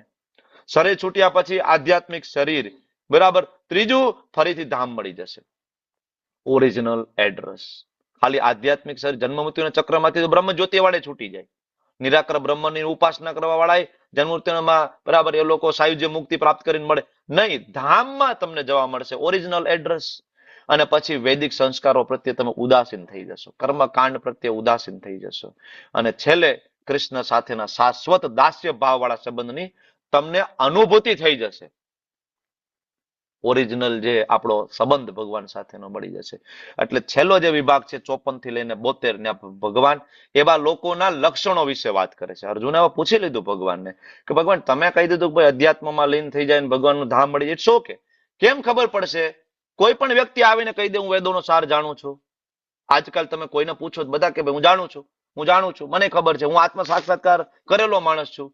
શરીર છૂટ્યા પછી આધ્યાત્મિક શરીર, બરાબર. ત્રીજું, ફરીથી ધામ મળી જશે, ઓરિજિનલ એડ્રેસ. ખાલી આધ્યાત્મિક શરીર જન્મ મૃત્યુના ચક્રમાંથી તો બ્રહ્મ જ્યોતિ વાળે છૂટી જાય. નિરાકર બ્રહ્મની ઉપાસના કરવા વાળા જન્મ મૃત્યુમાં બરાબર એ લોકો સાયુજ્ય મુક્તિ પ્રાપ્ત કરીને મળે નહીં, ધામમાં તમને જવા મળશે, ઓરિજિનલ એડ્રેસ. અને પછી વૈદિક સંસ્કારો પ્રત્યે તમે ઉદાસીન થઈ જશો, કર્મકાંડ પ્રત્યે ઉદાસીન થઈ જશો, અને છેલ્લે કૃષ્ણ સાથેના શાશ્વત દાસ્ય ભાવ વાળા સંબંધની તમને અનુભૂતિ થઈ જશે. ઓરિજિનલ જે આપણો સંબંધ ભગવાન સાથેનો મળી જશે. એટલે છેલ્લો જે વિભાગ છે 54 થી લઈને 72 ને ભગવાન એવા લોકોના લક્ષણો વિશે વાત કરે છે. અર્જુને હવે પૂછી લીધું ભગવાનને કે ભગવાન તમે કહી દીધું કે ભાઈ અધ્યાત્મમાં લીન થઈ જાય ને ભગવાનનું ધામ મળી જાય, શું કે કેમ ખબર પડશે? કોઈ પણ વ્યક્તિ આવીને કહી દે હું વેદોનો સાર જાણું છું. આજકાલ તમે કોઈને પૂછો બધા કે ભાઈ હું જાણું છું, મને ખબર છે, હું આત્મ સાક્ષાત્કાર કરેલો માણસ છું.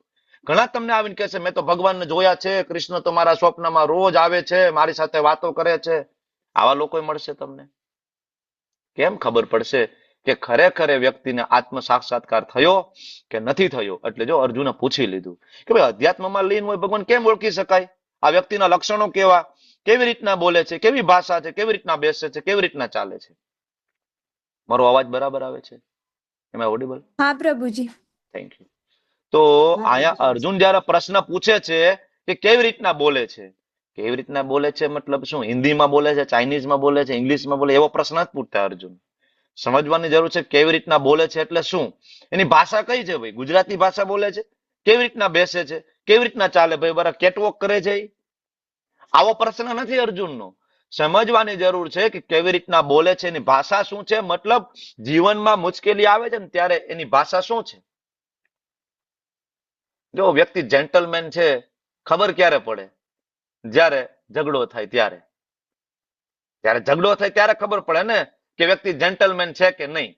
ઘણા તમને આવીને કહેશે મેં તો ભગવાનને જોયા છે, કૃષ્ણ તો મારા સ્વપ્નમાં રોજ આવે છે, મારી સાથે વાતો કરે છે. આવા લોકો મળશે તમને. કેમ ખબર પડશે કે ખરેખર એ વ્યક્તિને આત્મ સાક્ષાત્કાર થયો કે નથી થયો? એટલે જો અર્જુને પૂછી લીધું કે ભાઈ અધ્યાત્મમાં લીન હોય ભગવાન કેમ ઓળખી શકાય? આ વ્યક્તિના લક્ષણો કેવા, કેવી રીતના બોલે છે, કેવી ભાષા છે, કેવી રીતના બેસે છે, કેવી રીતના ચાલે છે? મારો અવાજ બરાબર આવે છે? એમ ઓડિબલ? હા પ્રભુજી. Thank you. તો અહીંયા અર્જુન જયારે પ્રશ્ન પૂછે છે કે કેવી રીતના બોલે છે, કેવી રીતના બોલે છે મતલબ શું? હિન્દીમાં બોલે છે, ચાઇનીઝમાં બોલે છે, ઇંગ્લિશમાં બોલે, એવો પ્રશ્ન જ પૂછતા અર્જુન. સમજવાની જરૂર છે કેવી રીતના બોલે છે એટલે શું, એની ભાષા કઈ છે? ભાઈ ગુજરાતી ભાષા બોલે છે, કેવી રીતના બેસે છે, કેવી રીતના ચાલે, ભાઈ બરાબર કેટવોક કરે છે? આવો પ્રશ્ન નથી અર્જુનનો. સમજવાની જરૂર છે કે કેવી રીતના બોલે છે, એની ભાષા શું છે, મતલબ જીવનમાં મુશ્કેલી આવે છે ને ત્યારે એની ભાષા શું છે. જો વ્યક્તિ જેન્ટલમેન છે ખબર ક્યારે પડે? જ્યારે ઝઘડો થાય ત્યારે. ઝઘડો થાય ત્યારે ખબર પડે ને કે વ્યક્તિ જેન્ટલમેન છે કે નહીં.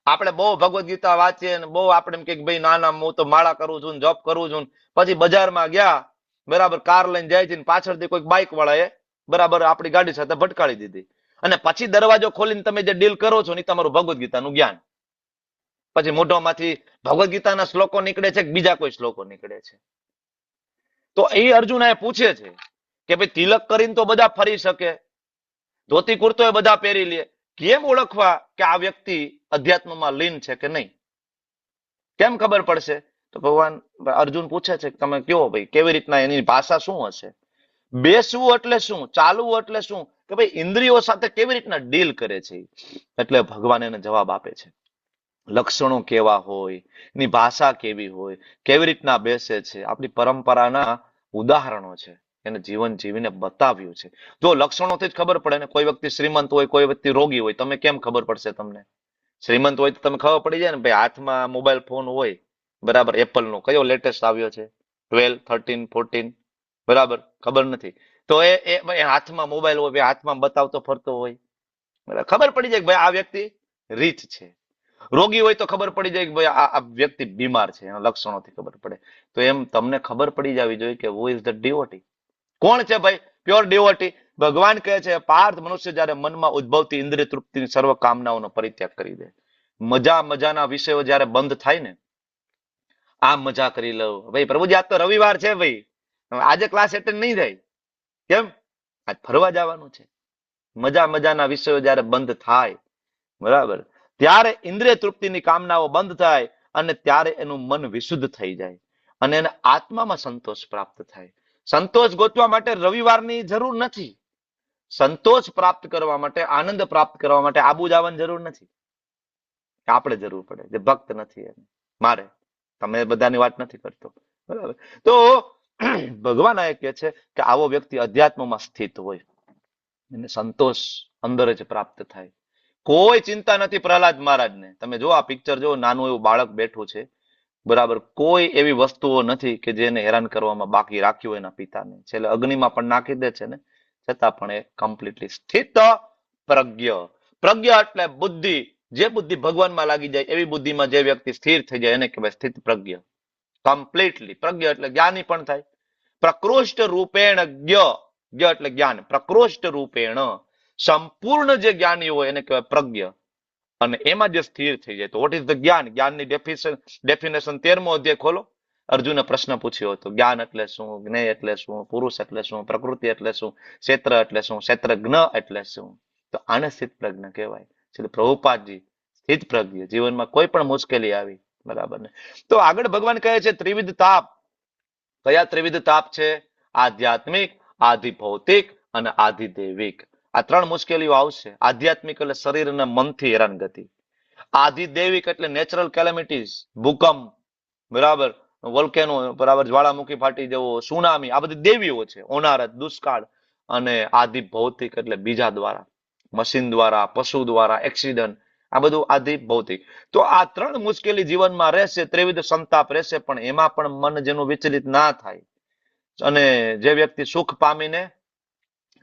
આપણે બહુ ભગવદ્ ગીતા વાંચીએ ને બહુ આપણે એમ કે ભાઈ ના હું તો માળા કરું છું, જોબ કરું છું, પછી બજારમાં ગયા બરાબર કાર લઈને જાય છે, પાછળથી કોઈ બાઇક વાળાએ બરાબર આપણી ગાડી સાથે ભટકાડી દીધી, અને પછી દરવાજો ખોલીને તમે જે ડીલ કરો છો ને તમારું ભગવદ્ ગીતાનું જ્ઞાન, પછી મોઢામાંથી ભગવદ્ ગીતાના શ્લોકો નીકળે છે કે બીજા કોઈ શ્લોકો નીકળે છે. તો એ અર્જુન પૂછે છે કે ભાઈ તિલક કરીને તો બધા ફરી શકે, ધોતી કુર્તો એ બધા પહેરી લે, કેમ ઓળખવા કે આ વ્યક્તિ અધ્યાત્મમાં લીન છે કે નહીં? કેમ ખબર પડશે? તો ભગવાન અર્જુન પૂછે છે કે તમે કયો ભાઈ, કેવી રીતના એની ભાષા શું હશે? બેસવું એટલે શું? ચાલવું એટલે શું? કે ભાઈ ઇન્દ્રિયો સાથે કેવી રીતના ડીલ કરે છે. એટલે ભગવાન એને જવાબ આપે છે. લક્ષણો કેવા હોય, એની ભાષા કેવી હોય, કેવી રીતના બેસે છે, આપણી પરંપરાના ઉદાહરણો છે, એને જીવન જીવીને બતાવ્યું છે. જો લક્ષણોથી જ ખબર પડે ને, કોઈ વ્યક્તિ શ્રીમંત હોય, કોઈ વ્યક્તિ રોગી હોય, તમે કેમ ખબર પડશે તમને? શ્રીમંત હોય તો તમે ખબર પડી જાય ને, ભાઈ હાથમાં મોબાઈલ ફોન હોય, બરાબર, એપલ નો કયો લેટેસ્ટ આવ્યો છે, 12, 13, 14, બરાબર, ખબર નથી. તો એ હાથમાં મોબાઈલ હોય, ભાઈ હાથમાં બતાવતો ફરતો હોય, બરાબર, ખબર પડી જાય કે ભાઈ આ વ્યક્તિ રીચ છે. રોગી હોય તો ખબર પડી જાય કે ભાઈ આ વ્યક્તિ બીમાર છે, એના લક્ષણોથી ખબર પડે. તો એમ તમને ખબર પડી જવી જોઈએ કે હુ ઇઝ ધ ડિવોટી, કોણ છે ભાઈ પ્યોર ડિવોટી. ભગવાન કહે છે પાર્થ, મનુષ્ય જયારે મનમાં ઉદ્ભવતી ઇન્દ્રિય તૃપ્તિની સર્વ કામનાઓનો પરિત્યાગ કરી દે, મજાના વિષયો જયારે બંધ થાય ને, આ મજા કરી લઉં ભાઈ, પ્રભુજી આજ તો રવિવાર છે ભાઈ, આજે ક્લાસ એટેન્ડ નહીં થાય, કેમ? આજ ફરવા જવાનું છે. મજાના વિષયો જયારે બંધ થાય, બરાબર, ત્યારે ઇન્દ્રિય તૃપ્તિની કામનાઓ બંધ થાય અને ત્યારે એનું મન વિશુદ્ધ થઈ જાય અને એને આત્મામાં સંતોષ પ્રાપ્ત થાય. સંતોષ ગોતવા માટે રવિવારની જરૂર નથી. સંતોષ પ્રાપ્ત કરવા માટે, આનંદ પ્રાપ્ત કરવા માટે આબુ જવાની જરૂર નથી. આપણે જરૂર પડે, જે ભક્ત નથી એને. મારે, તમે બધાની વાત નથી કરતો, બરાબર. તો ભગવાન આ કહે છે કે આવો વ્યક્તિ અધ્યાત્મમાં સ્થિત હોય, એને સંતોષ અંદર જ પ્રાપ્ત થાય. કોઈ ચિંતા નથી પ્રહલાદ મહારાજને. તમે જો આ પિક્ચર જો, નાનું એવું બાળક બેઠું છે, બરાબર, કોઈ એવી વસ્તુઓ નથી કે જેને હેરાન કરવામાં બાકી રાખ્યું હોય એના પિતાને. છેલ્લે અગ્નિમાં પણ નાખી દે છે ને, છતાં પણ એ કમ્પ્લીટલી સ્થિત પ્રજ્ઞ. પ્રજ્ઞ એટલે બુદ્ધિ, જે બુદ્ધિ ભગવાનમાં લાગી જાય એવી બુદ્ધિમાં જે વ્યક્તિ સ્થિર થઈ જાય એને કહેવાય સ્થિત પ્રજ્ઞ. કમ્પ્લીટલી પ્રજ્ઞ એટલે જ્ઞાની પણ થાય. પ્રકૃષ્ટ રૂપેણ જ્ઞ, જ્ઞ એટલે જ્ઞાન, પ્રકૃષ્ટ રૂપેણ સંપૂર્ણ જે જ્ઞાની હોય એને કહેવાય પ્રજ્ઞ. અને એમાં જે સ્થિર થઈ જાય. તો વોટ ઇઝ ધ જ્ઞાન? જ્ઞાનની ડેફિનેશન 13મો અધ્યાય ખોલો. અર્જુને પ્રશ્ન પૂછ્યો હતો, જ્ઞાન એટલે શું, જ્ઞેય એટલે શું, પુરુષ એટલે શું, પ્રકૃતિ એટલે શું, ક્ષેત્ર એટલે શું, ક્ષેત્રજ્ઞ એટલે શું? તો આને સ્થિત પ્રજ્ઞ કહેવાય. પ્રભુપાદજી સ્થિત પ્રજ્ઞ, જીવનમાં કોઈ પણ મુશ્કેલી આવી, બરાબર ને. તો આગળ ભગવાન કહે છે ત્રિવિધ તાપ. કયા ત્રિવિધ તાપ છે? આધ્યાત્મિક, આધિ ભૌતિક અને આધિ દૈવિક. આ ત્રણ મુશ્કેલીઓ આવશે. આધ્યાત્મિક એટલે શરીર અને મનથી હેરાનગતિ. આધિ દૈવિક એટલે નેચરલ કેલેમિટીઝ, ભૂકંપ, બરાબર, વોલ્કેનો, બરાબર, જ્વાળામુખી ફાટી જવો, સુનામી, આ બધી દેવીઓ છે. ઓનારત, દુષ્કાળ. અને આધિ ભૌતિક એટલે બીજા દ્વારા, મશીન દ્વારા, પશુ દ્વારા, એક્સિડન્ટ, આ બધું આધિ ભૌતિક. તો આ ત્રણ મુશ્કેલી જીવનમાં રહેશે, ત્રિવિધ સંતાપ રહેશે, પણ એમાં પણ મન જેનું વિચલિત ના થાય અને જે વ્યક્તિ સુખ પામીને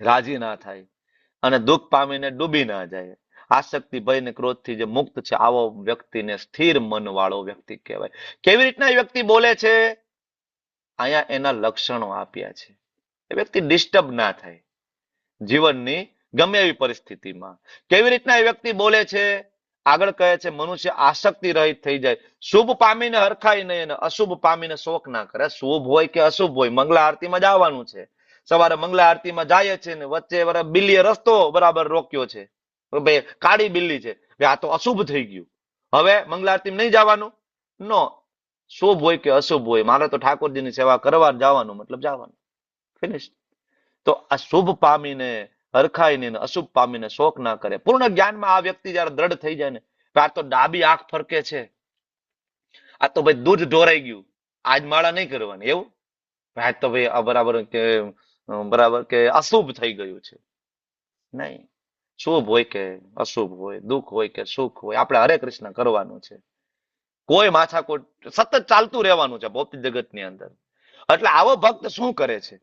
રાજી ના થાય અને દુઃખ પામીને ડૂબી ના જાય, આસક્તિ, ભય ને ક્રોધથી જે મુક્ત છે, આવો વ્યક્તિને સ્થિર મન વાળો વ્યક્તિ કહેવાય. કેવી રીતના એ વ્યક્તિ બોલે છે? અહીંયા એના લક્ષણો આપ્યા છે. એ વ્યક્તિ ડિસ્ટર્બ ના થાય જીવનની ગમે એવી પરિસ્થિતિમાં. કેવી રીતના એ વ્યક્તિ બોલે છે? આગળ કહે છે મનુષ્ય આસક્તિ રહિત થઈ જાય, શુભ પામીને હરખાય નહીં અને અશુભ પામીને શોક ના કરે. શુભ હોય કે અશુભ હોય, મંગલા આરતીમાં જવાનું છે, સવારે મંગલા આરતીમાં જાય છે ને વચ્ચે બિલ્લીએ રસ્તો બરાબર રોક્યો છે, ભાઈ કાળી બિલ્લી છે, આ તો અશુભ થઈ ગયું, હવે મંગલા આરતી નહીં જવાનું. નો, શુભ હોય કે અશુભ હોય, મારે તો ઠાકોરજીની સેવા કરવા જવાનું, મતલબ જવાનું, ફિનિશ. તો આ શુભ પામીને હરખાય નહીં, અશુભ પામીને શોક ના કરે. પૂર્ણ જ્ઞાનમાં આ વ્યક્તિ જયારે દ્રઢ થઈ જાય ને, આ તો ડાબી આંખ ફરકે છે, આ તો ભાઈ દૂધ ઢોરાઈ ગયું, આજ માળા નહીં કરવાની, એવું આ તો ભાઈ બરાબર કે અશુભ થઈ ગયું છે. નહીં, શુભ હોય કે અશુભ હોય, દુઃખ હોય કે સુખ હોય, આપણે હરે કૃષ્ણ કરવાનું છે. કોઈ માથાકૂટ સતત ચાલતું રહેવાનું છે ભૌતિક જગતની અંદર. એટલે આવો ભક્ત શું કરે છે?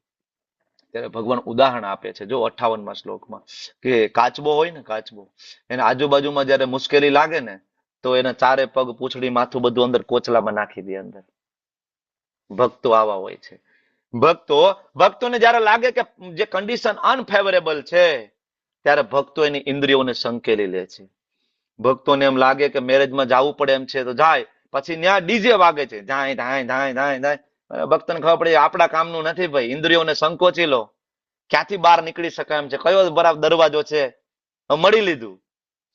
ત્યારે ભગવાન ઉદાહરણ આપે છે. જો 58મા શ્લોકમાં કે કાચબો હોય ને, કાચબો, એને આજુબાજુમાં જયારે મુશ્કેલી લાગે ને તો એને ચારે પગ, પૂંછડી, માથું બધું અંદર કોચલામાં નાખી દે અંદર. ભક્તો આવા હોય છે. ભક્તોને જયારે લાગે કે જે કન્ડિશન અનફેવરેબલ છે ત્યારે ભક્તો એની ઇન્દ્રિયોને સંકેલી લે છે. ભક્તોને એમ લાગે કે મેરેજમાં જવું પડે એમ છે તો જાય, પછી ત્યાં ડીજે વાગે છે, ધાય ધાય ધાય ધાય ધાય. ભક્તને ખબર પડે આપણા કામનું નથી ભાઈ, ઇન્દ્રિયોને સંકોચી લો, ક્યાંથી બહાર નીકળી શકાય એમ છે, કયો બરાબર દરવાજો છે, મળી લીધું.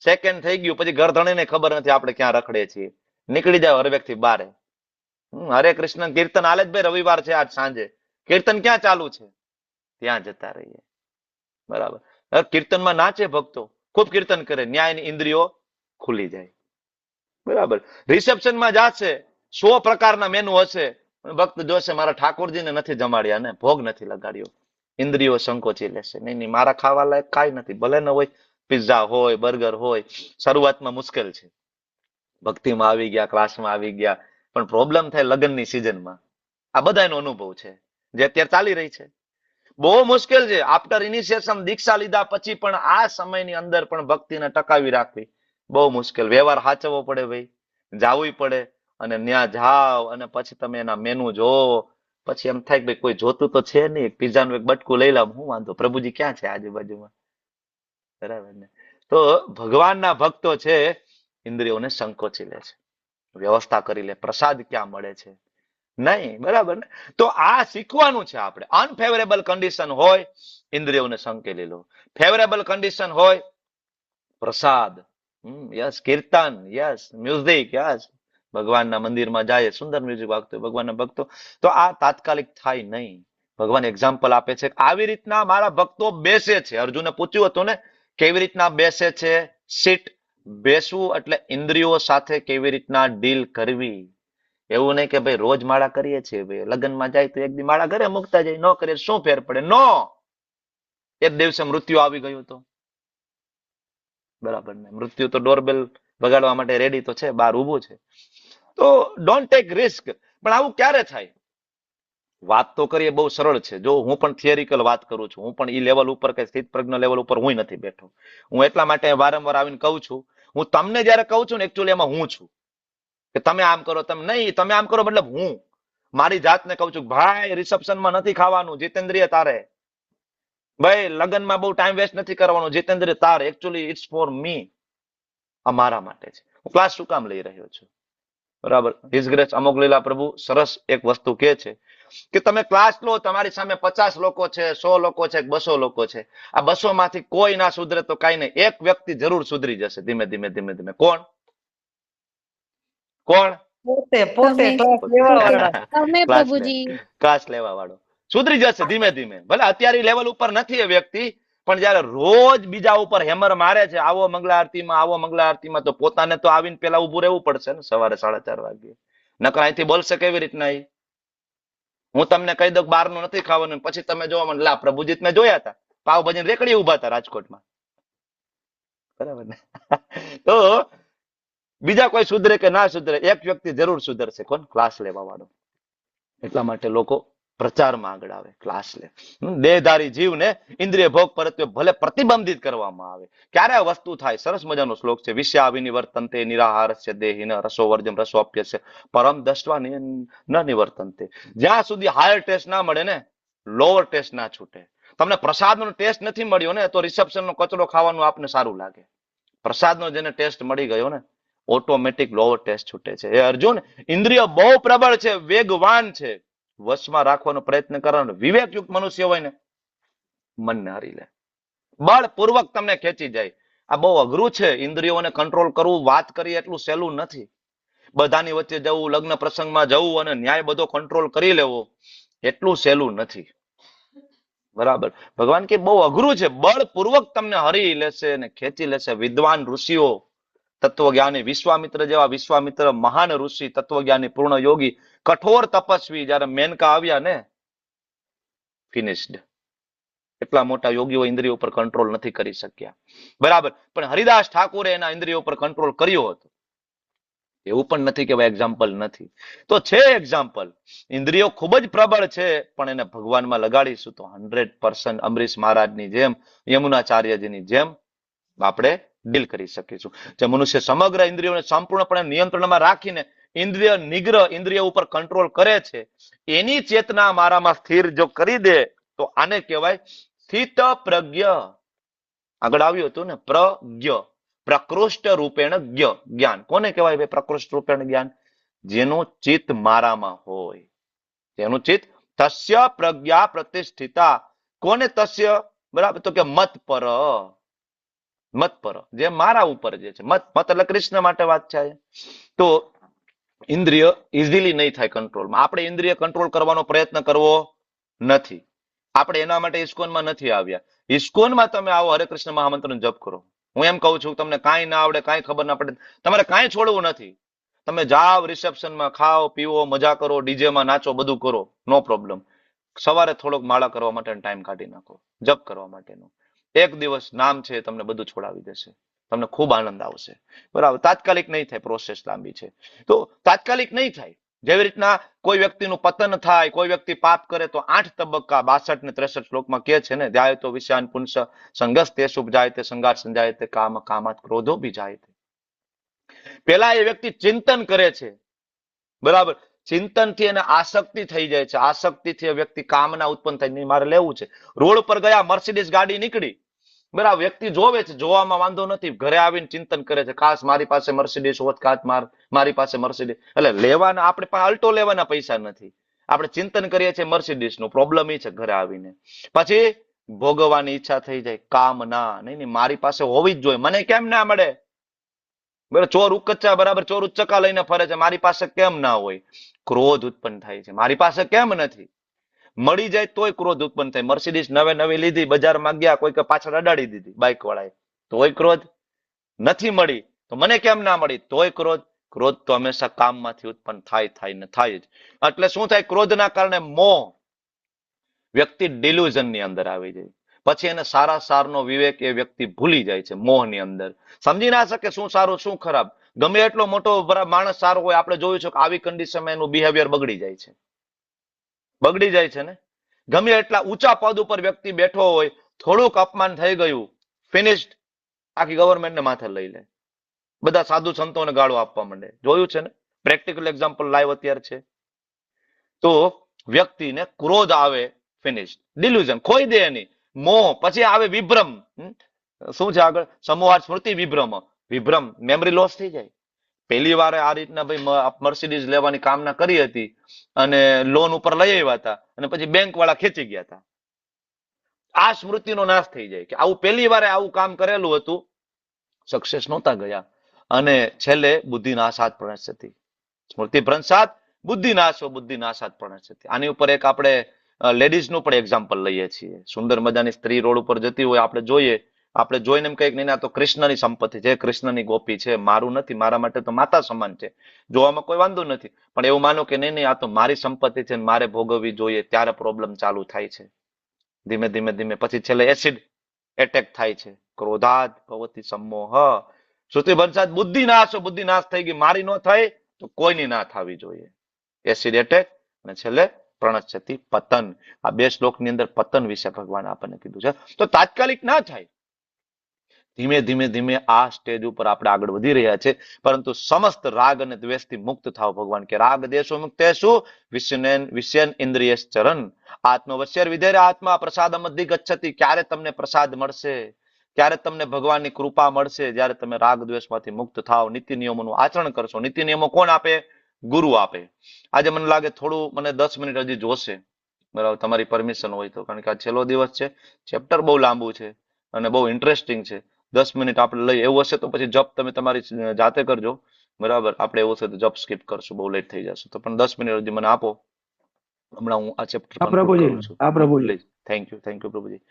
સેકન્ડ થઈ ગયું, પછી ગરધણીને ખબર નથી આપણે ક્યાં રખડે છીએ, નીકળી જાય હરવેક થી બારે. હરે કૃષ્ણ કીર્તન હાલે જ ભાઈ, રવિવાર છે આજ સાંજે, કીર્તન ક્યાં ચાલુ છે, ત્યાં જતા રહીએ. બરાબર. હવે કીર્તનમાં નાચે ભક્તો, ખૂબ કીર્તન કરે, ન્યાયની ઇન્દ્રિયો ખુલી જાય. બરાબર. રિસેપ્શનમાં જાશે, 100 પ્રકારના મેનુ હશે, ભક્ત જોશે મારા ઠાકોરજીને નથી જમાડ્યા ને, ભોગ નથી લગાડ્યો, ઇન્દ્રિયો સંકોચી લેશે. નહીં નહીં, મારા ખાવા લાયક કાંઈ નથી, ભલે ન હોય, પિઝા હોય, બર્ગર હોય. શરૂઆતમાં મુશ્કેલ છે, ભક્તિમાં આવી ગયા, ક્લાસમાં આવી ગયા, પણ પ્રોબ્લેમ થાય લગ્નની સિઝનમાં. આ બધાનો અનુભવ છે જે અત્યારે ચાલી રહી છે. બહુ મુશ્કેલ છે. આફ્ટર ઇનિશિયેશન, દીક્ષા લીધા પછી પણ આ સમયની અંદર પણ ભક્તિને ટકાવી રાખવી બહુ મુશ્કેલ. વ્યવહાર સાચવવો પડે ભાઈ, જાવું પડે. અને ત્યાં જાઓ અને પછી તમે એના મેનુ જોવો, પછી એમ થાય કે ભાઈ કોઈ જોતું તો છે નહીં, પિઝાનું એક બટકું લઈ લાવ, હું વાંધો, પ્રભુજી ક્યાં છે આજુબાજુમાં. બરાબર ને? તો ભગવાનના ભક્તો છે ઇન્દ્રિયોને સંકોચી લે છે, વ્યવસ્થા કરી લે, પ્રસાદ ક્યાં મળે છે નહીં. બરાબર ને? તો આ શીખવાનું છે આપણે. અનફેવરેબલ કન્ડિશન હોય, ઇન્દ્રિયોને સંકેલી લો. ફેવરેબલ કન્ડિશન હોય, પ્રસાદ, યસ, કીર્તન, યસ, મ્યુઝિક, યસ, ભગવાનના મંદિરમાં જાય, સુંદર મ્યુઝિક વાગતું હોય, ભગવાનના ભક્તો. તો આ તાત્કાલિક થાય નહીં. ભગવાન એક્ઝામ્પલ આપે છે, આવી રીતના મારા ભક્તો બેસે છે. અર્જુને પૂછ્યું હતું ને, કેવી રીતના બેસે છે? સીટ, બેસવું એટલે ઇન્દ્રિયો સાથે કેવી રીતના ડીલ કરવી. એવું નહીં કે ભાઈ રોજ માળા કરીએ છીએ, ભાઈ લગ્નમાં જાય તો એક દી માળા ઘરે મૂકતા જાય, ન કરીએ શું ફેર પડે? નો, એક દિવસે મૃત્યુ આવી ગયું તો બરાબર ને? મૃત્યુ તો ડોરબેલ બગાડવા માટે રેડી તો છે, બહાર ઊભું છે. તો ડોન્ટ ટેક રિસ્ક. પણ આવું ક્યારે થાય? વાત તો કરીએ બહુ સરળ છે. જો હું પણ થિયરિકલ વાત કરું છું, હું પણ ઈ લેવલ ઉપર કે સ્થિત પ્રજ્ઞ લેવલ ઉપર હું નથી બેઠો. હું એટલા માટે વારંવાર આવીને કહું છું, હું તમને જયારે કહું છું ને, એકચ્યુઅલી એમાં હું છું કે તમે આમ કરો, તમે નહીં, તમે આમ કરો, મતલબ હું મારી જાતને કહું છું, ભાઈ રિસેપ્શનમાં નથી ખાવાનું, જીતેન્દ્રિય તારે. ભાઈ લગ્નમાં બહુ ટાઈમ વેસ્ટ નથી કરવાનો, જીતેન્દ્રિય તારે. એકચ્યુઅલી ઇટ્સ ફોર મી, આ મારા માટે છે. હું ક્લાસ શું કામ લઈ રહ્યો છું? બરાબર. હિઝ ગ્રેસ અમોઘ લીલા પ્રભુ સરસ એક વસ્તુ કહે છે કે તમે ક્લાસ લો, તમારી સામે 50 લોકો છે, 100 લોકો છે, 200 લોકો છે. આ 200 માંથી કોઈ ના સુધરે તો કઈ નહીં, એક વ્યક્તિ જરૂર સુધરી જશે ધીમે ધીમે ધીમે ધીમે. કોણ? કોણ? પોતે પોતે ક્લાસ લેવા વાળા. ક્લાસ લેવા વાળો સુધરી જશે ધીમે ધીમે. ભલે અત્યારે લેવલ ઉપર નથી એ વ્યક્તિ, પણ જયારે રોજ બીજા ઉપર હેમર મારે છે, આવો મંગળા આરતીમાં, આવો મંગળા આરતીમાં, તો પોતાને તો આવીને પેલા ઉભું રહેવું પડશે ને સવારે 4:30 વાગે. નકર અહીંથી બોલશે કેવી રીતના? હું તમને કહી દઉં બહારનું નથી ખાવાનું, પછી તમે જોવા મને, લા પ્રભુજીત મેં જોયા હતા પાવભાજી રેકડી ઉભા હતા રાજકોટમાં. બરાબર ને? તો બીજા કોઈ સુધરે કે ના સુધરે, એક વ્યક્તિ જરૂર સુધરશે. કોણ? ક્લાસ લેવા વાળો. એટલા માટે લોકો પ્રચારમાં આગળ આવે, ક્લાસ લે. દેહધારી જીવને ઇન્દ્રિય ભોગ પરત્વે ભલે પ્રતિબંધિત કરવામાં આવે. ક્યારે આ વસ્તુ થાય? સરસ મજાનો શ્લોક છે, વિષયા વિનિવર્તન્તે નિરાહારસ્ય દેહિન રસો વર્જમ રસોપ્યસ્ય પરમ દષ્ટવા ન નિવર્તન્તે. જ્યાં સુધી હાયર ટેસ્ટ ના મળે ને, લોઅર ટેસ્ટ ના છૂટે. તમને પ્રસાદનો ટેસ્ટ નથી મળ્યો ને, તો રિસેપ્શનનો કચરો ખાવાનું આપને સારું લાગે. પ્રસાદનો જેને ટેસ્ટ મળી ગયો ને, ઓટોમેટિક લોઅર ટેસ્ટ છૂટે છે. એ અર્જુન, ઇન્દ્રિય બહુ પ્રબળ છે, વેગવાન છે. વશમાં રાખવાનો પ્રયત્ન કરવાનો. વિવેકયુક્ત મનુષ્ય હોય ને, મનને હરી લે, બળપૂર્વક તમને ખેંચી જાય. આ બહુ અઘરું છે, ઇન્દ્રિયોને કંટ્રોલ કરવું. વાત કરીએ એટલું સહેલું નથી. બધાની વચ્ચે જવું, લગ્ન પ્રસંગમાં જવું અને ન્યાય બધો કંટ્રોલ કરી લેવો, એટલું સહેલું નથી. બરાબર. ભગવાન કે બહુ અઘરું છે, બળપૂર્વક તમને હરી લેશે અને ખેંચી લેશે. વિદ્વાન ઋષિઓ, તત્વજ્ઞાની, વિશ્વામિત્ર જેવા વિશ્વામિત્ર મહાન ઋષિ, તત્વજ્ઞાની, પૂર્ણ યોગી, કઠોર તપસ્વી, જયારે મેનકા આવ્યા ને, ફિનિશ્ડ. એટલા મોટા યોગીઓ ઇન્દ્રિયો ઉપર કંટ્રોલ નથી કરી શક્યા. બરાબર. પણ હરિદાસ ઠાકુરે એના ઇન્દ્રિયો ઉપર કંટ્રોલ કર્યો હતો. એવું પણ નથી કે એક્ઝામ્પલ નથી, તો છે એક્ઝામ્પલ. ઇન્દ્રિયો ખૂબ જ પ્રબળ છે, પણ એને ભગવાનમાં લગાડીશું તો 100% અમરીશ મહારાજની જેમ, યમુનાચાર્યજીની જેમ આપણે ડીલ કરી શકીશું. જે મનુષ્ય સમગ્ર ઇન્દ્રિયોને સંપૂર્ણપણે નિયંત્રણમાં રાખીને ઇન્દ્રિય નિગ્રહ, ઇન્દ્રિય ઉપર કંટ્રોલ કરે છે, એની ચેતના મારામાં સ્થિર જો કરી દે, તો આને કહેવાય સ્થિત પ્રજ્ઞ. આગળ આવ્યું હતું ને, પ્રજ્ઞ, પ્રકૃષ્ટ રૂપેણ જ્ઞાન. કોને કહેવાય ભાઈ પ્રકૃષ્ટ રૂપેણ જ્ઞાન? જેનું ચિત્ત મારામાં હોય, જેનું ચિત્ત. તસ્ય પ્રજ્ઞા પ્રતિષ્ઠિતા. કોને તસ્ય? બરાબર. તો કે મત પર. મત પર, જે મારા ઉપર જે છે, મત એટલે કૃષ્ણ માટે વાત છે. તો ઇન્દ્રિય ઇઝીલી નહીં થાય કંટ્રોલમાં. આપણે ઇન્દ્રિય કંટ્રોલ કરવાનો પ્રયત્ન કરવો નથી. આપણે એના માટે ઇસ્કોનમાં નથી આવ્યા. ઇસ્કોનમાં તમે આવો, હરે કૃષ્ણ મહામંત્રનો જપ કરો. હું એમ કહું છું, તમને કાંઈ ના આવડે, કાંઈ ખબર ના પડે, તમારે કાંઈ છોડવું નથી. તમે જાઓ રિસેપ્શનમાં, ખાઓ પીવો, મજા કરો, ડીજેમાં નાચો, બધું કરો, નો પ્રોબ્લેમ. સવારે થોડોક માળા કરવા માટે ટાઈમ કાઢી નાખો, જપ કરવા માટેનો. એક દિવસ નામ છે, તમને બધું છોડાવી દેશે. તમને ખૂબ આનંદ આવશે. બરાબર, તાત્કાલિક નહીં થાય, પ્રોસેસ લાંબી છે. તો તાત્કાલિક નહીં થાય. જેવી રીતના કોઈ વ્યક્તિનું પતન થાય, કોઈ વ્યક્તિ પાપ કરે તો 8 તબક્કા 62 ને 63 શ્લોકમાં કહે છે ને, ધ્યાય તો વિષયાન પુંસ સંગસ તે શુભ જાય તે સંગાર સંજાય તે કામ કામાત ક્રોધો બી જાય તે. પેલા એ વ્યક્તિ ચિંતન કરે છે, બરાબર, ચિંતનથી એને આસક્તિ થઈ જાય છે, આસક્તિથી એ વ્યક્તિ કામના ઉત્પન્ન થાય, નહીં મારે લેવું છે. રોડ પર ગયા, મર્સિડીઝ ગાડી નીકળી, બરાબર, વ્યક્તિ જોવે છે, જોવામાં વાંધો નથી, ઘરે આવીને ચિંતન કરે છે, કાશ મારી પાસે મર્સિડીઝ હોત, કાશ મારી પાસે મર્સિડીઝ. એટલે લેવાના, આપણે પાસે અલ્ટો લેવાના પૈસા નથી, આપણે ચિંતન કરીએ છીએ મર્સિડીઝ નું. પ્રોબ્લેમ એ છે, ઘરે આવીને પછી ભોગવવાની ઈચ્છા થઈ જાય, કામના. નહીં, મારી પાસે હોવી જ જોઈએ, મને કેમ ના મળે? બરાબર, ચોર ઉકચ્ચા, બરાબર, ચોર ઉચ્ચકા લઈને ફરે છે, મારી પાસે કેમ ના હોય? ક્રોધ ઉત્પન્ન થાય છે, મારી પાસે કેમ નથી? મળી જાય તોય ક્રોધ ઉત્પન્ન થાય. મર્સિડીઝ નવી લીધી, બજારમાં ગયા, કોઈ પાછળ અડાડી દીધી બાઇક વાળાએ, તોય ક્રોધ. નથી મળી તો મને કેમ ના મળી? તોય ક્રોધ. ક્રોધ તો હંમેશા કામમાંથી ઉત્પન્ન થાય ને થાય જ. એટલે શું થાય? ક્રોધના કારણે મોહ, વ્યક્તિ ડિલ્યુઝન ની અંદર આવી જાય. પછી એને સારા સારનો વિવેક એ વ્યક્તિ ભૂલી જાય છે મોહની અંદર. સમજી ના શકે શું સારું શું ખરાબ. ગમે એટલો મોટો માણસ સારો હોય, આપણે જોયું છે કે આવી કન્ડિશનમાં એનું બિહેવિયર બગડી જાય છે. બગડી જાય છે ને. ગમે એટલા ઊંચા પદ ઉપર વ્યક્તિ બેઠો હોય, થોડુંક અપમાન થઈ ગયું, ફિનિશ્ડ, આખી ગવર્મેન્ટને માથે લઈ લે. બધા સાધુ સંતોને ગાળો આપવા માંડે. જોયું છે ને, પ્રેક્ટિકલ એક્ઝામ્પલ લાઈવ અત્યારે છે. તો વ્યક્તિને ક્રોધ આવે, ફિનિશ્ડ, ડિલ્યુઝન ખોઈ દે એની, મોહ. પછી આવે વિભ્રમ. શું છે આગળ? સમૂહાર્થ સ્મૃતિ વિભ્રમ. વિભ્રમ, મેમરી લોસ થઈ જાય. પહેલી વાર આ રીતના ભાઈ મર્સિડીઝ લેવાની કામના કરી હતી અને લોન ઉપર લઈ આવ્યા હતા અને પછી બેંક વાળા ખેંચી ગયા હતા. આ સ્મૃતિનો નાશ થઈ જાય કે આવું પહેલી વાર આવું કામ કરેલું હતું, સક્સેસ નહોતા ગયા અને છેલ્લે બુદ્ધિ નાશાત પ્રણશ્યતિ. સ્મૃતિ ભ્રંશાત બુદ્ધિ નાશો બુદ્ધિ નાશાત પ્રણશ્યતિ. આની ઉપર એક આપણે લેડીઝ નું પણ એક્ઝામ્પલ લઈએ છીએ. સુંદર મજાની સ્ત્રી રોડ ઉપર જતી હોય, આપણે જોઈને એમ કહીએ કે નહીં, આ તો કૃષ્ણની સંપત્તિ છે, કૃષ્ણની ગોપી છે, મારું નથી, મારા માટે તો માતા સમાન છે, જોવામાં કોઈ વાંધો નથી. પણ એવું માનો કે નહીં, આ તો મારી સંપત્તિ છે, મારે ભોગવવી જોઈએ, ત્યારે પ્રોબ્લેમ ચાલુ થાય છે. ધીમે ધીમે ધીમે પછી છેલ્લે એસિડ એટેક થાય છે. ક્રોધાદ ભવતી સમોહ. શ્રુતિ ભંસાદ બુદ્ધિ નાશ, બુદ્ધિ નાશ થઈ ગઈ, મારી ન થાય તો કોઈની ના થવી જોઈએ. એસિડ એટેક અને છેલ્લે પ્રણશ્યતિ પતન. આ 2 શ્લોકની અંદર પતન વિશે ભગવાન આપણને કીધું છે. તો તાત્કાલિક ના થાય, ધીમે ધીમે ધીમે આ સ્ટેજ ઉપર આપણે આગળ વધી રહ્યા છે. પરંતુ સમસ્ત રાગ અને દ્વેષથી મુક્ત થાવ. ભગવાન કે રાગ દેશો મુક્તેષુ વિષયન ઇન્દ્રિયશ્ચરન આત્મવશ્યર વિધેર આત્મા પ્રસાદમ અધિગચ્છતિ. ક્યારે તમને પ્રસાદ મળશે, ક્યારે તમને ભગવાનની કૃપા મળશે? જ્યારે તમે રાગ દ્વેષમાંથી મુક્ત થાવ, નીતિ નિયમોનું આચરણ કરશો. નીતિ નિયમો કોણ આપે? ગુરુ આપે. આજે મને લાગે થોડું, મને 10 મિનિટ હજી જોશે, બરાબર, તમારી પરમિશન હોય તો, કારણ કે આ છેલ્લો દિવસ છે, ચેપ્ટર બહુ લાંબુ છે અને બહુ ઇન્ટરેસ્ટિંગ છે. 10 મિનિટ આપણે લઈ, એવું હશે તો પછી જપ તમે તમારી જાતે કરજો, બરાબર. આપણે એવું હશે તો જપ સ્કીપ કરશું, બહુ લેટ થઈ જશે. તો પણ 10 મિનિટ હજી મને આપો, હમણાં હું આ ચેપ્ટર કરું છું. પ્લીઝ. થેન્ક યુ પ્રભુજી.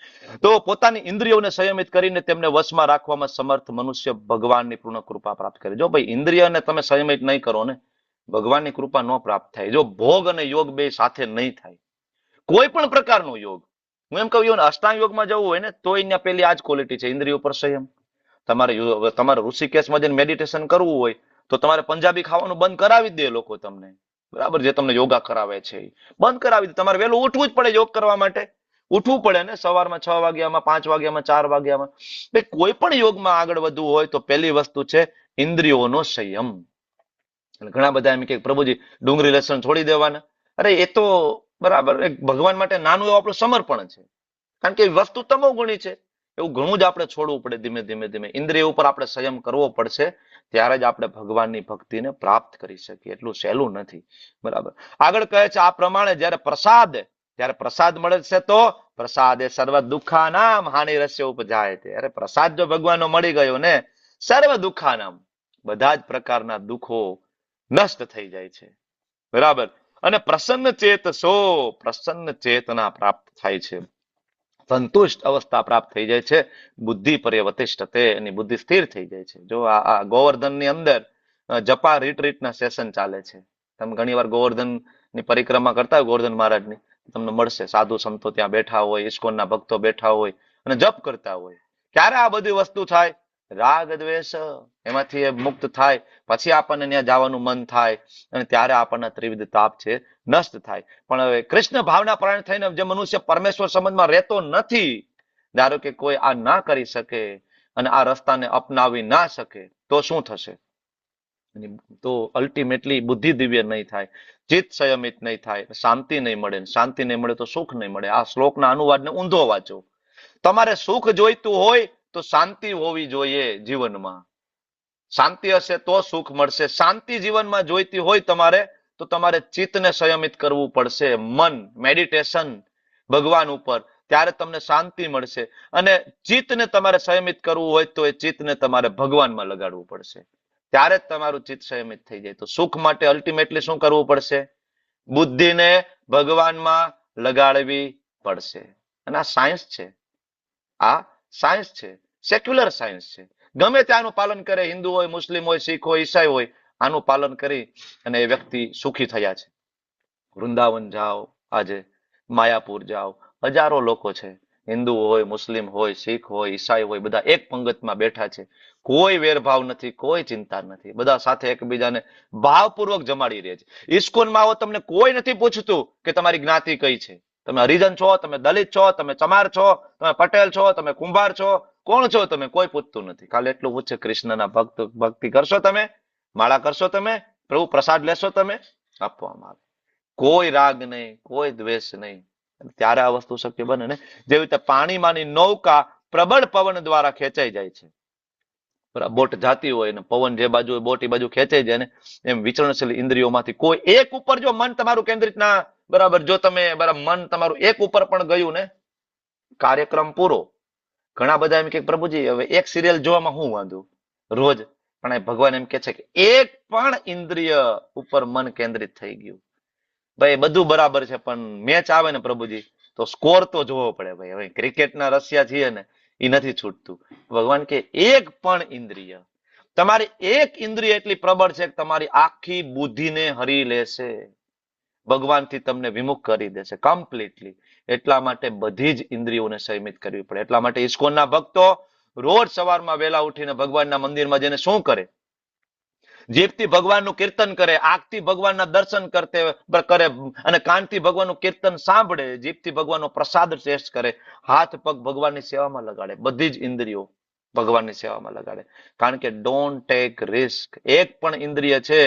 તો પોતાની ઇન્દ્રિયોને સંયમિત કરીને તેમને વશમાં રાખવામાં સમર્થ મનુષ્ય ભગવાનની પૂર્ણ કૃપા પ્રાપ્ત કરે. જો ભાઈ ઇન્દ્રિયને તમે સંયમિત નહીં કરો ને, ભગવાનની કૃપા ન પ્રાપ્ત થાય. જો ભોગ અને યોગ બે સાથે નહીં થાય, કોઈ પણ પ્રકારનો યોગ, હું એમ કહું અષ્ટાંગ યોગમાં જવું હોય ને તો અહીંયા પેલી આ જ ક્વોલિટી છે, ઇન્દ્રિયો પર સંયમ. તમારે ઋષિકેશમાં જઈને મેડિટેશન કરવું હોય તો તમારે પંજાબી ખાવાનું બંધ કરાવી દે લોકો તમને, બરાબર, જે તમને યોગા કરાવે છે બંધ કરાવી દે. તમારે વહેલું ઉઠવું જ પડે યોગ કરવા માટે, ઉઠવું પડે ને, સવારમાં 6 વાગ્યામાં, 5 વાગ્યામાં, 4 વાગ્યામાં. કોઈ પણ યોગમાં આગળ વધવું હોય તો પહેલી વસ્તુ છે ઇન્દ્રિયોનો સંયમ. ઘણા બધા એમ કે પ્રભુજી ડુંગળી લસણ છોડી દેવાના. અરે એ તો બરાબર, ભગવાન માટે નાનું એવું આપણું સમર્પણ છે, કારણ કે વસ્તુ તમો ગુણી છે. એવું ઘણું જ આપણે છોડવું પડે. ધીમે ધીમે ધીમે ઇન્દ્રિય ઉપર આપણે સંયમ કરવો પડશે, ત્યારે જ આપણે ભગવાનની ભક્તિને પ્રાપ્ત કરી શકીએ. એટલું સહેલું નથી, બરાબર. આગળ કહે છે આ પ્રમાણે જ્યારે ત્યારે પ્રસાદ મળે છે તો પ્રસાદ એ સર્વ દુઃખાનામ હાનિરસ્ય ઉપજાય છે. અરે પ્રસાદ જો ભગવાનનો મળી ગયો ને, સર્વ દુઃખાનામ, બધા જ પ્રકારના દુઃખો નષ્ટ થઈ જાય છે. બરાબર. અને પ્રસન્ન ચેતસો, પ્રસન્ન ચેતના પ્રાપ્ત થાય છે, સંતુષ્ટ અવસ્થા પ્રાપ્ત થઈ જાય છે. બુદ્ધિ પર્યવતિષ્ઠતે, એની બુદ્ધિ સ્થિર થઈ જાય છે. જો આ ગોવર્ધન ની અંદર જપા રીટ્રીટના સેશન ચાલે છે. તમે ઘણી વાર ગોવર્ધન ની પરિક્રમા કરતા હોય, ગોવર્ધન મહારાજની, તમને મળશે સાધુ સંતો ત્યાં બેઠા હોય, ઇસ્કોનના ભક્તો બેઠા હોય અને જપ કરતા હોય. ક્યારે આ બધી વસ્તુ થાય? રાગ દ્વેષ એમાંથી એ મુક્ત થાય, પછી આપણને ત્યાં જવાનું મન થાય અને ત્યારે આપણને ત્રિવિધ તાપ છે નષ્ટ થાય. પણ હવે કૃષ્ણ ભાવના પ્રાણ થઈને જે મનુષ્ય પરમેશ્વર સંબંધમાં રહેતો નથી, ધારો કે કોઈ આ ના કરી શકે અને આ રસ્તાને અપનાવી ના શકે, તો શું થશે? તો અલ્ટિમેટલી બુદ્ધિ દિવ્ય નહીં થાય, ચિત્ત સંયમિત નહીં થાય, શાંતિ નહીં મળે. શાંતિ નહીં મળે તો સુખ નહીં મળે. આ શ્લોકના અનુવાદને ઊંધો વાંચો. તમારે સુખ જોઈતું હોય તો શાંતિ હોવી જોઈએ જીવનમાં. શાંતિ હશે તો સુખ મળશે. શાંતિ જીવનમાં જોઈતી હોય તમારે, તો તમારે ચિત્તને સંયમિત કરવું પડશે. મન, મેડિટેશન ભગવાન ઉપર, ત્યારે તમને શાંતિ મળશે. અને ચિત્તને તમારે સંયમિત કરવું હોય તો એ ચિત્તને તમારે ભગવાનમાં લગાડવું પડશે, ત્યારે જ તમારું ચિત્ત સંયમિત થઈ જાય. તો સુખ માટે અલ્ટિમેટલી શું કરવું પડશે? બુદ્ધિને ભગવાનમાં લગાડવી પડશે. અને આ સાયન્સ છે, આ સાયન્સ છે, સેક્યુલર સાયન્સ છે. ગમે ત્યાંનું પાલન કરે, હિન્દુ હોય, મુસ્લિમ હોય, શીખ હોય, ઈસાઈ હોય, આનું પાલન કરી અને એ વ્યક્તિ સુખી થયા છે. વૃંદાવન જાઓ, આજે માયાપુર જાઓ, હજારો લોકો છે, હિન્દુ હોય, મુસ્લિમ હોય, શીખ હોય, ઈસાઈ હોય, બધા એક પંગતમાં બેઠા છે. કોઈ વેરભાવ નથી, કોઈ ચિંતા નથી, બધા સાથે એકબીજાને ભાવપૂર્વક જમાડી રહે છે. ઇસ્કોનમાં આવો, તમને કોઈ નથી પૂછતું કે તમારી જ્ઞાતિ કઈ છે, તમે હરિજન છો, તમે દલિત છો, તમે ચમાર છો, તમે પટેલ છો, તમે કુંભાર છો, કોણ છો તમે, કોઈ પૂછતું નથી. ખાલી એટલું પૂછે, કૃષ્ણના ભક્તિ કરશો તમે, માળા કરશો તમે, પ્રભુ પ્રસાદ લેશો તમે, આપવામાં આવે. કોઈ રાગ નહીં, કોઈ દ્વેષ નહીં. ત્યારે આ વસ્તુ શક્ય બને ને. જેવી રીતે પાણીમાંની નૌકા પ્રબળ પવન દ્વારા ખેંચાઈ જાય છે. બોટ જાતી હોય ને પવન જે બાજુ બોટ એ બાજુ ખેંચાઈ જાય ને, એમ વિચરણશીલ ઇન્દ્રિયોમાંથી કોઈ એક ઉપર જો મન તમારું કેન્દ્રિત ના, બરાબર, જો તમે બરાબર મન તમારું એક ઉપર પણ ગયું ને, કાર્યક્રમ પૂરો. ઘણા બધા એમ કે પ્રભુજી હવે એક સિરિયલ જોવામાં હું વાંધો રોજ, પણ ભગવાન એમ કે છે કે એક પણ ઇન્દ્રિય ઉપર મન કેન્દ્રિત થઈ ગયું, ભાઈ બધું બરાબર છે, પણ મેચ આવે ને પ્રભુજી તો સ્કોર તો જોવો પડે. ભાઈ હવે ક્રિકેટના રસિયા છીએ ને, એ નથી છૂટતું. ભગવાન કે એક પણ ઇન્દ્રિય, તમારી એક ઇન્દ્રિય એટલી પ્રબળ છે કે તમારી આખી બુદ્ધિને હરી લેશે, ભગવાનથી તમને વિમુખ કરી દેશે કમ્પ્લીટલી. એટલા માટે બધી જ ઇન્દ્રિયોને સંયમિત કરવી પડે. એટલા માટે ઇસ્કોનના ભક્તો રોજ સવારમાં વહેલા ઉઠીને ભગવાનના મંદિરમાં જઈને શું કરે? જીભથી ભગવાનનું કીર્તન કરે, આંખથી ભગવાનના દર્શન કરે અને કાનથી ભગવાનનું કીર્તન સાંભળે, જીભથી ભગવાનનો પ્રસાદ ટેસ્ટ કરે, હાથ પગ ભગવાનની સેવામાં લગાડે, બધી જ ઇન્દ્રિયો ભગવાનની સેવામાં લગાડે. કારણ કે ડોન્ટ ટેક રિસ્ક. એક પણ ઇન્દ્રિય છે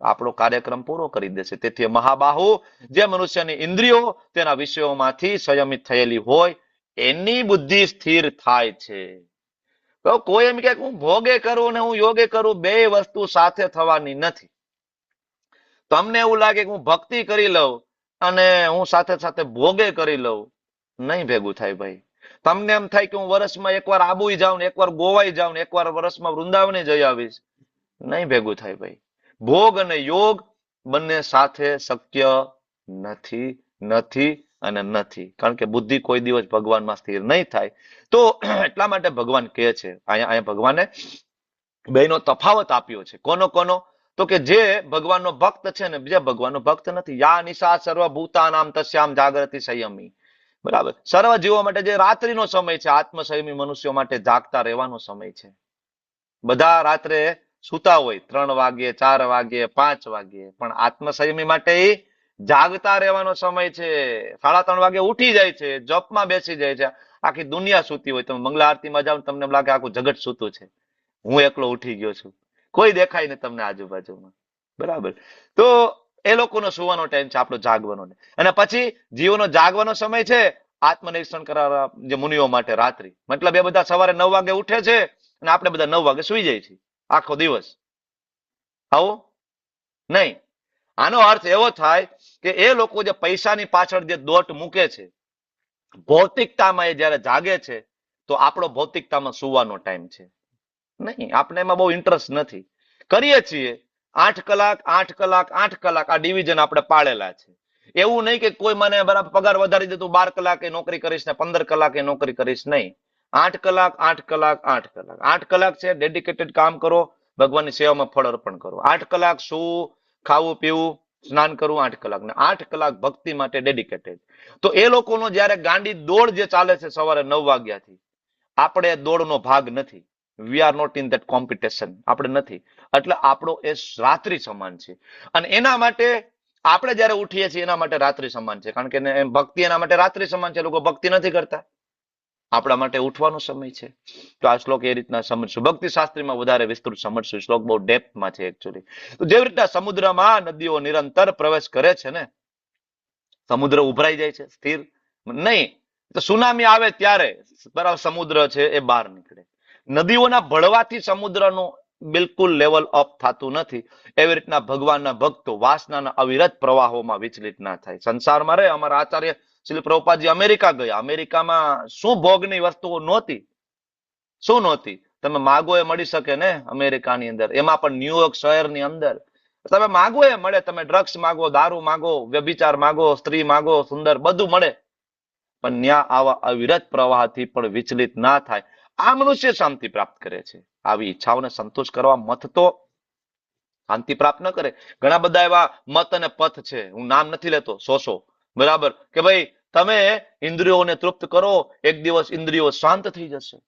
આપણો કાર્યક્રમ પૂરો કરી દેશે. તેથી મહાબાહુ, જે મનુષ્યની ઇન્દ્રિયો તેના વિષયોમાંથી સંયમિત થયેલી હોય, એની બુદ્ધિ સ્થિર થાય છે. તો કોઈ એમ કે હું ભોગે કરું ને હું યોગે કરું, બે વસ્તુ સાથે થવાની નથી. તમને એવું લાગે કે હું ભક્તિ કરી લઉં અને હું સાથે સાથે ભોગે કરી લઉં, નહીં ભેગું થાય ભાઈ. તમને એમ થાય કે હું વર્ષમાં એકવાર આબુ જાઉં ને એકવાર ગોવાઈ જાઉં ને એકવાર વર્ષમાં વૃંદાવને જઈ આવીશ, નહીં ભેગું થાય ભાઈ. ભોગ અને યોગ બંને સાથે શક્ય નથી, નથી અને નથી. કારણ કે બુદ્ધિ કોઈ દિવસ ભગવાનમાં સ્થિર નહીં થાય. તો એટલા માટે ભગવાન કહે છે, અહીંયા ભગવાને બેનો તફાવત આપ્યો છે. કોનો? તો કે જે ભગવાનનો ભક્ત છે ને જે ભગવાનનો ભક્ત નથી. યા નિશા સર્વભૂતાનામ તસ્યામ જાગૃતિ સંયમી. બરાબર, સર્વ જીવો માટે જે રાત્રિનો સમય છે, આત્મ સંયમી મનુષ્યો માટે જાગતા રહેવાનો સમય છે. બધા રાત્રે સુતા હોય 3 વાગ્યે, 4 વાગ્યે, 5 વાગ્યે, પણ આત્મ સંયમી માટે જાગતા રહેવાનો સમય છે. 3:30 વાગે ઉઠી જાય છે, જપમાં બેસી જાય છે. આખી દુનિયા સૂતી હોય, તમે મંગલા આરતીમાં જાઓ તમને એમ લાગે આખું જગત સૂતું છે, હું એકલો ઉઠી ગયો છું, કોઈ દેખાય નહીં તમને આજુબાજુમાં. બરાબર, તો એ લોકોનો સુવાનો ટાઈમ છે, આપણો જાગવાનો. અને પછી જીવોનો જાગવાનો સમય છે આત્મનિરીક્ષણ કરવા જે મુનિઓ માટે રાત્રિ. મતલબ એ બધા સવારે 9 વાગે ઉઠે છે અને આપણે બધા 9 વાગે સુઈ જાય છે આખો દિવસ. આવું નહીં. આનો અર્થ એવો થાય કે એ લોકો જે પૈસાની પાછળ જે દોટ મૂકે છે, ભૌતિકતામાં એ જયારે જાગે છે તો આપણો ભૌતિકતામાં સુવાનો ટાઈમ છે નહીં. આપણે એમાં બહુ ઇન્ટરેસ્ટ નથી. કરીએ છીએ 8 કલાક 8 કલાક 8 કલાક આ ડિવિઝન આપણે પાડેલા છે. એવું નહીં કે કોઈ મને બરાબર પગાર વધારી દે તો 12 કલાકે નોકરી કરીશ ને 15 કલાકે નોકરી કરીશ, નહીં. 8 કલાક 8 કલાક 8 કલાક 8 કલાક છે, ડેડિકેટેડ કામ કરો, ભગવાનની સેવામાં ફળ અર્પણ કરો. 8 કલાક શું, ખાવું પીવું, સ્નાન કરવું, 8 કલાક ને 8 કલાક ભક્તિ માટે ડેડિકેટેડ. તો એ લોકોનો જયારે ગાંડી દોડ જે ચાલે છે સવારે 9 વાગ્યાથી, આપણે દોડનો ભાગ નથી. We are not in that competition, આપણે નથી. એટલે આપણો એ રાત્રિ સમાન છે. અને એના માટે આપણે જયારે ઉઠીએ છીએ એના માટે રાત્રિ સમાન છે. કારણ કે ભક્તિ એના માટે રાત્રિ સમાન છે. લોકો ભક્તિ નથી કરતા, આપણા માટે ઉઠવાનો સમય છે. તો આ શ્લોક એ રીતના સમજશું. ભક્તિ શાસ્ત્રીમાં વધારે વિસ્તૃત સમજશું. શ્લોક બહુ ડેપ્થમાં છે એકચ્યુઅલી. તો જેવી રીતના સમુદ્રમાં નદીઓ નિરંતર પ્રવેશ કરે છે ને, સમુદ્ર ઉભરાઈ જાય છે, સ્થિર નહીં. તો સુનામી આવે ત્યારે બરાબર સમુદ્ર છે એ બહાર નીકળે. નદીઓના ભળવાથી સમુદ્રનું બિલકુલ લેવલ અપ થતું નથી. એવી રીતના ભગવાનના ભક્તો વાસનાના અવિરત પ્રવાહોમાં વિચલિત ના થાય. સંસારમાં રહે. અમારા આચાર્ય શ્રી પ્રભુપાદજી અમેરિકા ગયા. અમેરિકામાં શું ભોગની વસ્તુઓ નહોતી? શું નહોતી? તમે માગો એ મળી શકે ને અમેરિકાની અંદર. એમાં પણ ન્યુયોર્ક શહેરની અંદર તમે માગો એ મળે. તમે ડ્રગ્સ માગો, દારૂ માગો, વ્યભિચાર માગો, સ્ત્રી માગો, સુંદર, બધું મળે. પણ ત્યાં આવા અવિરત પ્રવાહથી પણ વિચલિત ના થાય. આ મનુષ્ય શાંતિ પ્રાપ્ત કરે છે. આવી ઈચ્છાઓને સંતોષ કરવા મત તો શાંતિ પ્રાપ્ત ન કરે. ઘણા બધા એવા મત અને પથ છે, હું નામ નથી લેતો, 100 બરાબર, કે ભાઈ તમે ઇન્દ્રિયોને તૃપ્ત કરો, એક દિવસ ઇન્દ્રિયો શાંત થઈ જશે.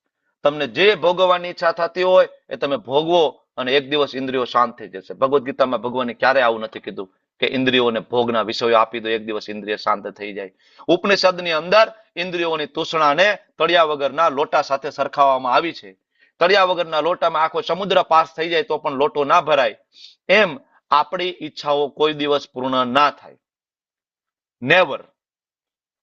તમને જે ભોગવવાની ઈચ્છા થતી હોય એ તમે ભોગવો અને એક દિવસ ઇન્દ્રિયો શાંત થઈ જશે. ભગવદ્ ગીતામાં ભગવાને ક્યારે આવું નથી કીધું કે ઇન્દ્રિયોને ભોગના વિષયો આપી દો, એક દિવસ ઇન્દ્રિય શાંત થઈ જાય. ઉપનિષદની અંદર ઇન્દ્રિયોની તૃષ્ણાને તળિયા વગરના લોટા સાથે સરખાવવામાં આવી છે. તળિયા વગરના લોટામાં આખો સમુદ્ર પાસ થઈ જાય તો પણ લોટો ના ભરાય. એમ આપણી ઈચ્છાઓ કોઈ દિવસ પૂર્ણ ના થાય. નેવર.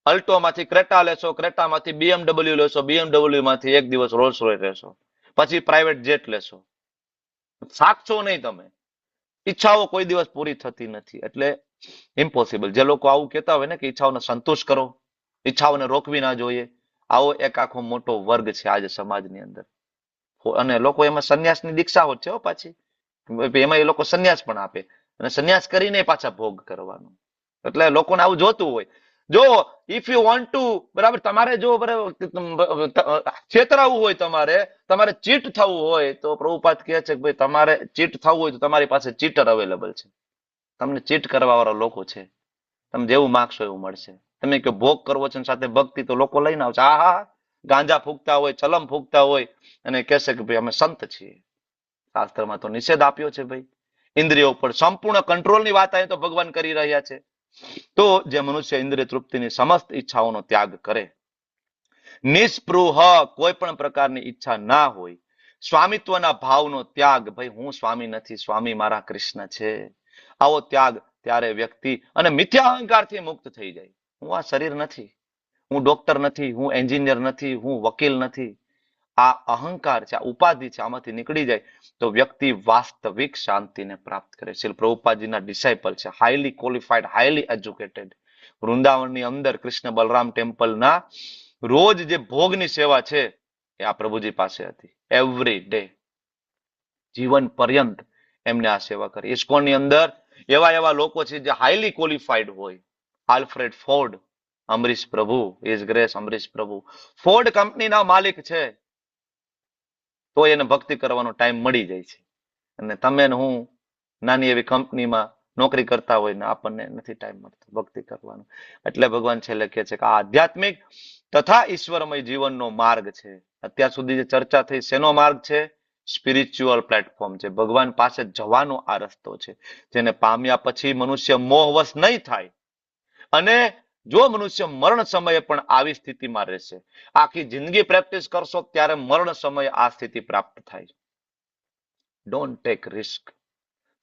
અલ્ટોમાંથી ક્રેટા લેશો, ક્રેટામાંથી BMW લેશો, BMW માંથી એક દિવસ રોલ્સ રોયસ લેશો, પછી પ્રાઇવેટ જેટ લેશો. સાચો નહીં તમે. ઈચ્છાઓ કોઈ દિવસ પૂરી થતી નથી. એટલે ઇમ્પોસિબલ. જે લોકો આવું કહેતા હોય ને કે ઈચ્છાઓને સંતોષ કરો, ઈચ્છાઓને રોકવી ના જોઈએ, આવો એક આખો મોટો વર્ગ છે આજે સમાજની અંદર. અને લોકો એમાં સંન્યાસની દીક્ષાઓ છે પાછી. એમાં એ લોકો સંન્યાસ પણ આપે અને સંન્યાસ કરીને પાછા ભોગ કરવાનો. એટલે લોકોને આવું જોતું હોય. જો ઇફ યુ વોન્ટ ટુ, બરાબર, તમારે જો છેતરાવું હોય, તમારે ચીટ થવું હોય તો પ્રભુપાદ કહે છે કે ભાઈ તમારે ચીટ થવું હોય તો તમારી પાસે ચીટર અવેલેબલ છે. તમને ચીટ કરવા વાળા લોકો છે. તમે જેવું માગશો એવું મળશે. તમે કે ભોગ કરવો છે સાથે ભક્તિ, તો લોકો લઈને આવશે. હા, ગાંજા ફૂંકતા હોય, ચલમ ફૂંકતા હોય અને કહેશે કે ભાઈ અમે સંત છીએ. શાસ્ત્રમાં તો નિષેધ આપ્યો છે ભાઈ. ઇન્દ્રિયો ઉપર સંપૂર્ણ કંટ્રોલની વાત અહીં તો ભગવાન કરી રહ્યા છે. તો જે મનુષ્ય ઇન્દ્રિય તૃપ્તિની સમસ્ત ઈચ્છાઓનો ત્યાગ કરે, નિસ્પૃહ, કોઈ પણ પ્રકારની ઈચ્છા ના હોય, સ્વામિત્વના ભાવનો ત્યાગ, ભાઈ હું સ્વામી નથી, સ્વામી મારા કૃષ્ણ છે, આવો ત્યાગ, ત્યારે વ્યક્તિ અને મિથ્યા અહંકારથી મુક્ત થઈ જાય. હું આ શરીર નથી, હું ડોક્ટર નથી, હું એન્જિનિયર નથી, હું વકીલ નથી. આ અહંકાર છે, આ ઉપાધિ છે, આમાંથી નીકળી જાય તો વ્યક્તિ વાસ્તવિક શાંતિને પ્રાપ્ત કરે. શ્રી પ્રભુપાદજીના ડિસાઇપલ છે, હાઈલી ક્વોલિફાઈડ, હાઈલી એજ્યુકેટેડ. વૃંદાવનની અંદર કૃષ્ણ બલરામ ટેમ્પલના રોજ જે ભોગની સેવા છે એ આ પ્રભુજી પાસે હતી. એવરી ડે, જીવન પર્યંત એમને આ સેવા કરી. ઇસ્કોનની અંદર એવા લોકો છે જે હાઈલી ક્વોલિફાઈડ હોય. આલ્ફ્રેડ ફોર્ડ, અમરીશ પ્રભુ, હિઝ ગ્રેસ અમરીશ પ્રભુ, ફોર્ડ કંપનીના માલિક છે, તો એને ભક્તિ કરવાનો ટાઈમ મળી જાય છે. અને તમે ને હું નાની એવી કંપનીમાં નોકરી કરતા હોય ને આપણને નથી ટાઈમ મળતો ભક્તિ કરવાનો. એટલે ભગવાન છેલ્લે કહે છે કે આ આધ્યાત્મિક તથા ઈશ્વરમય જીવનનો માર્ગ છે. અત્યાર સુધી જે ચર્ચા થઈ શેનો માર્ગ છે? સ્પિરિચ્યુઅલ પ્લેટફોર્મ છે. ભગવાન પાસે જવાનો આ રસ્તો છે, જેને પામ્યા પછી મનુષ્ય મોહવશ નહીં થાય. અને જો મનુષ્ય મરણ સમયે પણ આવી સ્થિતિમાં રહેશે, આખી જિંદગી પ્રેક્ટિસ કરશો ત્યારે મરણ સમયે આ સ્થિતિ પ્રાપ્ત થાય. Don't take risk.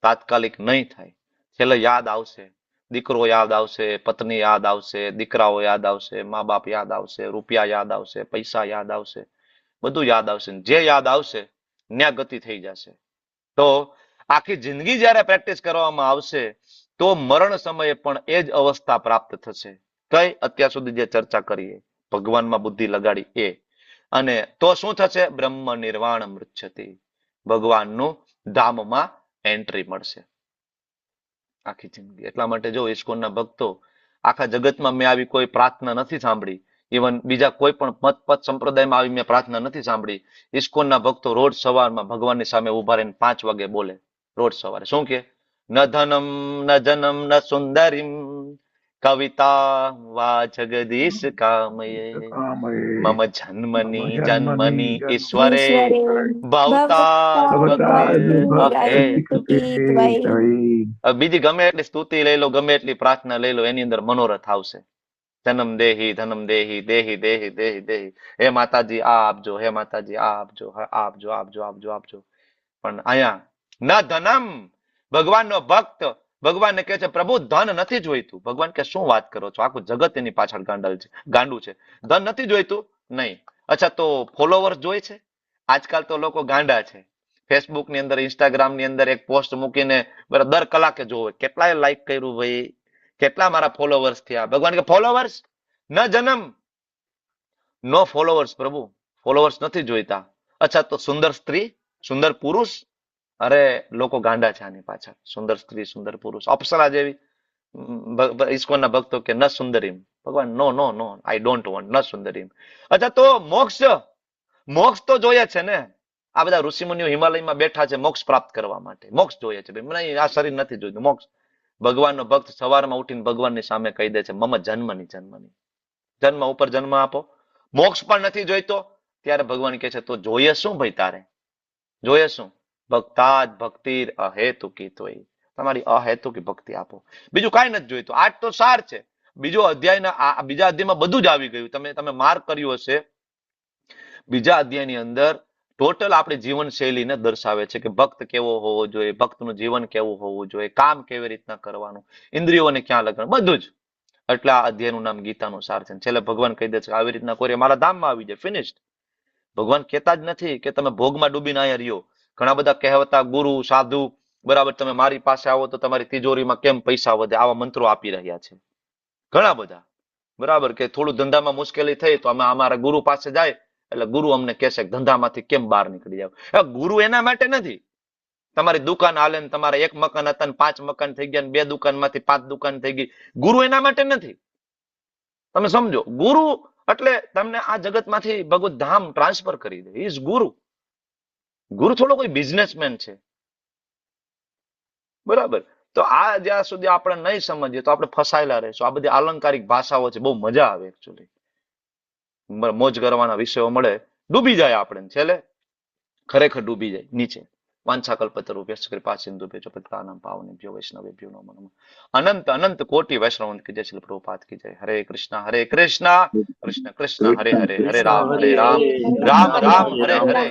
તાત્કાલિક નહીં થાય. છેલ્લે યાદ આવશે, દીકરો યાદ આવશે, પત્ની યાદ આવશે, દીકરાઓ યાદ આવશે, મા બાપ યાદ આવશે, રૂપિયા યાદ આવશે, પૈસા યાદ આવશે, બધું યાદ આવશે. જે યાદ આવશે ત્યાં ગતિ થઈ જશે. તો આખી જિંદગી જયારે પ્રેક્ટિસ કરવામાં આવશે તો મરણ સમયે પણ એ જ અવસ્થા પ્રાપ્ત થશે. કઈ? અત્યાર સુધી જે ચર્ચા કરીએ, ભગવાનમાં બુદ્ધિ લગાડી એ. અને તો શું થશે? બ્રહ્મ નિર્વાણ મૃચ્છતિ, ભગવાનનું ધામમાં એન્ટ્રી મળશે આખી જિંદગી. એટલા માટે જો ઇસ્કોનના ભક્તો, આખા જગતમાં મેં આવી કોઈ પ્રાર્થના નથી સાંભળી, ઇવન બીજા કોઈ પણ મત પત સંપ્રદાયમાં આવી મેં પ્રાર્થના નથી સાંભળી. ઇસ્કોનના ભક્તો રોજ સવારમાં ભગવાનની સામે ઉભા રહીને 5 વાગે બોલે. રોજ સવારે શું કે? ન ધનમ ન જનમ ન સુંદરીમ કવિતા વા જગદીશ કામયે મમ જન્મની જન્મની ઈશ્વરે ભવતા બીજી ગમે એટલી સ્તુતિ લઈ લો, ગમે એટલી પ્રાર્થના લઈ લો, એની અંદર મનોરથ આવશે. જન્મ દેહી ધનમ દેહી દેહી દેહી દેહી દેહી, હે માતાજી આ આપજો, હે માતાજી આ આપજો, આપજો આપજો આપજો આપજો. પણ અહીંયા ન ધનમ, ભગવાનનો ભક્ત ભગવાનને કહે છે પ્રભુ ધન નથી જોઈતું. ભગવાન કે શું વાત કરો છો, આખું જગત એની પાછળ ગાંડું છે, ધન નથી જોઈતું? નહીં. અચ્છા તો ફોલોવર્સ જોઈ છે? આજકાલ તો લોકો ગાંડા છે. ફેસબુક ની અંદર, ઇન્સ્ટાગ્રામ ની અંદર એક પોસ્ટ મૂકીને દર કલાકે જોવે કેટલાય લાઈક કર્યું ભાઈ, કેટલા મારા ફોલોવર્સ થયા. ભગવાન કે ફોલોવર્સ ન જન્મ, નો ફોલોવર્સ પ્રભુ, ફોલોવર્સ નથી જોઈતા. અચ્છા તો સુંદર સ્ત્રી, સુંદર પુરુષ? અરે લોકો ગાંડા છે આની પાછળ. સુંદર સ્ત્રી, સુંદર પુરુષ, અપ્સરા જેવી. ઇસ્કોનના ભક્તો કે ન સુંદરીમ. ભગવાન નો નો નો, આઈ ડોન્ટ વોન્ટ ન સુંદરીમ. અચ્છા તો મોક્ષ, મોક્ષ તો જોઈએ છે ને. આ બધા ઋષિમુનિઓ હિમાલયમાં બેઠા છે મોક્ષ પ્રાપ્ત કરવા માટે, મોક્ષ જોઈએ છે. મને આ શરીર નથી જોઈતું, મોક્ષ. ભગવાનનો ભક્ત સવારમાં ઉઠીને ભગવાનની સામે કહી દે છે મમ જન્મની જન્મની, જન્મ ઉપર જન્મ આપો. મોક્ષ પણ નથી જોઈતો, ત્યારે ભગવાન કહે છે તો જોઈએ શું ભાઈ તારે? જોઈએ શું? ભક્તાદ ભક્તિર અહેતુકી તોય, તમારી અહેતુકી ભક્તિ આપો, બીજું કાંઈ નથી જોઈતું. આજ તો સાર છે. બીજો અધ્યાયના બીજા અધ્યાયમાં બધું જ આવી ગયું. તમે માર્ક કર્યું હશે, બીજા અધ્યાયની અંદર ટોટલ આપણી જીવન શૈલીને દર્શાવે છે કે ભક્ત કેવો હોવો જોઈએ, ભક્તનું જીવન કેવું હોવું જોઈએ, કામ કેવી રીતના કરવાનું, ઇન્દ્રિયોને ક્યાં લગાડવું, બધું જ. એટલે આ અધ્યાયનું નામ ગીતાનું સાર છે. છેલ્લે ભગવાન કહી દે છે આવી રીતના કોઈ મારા ધામમાં આવી જાય, ફિનિશ્ડ. ભગવાન કહેતા જ નથી કે તમે ભોગમાં ડૂબીને અહીંયા રહ્યો. ઘણા બધા કહેવતા ગુરુ સાધુ, બરાબર, તમે મારી પાસે આવો તો તમારી તિજોરીમાં કેમ પૈસા વધે, આવા મંત્રો આપી રહ્યા છે ઘણા બધા. બરાબર, કે થોડું ધંધામાં મુશ્કેલી થઈ તો અમે અમારા ગુરુ પાસે જાય એટલે ગુરુ અમને કહેશે ધંધામાંથી કેમ બહાર નીકળી જાવ. ગુરુ એના માટે નથી. તમારી દુકાન હાલે ને તમારે 1 મકાન હતા ને 5 મકાન થઈ ગયા, 2 દુકાનમાંથી 5 દુકાન થઈ ગઈ. ગુરુ એના માટે નથી. તમે સમજો, ગુરુ એટલે તમને આ જગતમાંથી ભગવત ધામ ટ્રાન્સફર કરી દે. ઇઝ ગુરુ. ગુરુ થોડો કોઈ બિઝનેસમેન છે. બરાબર. તો આ જ્યાં સુધી આપણે નહીં સમજીએ તો આપણે ફસાયેલા રહીશું. આ બધી અલંકારિક ભાષાઓ છે, બહુ મજા આવે એકચ્યુઅલી, મોજ કરવાના વિષયો મળે, ડૂબી જાય આપણે. છેલ્લે ખરેખર ડૂબી જાય નીચે. વાંછાકલ્પતરુભ્યશ્ચ કૃપા સિંધુભ્યો પતિતાનાં પાવનેભ્યો વૈષ્ણવેભ્યો નમો નમઃ. અનંત અનંત કોટી વૈષ્ણવ કી જય. શ્રી પ્રભુપાદ કી જય. હરે કૃષ્ણ કૃષ્ણ કૃષ્ણ હરે હરે, હરે રામ રામ રામ હરે હરે.